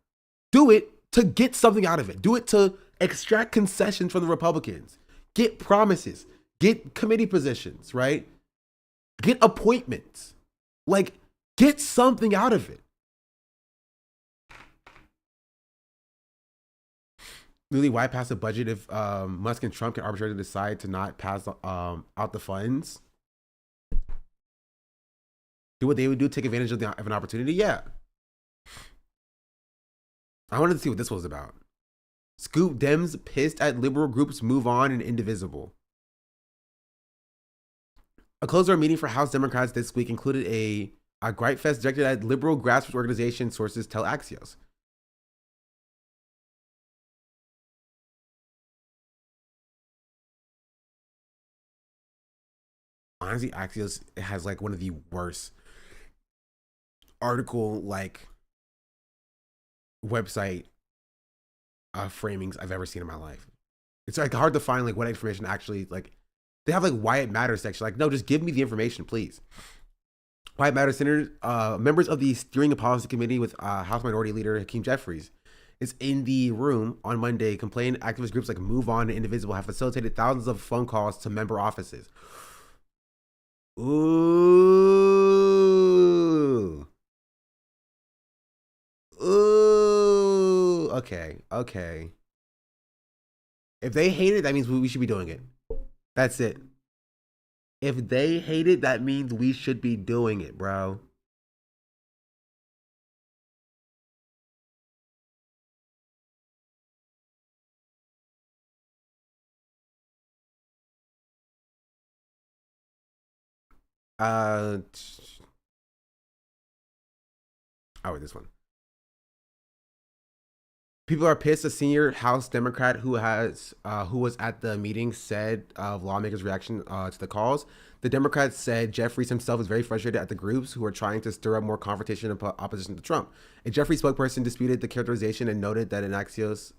do it to get something out of it. Do it to extract concessions from the Republicans, get promises, get committee positions, right? Get appointments, like get something out of it. Really, why pass a budget if Musk and Trump can arbitrarily decide to not pass out the funds? Do what they would do, take advantage of an opportunity? Yeah. I wanted to see what this was about. Scoop Dems pissed at liberal groups move on and indivisible. A closed-door meeting for House Democrats this week included a gripe fest directed at liberal grassroots organization, sources tell Axios. Honestly, Axios has like one of the worst article like website framings I've ever seen in my life. It's like hard to find like what information actually like. They have like why it matters section. Like, no, just give me the information, please. Why it matters senators, members of the steering and policy committee with House Minority Leader Hakeem Jeffries is in the room on Monday. Complained activist groups like Move On and Indivisible have facilitated thousands of phone calls to member offices. Ooh. Ooh. Okay. If they hate it, that means we should be doing it. That's it. If they hate it, that means we should be doing it, bro. Oh, this one. People are pissed. A senior House Democrat who was at the meeting said of lawmakers' reaction to the calls. The Democrats said Jeffries himself is very frustrated at the groups who are trying to stir up more confrontation and opposition to Trump. A Jeffries spokesperson disputed the characterization and noted to Axios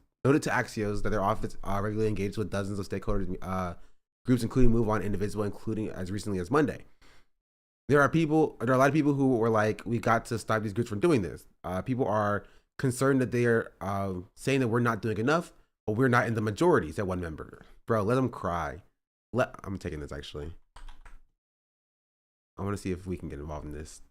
that their office regularly engaged with dozens of stakeholders groups, including Move On, Indivisible, including as recently as Monday. There are a lot of people who were like, we got to stop these groups from doing this. People are concerned that they are saying that we're not doing enough, but we're not in the majority, said one member. Bro, let them cry. I'm taking this actually. I want to see if we can get involved in this.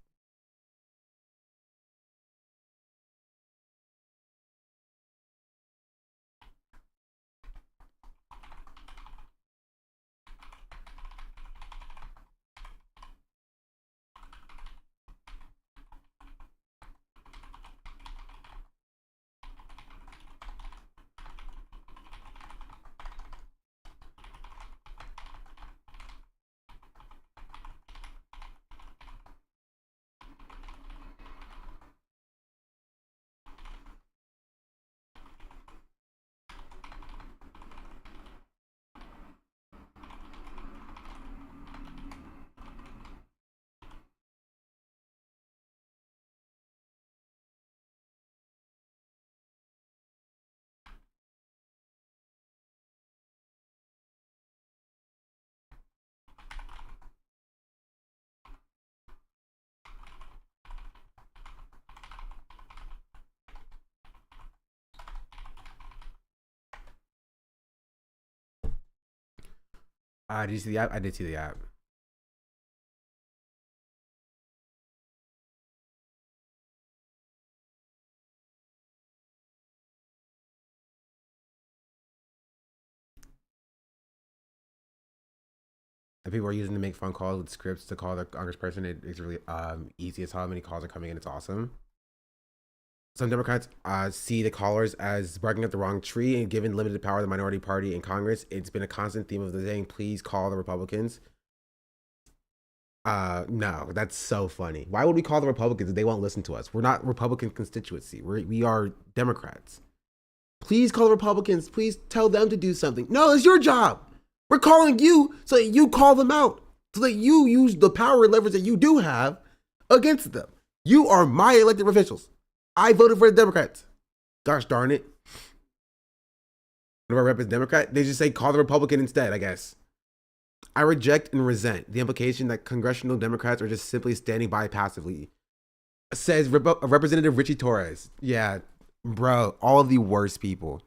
Did you see the app? I did see the app. And people are using to make phone calls with scripts to call the congressperson. It's really easy. It's how many calls are coming in. It's awesome. Some Democrats see the callers as barking up the wrong tree, and given limited power of the minority party in Congress, it's been a constant theme of the saying, please call the Republicans. No, that's so funny. Why would we call the Republicans if they won't listen to us? We're not Republican constituency. We are Democrats. Please call the Republicans. Please tell them to do something. No, it's your job. We're calling you so that you call them out, so that you use the power and leverage that you do have against them. You are my elected officials. I voted for the Democrats. Gosh darn it. One of our rep is Democrat. They just say call the Republican instead, I guess. I reject and resent the implication that congressional Democrats are just simply standing by passively. Says Representative Richie Torres. Yeah, bro, all of the worst people.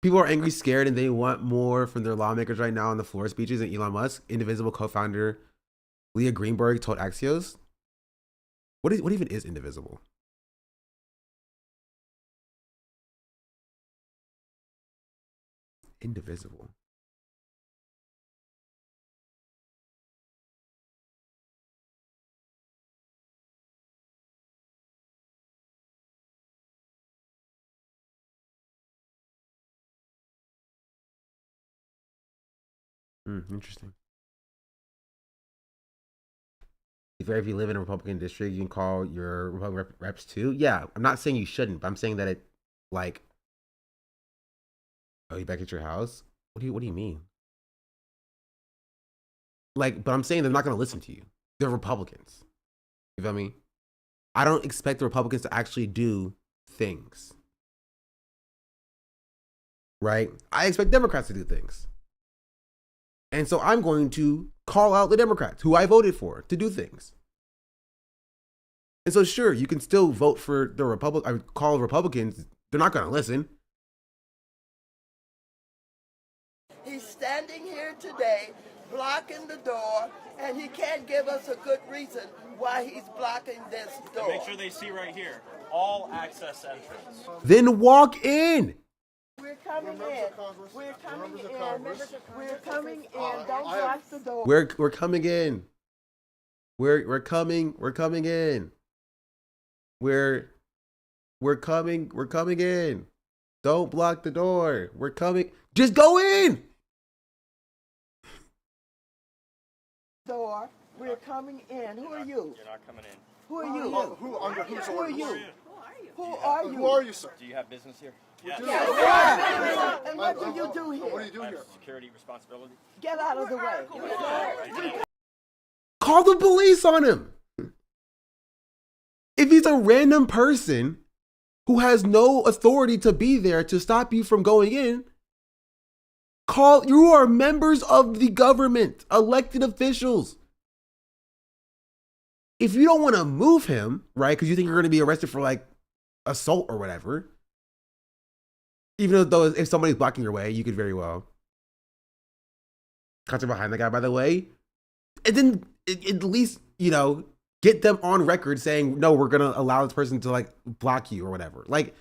People are angry, scared, and they want more from their lawmakers right now on the floor speeches. And Elon Musk, Indivisible co-founder Leah Greenberg told Axios. What even is Indivisible? Indivisible. Interesting. If you live in a Republican district, you can call your Republican reps too. Yeah, I'm not saying you shouldn't, but I'm saying that it, like, oh, you back at your house? What do you mean? Like, but I'm saying they're not going to listen to you. They're Republicans. You feel me? I don't expect the Republicans to actually do things. Right? I expect Democrats to do things. And so I'm going to call out the Democrats who I voted for to do things. And so sure, you can still vote for the call Republicans. They're not going to listen. He's standing here today, blocking the door, and he can't give us a good reason why he's blocking this door. Make sure they see right here, all access entrance. Then walk in. We're coming in. We're coming in. We're coming in. Don't block the door. We're coming in. We're coming in. We're coming in. Don't block the door. We're coming. Just go in. Door. We're coming in. Who are you? You're not coming in. Who are you? Who are you? Who are you? Who are you, sir? Do you have business here? Yes. And what do you do here? What do you do here? Security responsibility. Get out of the way. Call the police on him. If he's a random person who has no authority to be there to stop you from going in, you are members of the government, elected officials. If you don't want to move him, right, because you think you're going to be arrested for like assault or whatever, even though if somebody's blocking your way, you could very well cut behind the guy, by the way, and then at least, get them on record saying, no, we're going to allow this person to like block you or whatever. Like,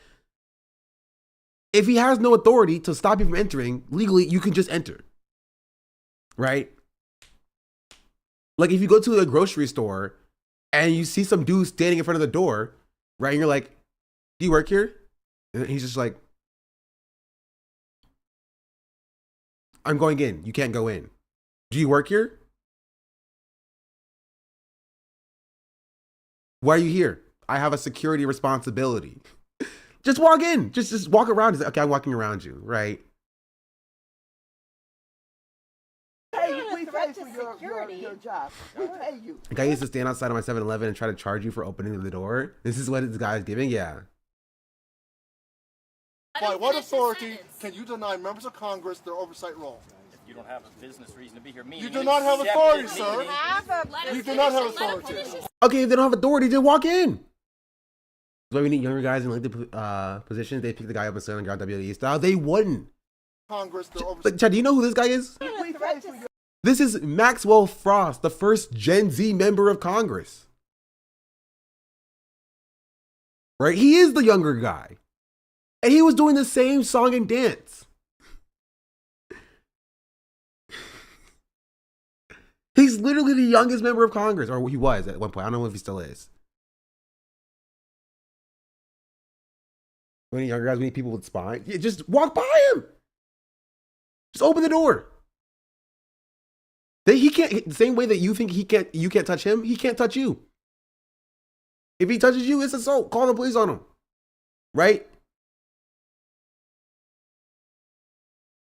if he has no authority to stop you from entering, legally, you can just enter. Right? Like, if you go to a grocery store and you see some dude standing in front of the door, right? And you're like, do you work here? And he's just like, I'm going in. You can't go in. Do you work here? Why are you here? I have a security responsibility. Just walk in. Just walk around. He's like, okay, I'm walking around you, right? Hey, we pay for your job. We pay you. A guy used to stand outside of my 7-Eleven and try to charge you for opening the door. This is what this guy's giving? Yeah. By what authority can you deny members of Congress their oversight role? If you don't have a business reason to be here, you do not have authority, sir. You do not have authority. Okay, if they don't have authority, then walk in. That's why we need younger guys in elected positions. They pick the guy up and sit on WWE style. They wouldn't. Congress, their oversight. Chad, do you know who this guy is? This is Maxwell Frost, the first Gen Z member of Congress. Right? He is the younger guy. And he was doing the same song and dance. He's literally the youngest member of Congress, or he was at one point. I don't know if he still is. When younger guys, we need people with spine. Yeah, just walk by him. Just open the door. He can't. The same way that you think you can't touch him. He can't touch you. If he touches you, it's assault. Call the police on him. Right?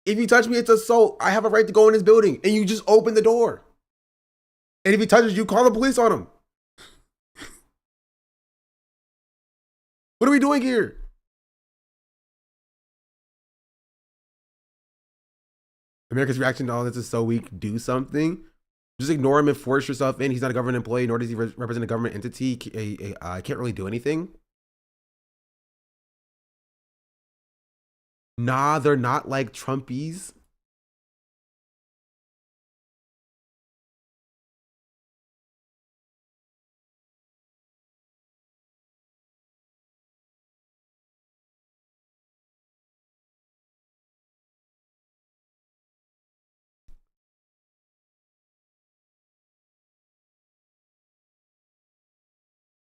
If you touch me, it's assault. I have a right to go in this building, and you just open the door. And if he touches you, call the police on him. What are we doing here? America's reaction to all this is so weak. Do something. Just ignore him and force yourself in. He's not a government employee, nor does he represent a government entity. Can't really do anything. Nah, they're not like Trumpies.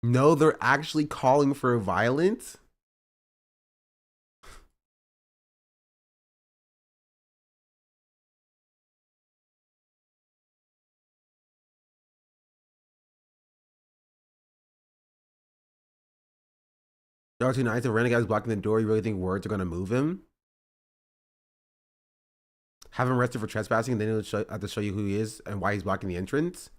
No, they're actually calling for violence. Y'all too nice. If a renegade is blocking the door, you really think words are gonna move him? Have him arrested for trespassing, and then he'll have to show you who he is and why he's blocking the entrance.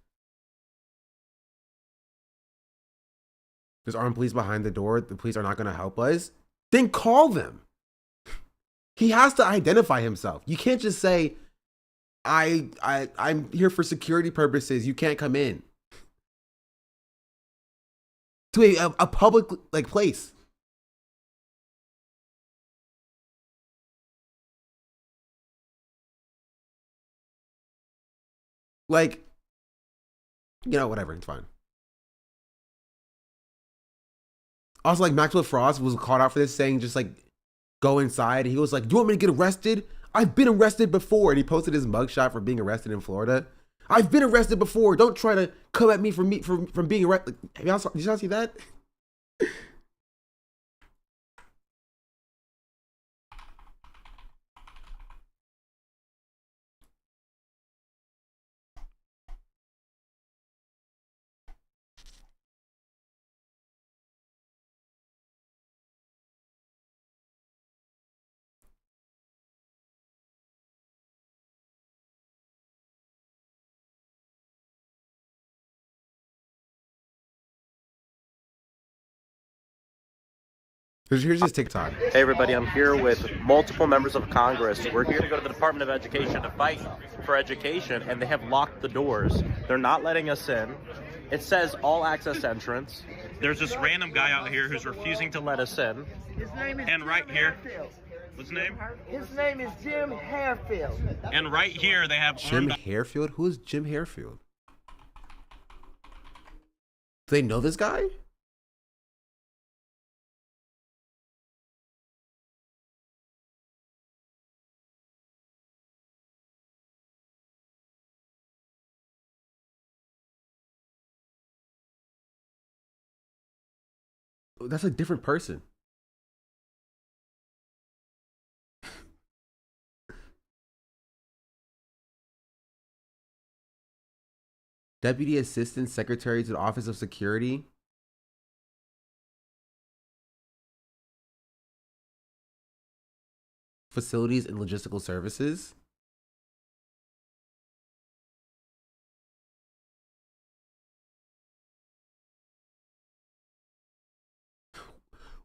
There's armed police behind the door. The police are not gonna help us. Then call them. He has to identify himself. You can't just say, I'm here for security purposes. You can't come in to a public like place. Like, you know, whatever, it's fine. Also, like, Maxwell Frost was called out for this, saying just like, go inside. He was like, you want me to get arrested? I've been arrested before. And he posted his mugshot for being arrested in Florida. I've been arrested before. Don't try to come at me from being arrested. Did y'all see that? Here's his TikTok. Hey everybody, I'm here with multiple members of Congress. We're here to go to the Department of Education to fight for education, and they have locked the doors. They're not letting us in. It says all access entrance. There's this random guy out here who's refusing to let us in. His name is and right Jim here, Hairfield. what's his name? His name is Jim Hairfield. And right here they have Jim Hairfield? Who is Jim Hairfield? Do they know this guy? That's a different person. Deputy Assistant Secretary to the Office of Security. Facilities and Logistical Services.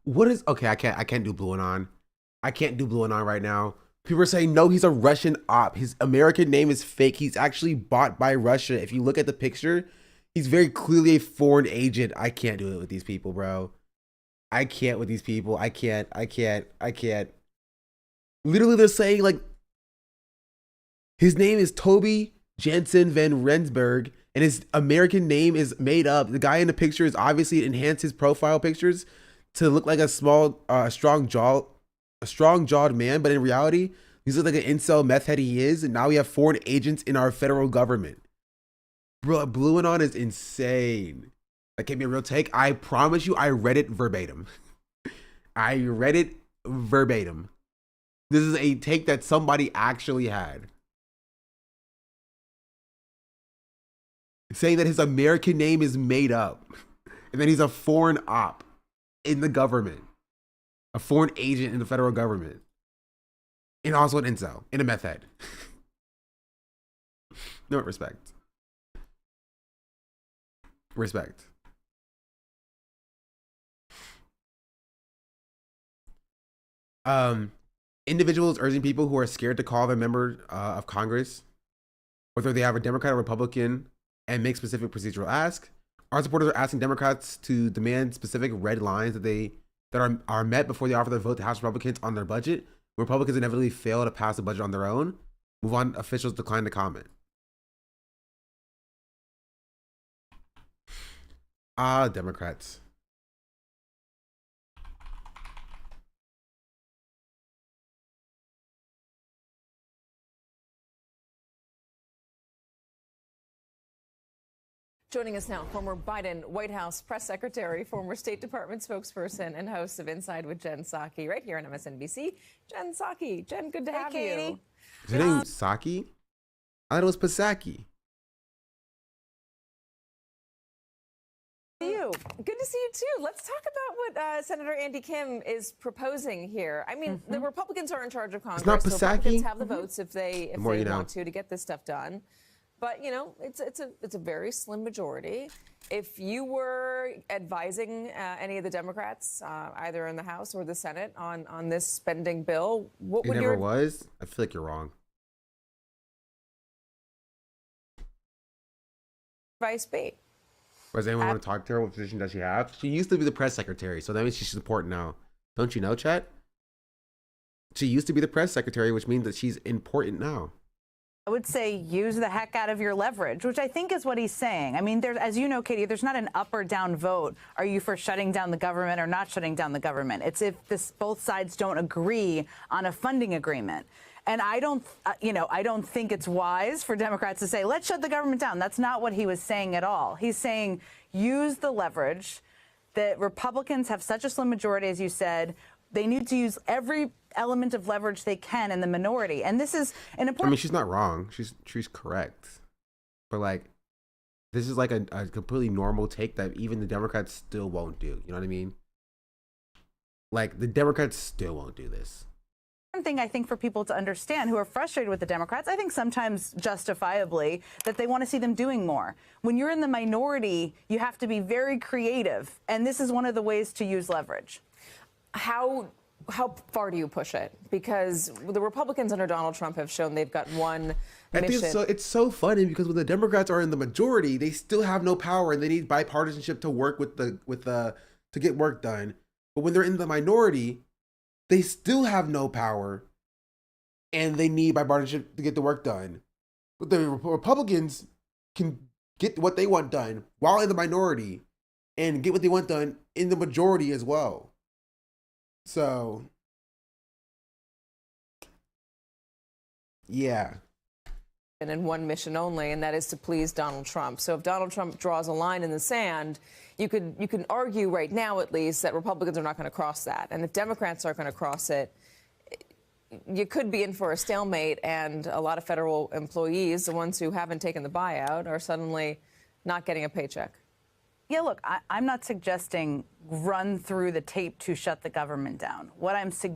What is okay? I can't do Blue Anon. I can't do Blue Anon right now. People are saying no, he's a Russian op. His American name is fake. He's actually bought by Russia. If you look at the picture, he's very clearly a foreign agent. I can't do it with these people, bro. I can't with these people. I can't. Literally, they're saying like his name is Toby Jensen Van Rensburg, and his American name is made up. The guy in the picture is obviously enhanced his profile pictures to look like a small, strong-jawed man, but in reality, he's like an incel meth head he is, and now we have foreign agents in our federal government. Bro, Blue Anon is insane. That can't be a real take. I promise you, I read it verbatim. I read it verbatim. This is a take that somebody actually had. Saying that his American name is made up, and that he's a foreign op in the government, a foreign agent in the federal government, and also an incel and a meth head. No respect. Respect. Individuals urging people who are scared to call their member of Congress, whether they have a Democrat or Republican, and make specific procedural asks. Our supporters are asking Democrats to demand specific red lines that are met before they offer their vote to House Republicans on their budget. When Republicans inevitably fail to pass the budget on their own, move on. Officials decline to comment. Democrats. Joining us now, former Biden White House press secretary, former State Department spokesperson, and host of Inside with Jen Psaki, right here on MSNBC. Jen Psaki. Jen, good to have you. Is her name Psaki? I thought it was Psaki. Good to see you too. Let's talk about what Senator Andy Kim is proposing here. I mean, the Republicans are in charge of Congress. It's not so Psaki. Republicans have the votes if they want to get this stuff done. But you know, it's a very slim majority. If you were advising any of the Democrats, either in the House or the Senate, on this spending bill, what would your was? I feel like you're wrong. advice be? Does anyone want to talk to her? What position does she have? She used to be the press secretary, so that means she should support now. Don't you know, Chet? She used to be the press secretary, which means that she's important now. I would say use the heck out of your leverage, which I think is what he's saying. I mean, there's, as you know, Katie, there's not an up or down vote. Are you for shutting down the government or not shutting down the government? It's if both sides don't agree on a funding agreement. And I don't think it's wise for Democrats to say, let's shut the government down. That's not what he was saying at all. He's saying use the leverage. The Republicans have such a slim majority, as you said. They need to use every element of leverage they can in the minority. And this is an important... I mean, she's not wrong. She's correct. But, like, this is like a completely normal take that even the Democrats still won't do. You know what I mean? Like, the Democrats still won't do this. One thing I think for people to understand who are frustrated with the Democrats, I think sometimes justifiably, that they want to see them doing more. When you're in the minority, you have to be very creative. And this is one of the ways to use leverage. How far do you push it? Because the Republicans under Donald Trump have shown they've got one mission. I think it's so funny because when the Democrats are in the majority, they still have no power and they need bipartisanship to work to get work done. But when they're in the minority, they still have no power and they need bipartisanship to get the work done. But the Republicans can get what they want done while in the minority and get what they want done in the majority as well. So, yeah. And in one mission only, and that is to please Donald Trump. So if Donald Trump draws a line in the sand, you can argue right now, at least, that Republicans are not going to cross that. And if Democrats aren't going to cross it, you could be in for a stalemate, and a lot of federal employees, the ones who haven't taken the buyout, are suddenly not getting a paycheck. Yeah, look, I'm not suggesting run through the tape to shut the government down. What I'm suggesting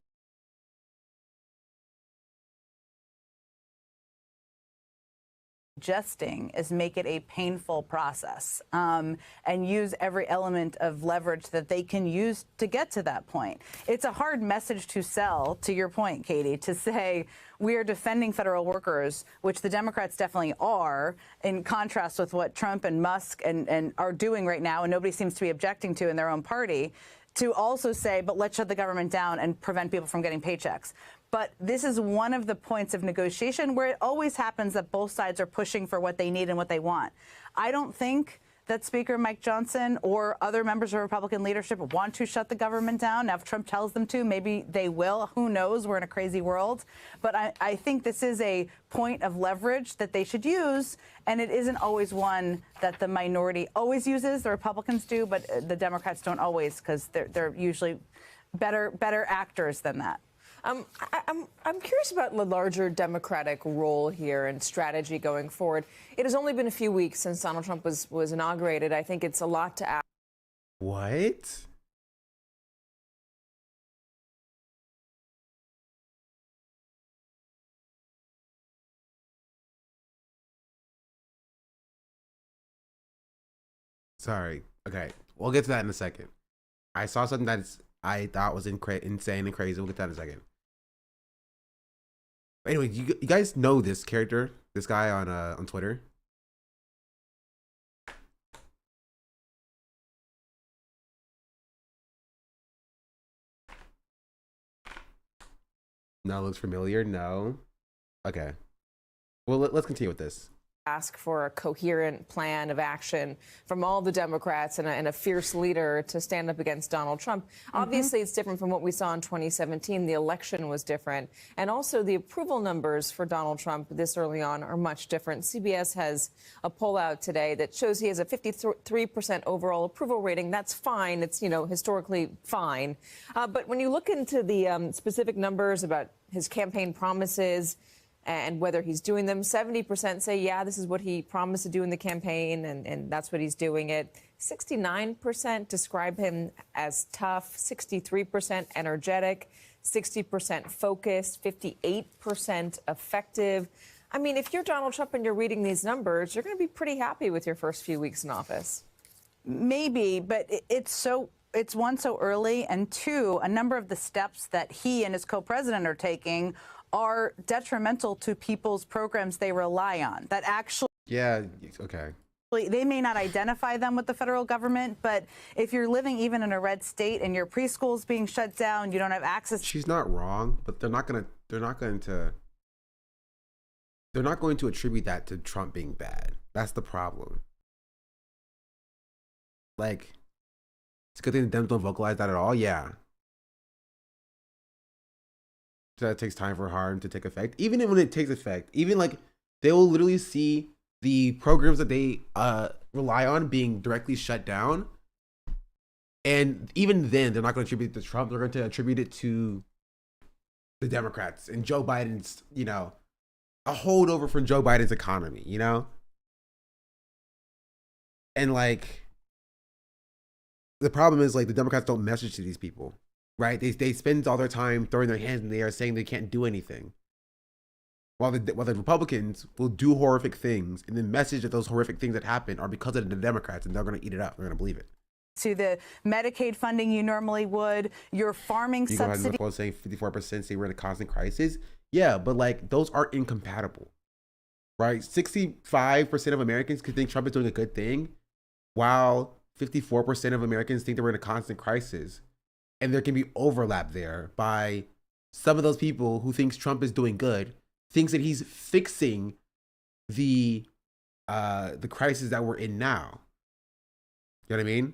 is make it a painful process and use every element of leverage that they can use to get to that point. It's a hard message to sell, to your point, Katie, to say we are defending federal workers, which the Democrats definitely are, in contrast with what Trump and Musk and are doing right now, and nobody seems to be objecting to in their own party, to also say, but let's shut the government down and prevent people from getting paychecks. But this is one of the points of negotiation where it always happens that both sides are pushing for what they need and what they want. I don't think that Speaker Mike Johnson or other members of Republican leadership want to shut the government down. Now, if Trump tells them to, maybe they will. Who knows? We're in a crazy world. But I think this is a point of leverage that they should use, and it isn't always one that the minority always uses. The Republicans do, but the Democrats don't always, because they're usually better actors than that. I'm curious about the larger Democratic role here and strategy going forward. It has only been a few weeks since Donald Trump was inaugurated. I think it's a lot to ask. What? Sorry. Okay. We'll get to that in a second. I saw something I thought was insane and crazy. We'll get to that in a second. Anyway, you guys know this character, this guy on Twitter? No, looks familiar. No. Okay. Well, let's continue with this. Ask for a coherent plan of action from all the Democrats and a fierce leader to stand up against Donald Trump. Obviously, it's different from what we saw in 2017. The election was different. And also the approval numbers for Donald Trump this early on are much different. CBS has a poll out today that shows he has a 53% overall approval rating. That's fine. It's, you know, historically fine. But when you look into the specific numbers about his campaign promises, and whether he's doing them, 70% say, yeah, this is what he promised to do in the campaign, and that's what he's doing it. 69% describe him as tough, 63% energetic, 60% focused, 58% effective. I mean, if you're Donald Trump and you're reading these numbers, you're going to be pretty happy with your first few weeks in office. Maybe, but it's one, so early, and two, a number of the steps that he and his co-president are taking are detrimental to people's programs they rely on. That actually, yeah, okay. They may not identify them with the federal government, but if you're living even in a red state and your preschool's being shut down, you don't have access. She's not wrong, but they're not going to attribute that to Trump being bad. That's the problem. Like, it's a good thing the Dems don't vocalize that at all. Yeah. That takes time for harm to take effect. Even when it takes effect, even like they will literally see the programs that they rely on being directly shut down. And even then, they're not going to attribute it to Trump. They're going to attribute it to the Democrats and Joe Biden's, you know, a holdover from Joe Biden's economy, you know? And like, the problem is like the Democrats don't message to these people. Right, they spend all their time throwing their hands in the air, saying they can't do anything, while the Republicans will do horrific things, and the message that those horrific things that happen are because of the Democrats, and they're going to eat it up. They're going to believe it. To the Medicaid funding you normally would, your farming subsidy. You go ahead and saying 54% say we're in a constant crisis. Yeah, but like those are incompatible, right? 65% of Americans could think Trump is doing a good thing, while 54% of Americans think that we're in a constant crisis. And there can be overlap there by some of those people who thinks Trump is doing good, thinks that he's fixing the crisis that we're in now. You know what I mean?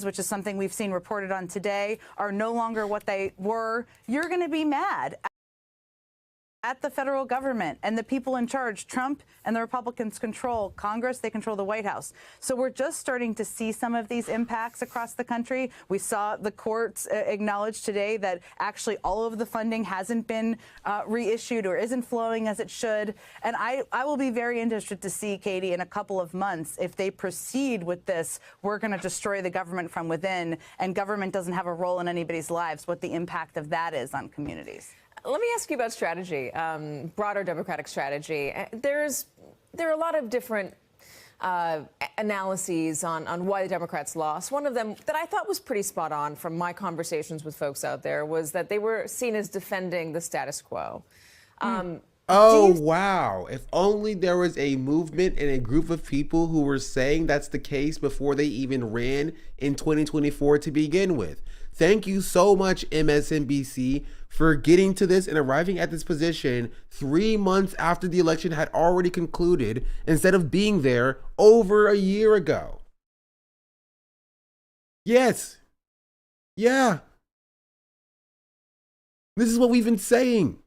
Which is something we've seen reported on today, are no longer what they were. You're going to be mad at the federal government and the people in charge. Trump and the Republicans control Congress. They control the White House. So we're just starting to see some of these impacts across the country. We saw the courts acknowledge today that actually all of the funding hasn't been reissued or isn't flowing as it should. And I will be very interested to see, Katie, in a couple of months, if they proceed with this, we're going to destroy the government from within, and government doesn't have a role in anybody's lives, what the impact of that is on communities. Let me ask you about strategy, broader Democratic strategy. There are a lot of different analyses on why the Democrats lost. One of them that I thought was pretty spot on from my conversations with folks out there was that they were seen as defending the status quo. Oh, wow. If only there was a movement and a group of people who were saying that's the case before they even ran in 2024 to begin with. Thank you so much, MSNBC, for getting to this and arriving at this position 3 months after the election had already concluded instead of being there over a year ago. Yes. Yeah. This is what we've been saying.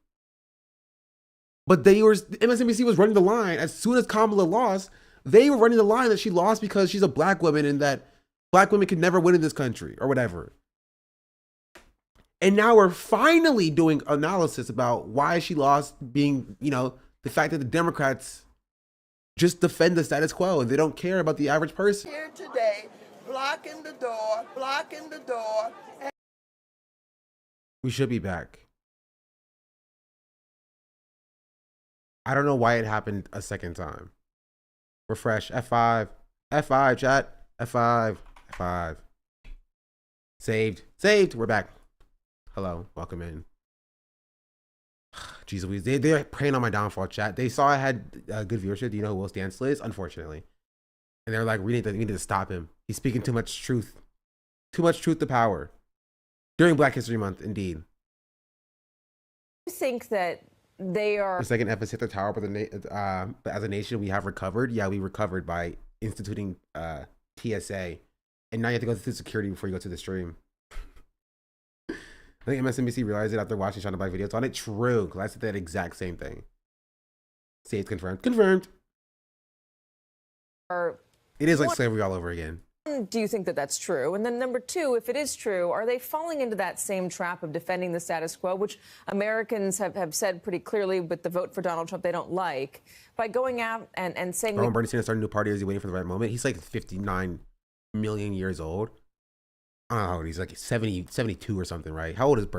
But MSNBC was running the line. As soon as Kamala lost, they were running the line that she lost because she's a black woman and that black women could never win in this country or whatever. And now we're finally doing analysis about why she lost, being, you know, the fact that the Democrats just defend the status quo and they don't care about the average person. Here today, blocking the door. We should be back. I don't know why it happened a second time. Refresh. F5. F5, chat. F5. F5. Saved. Saved. We're back. Hello. Welcome in. Jeez Louise. They're preying on my downfall, chat. They saw I had good viewership. Do you know who Will Stansel is? Unfortunately. And they're like, we need to stop him. He's speaking too much truth. Too much truth to power. During Black History Month, indeed. I think that they are... The second F has hit the tower, but as a nation, we have recovered. Yeah, we recovered by instituting TSA. And now you have to go through security before you go to the stream. I think MSNBC realized it after watching Shonda Black videos on it. True, because I said that exact same thing. See, it's confirmed. Confirmed. It is like slavery all over again. Do you think that that's true? And then number two, if it is true, are they falling into that same trap of defending the status quo, which Americans have said pretty clearly with the vote for Donald Trump they don't like, by going out and saying... Bro, Bernie Sanders started a new party. Is he waiting for the right moment? He's like 59 million years old. I don't know how old he's like 70, 72 or something, right? How old is Bernie?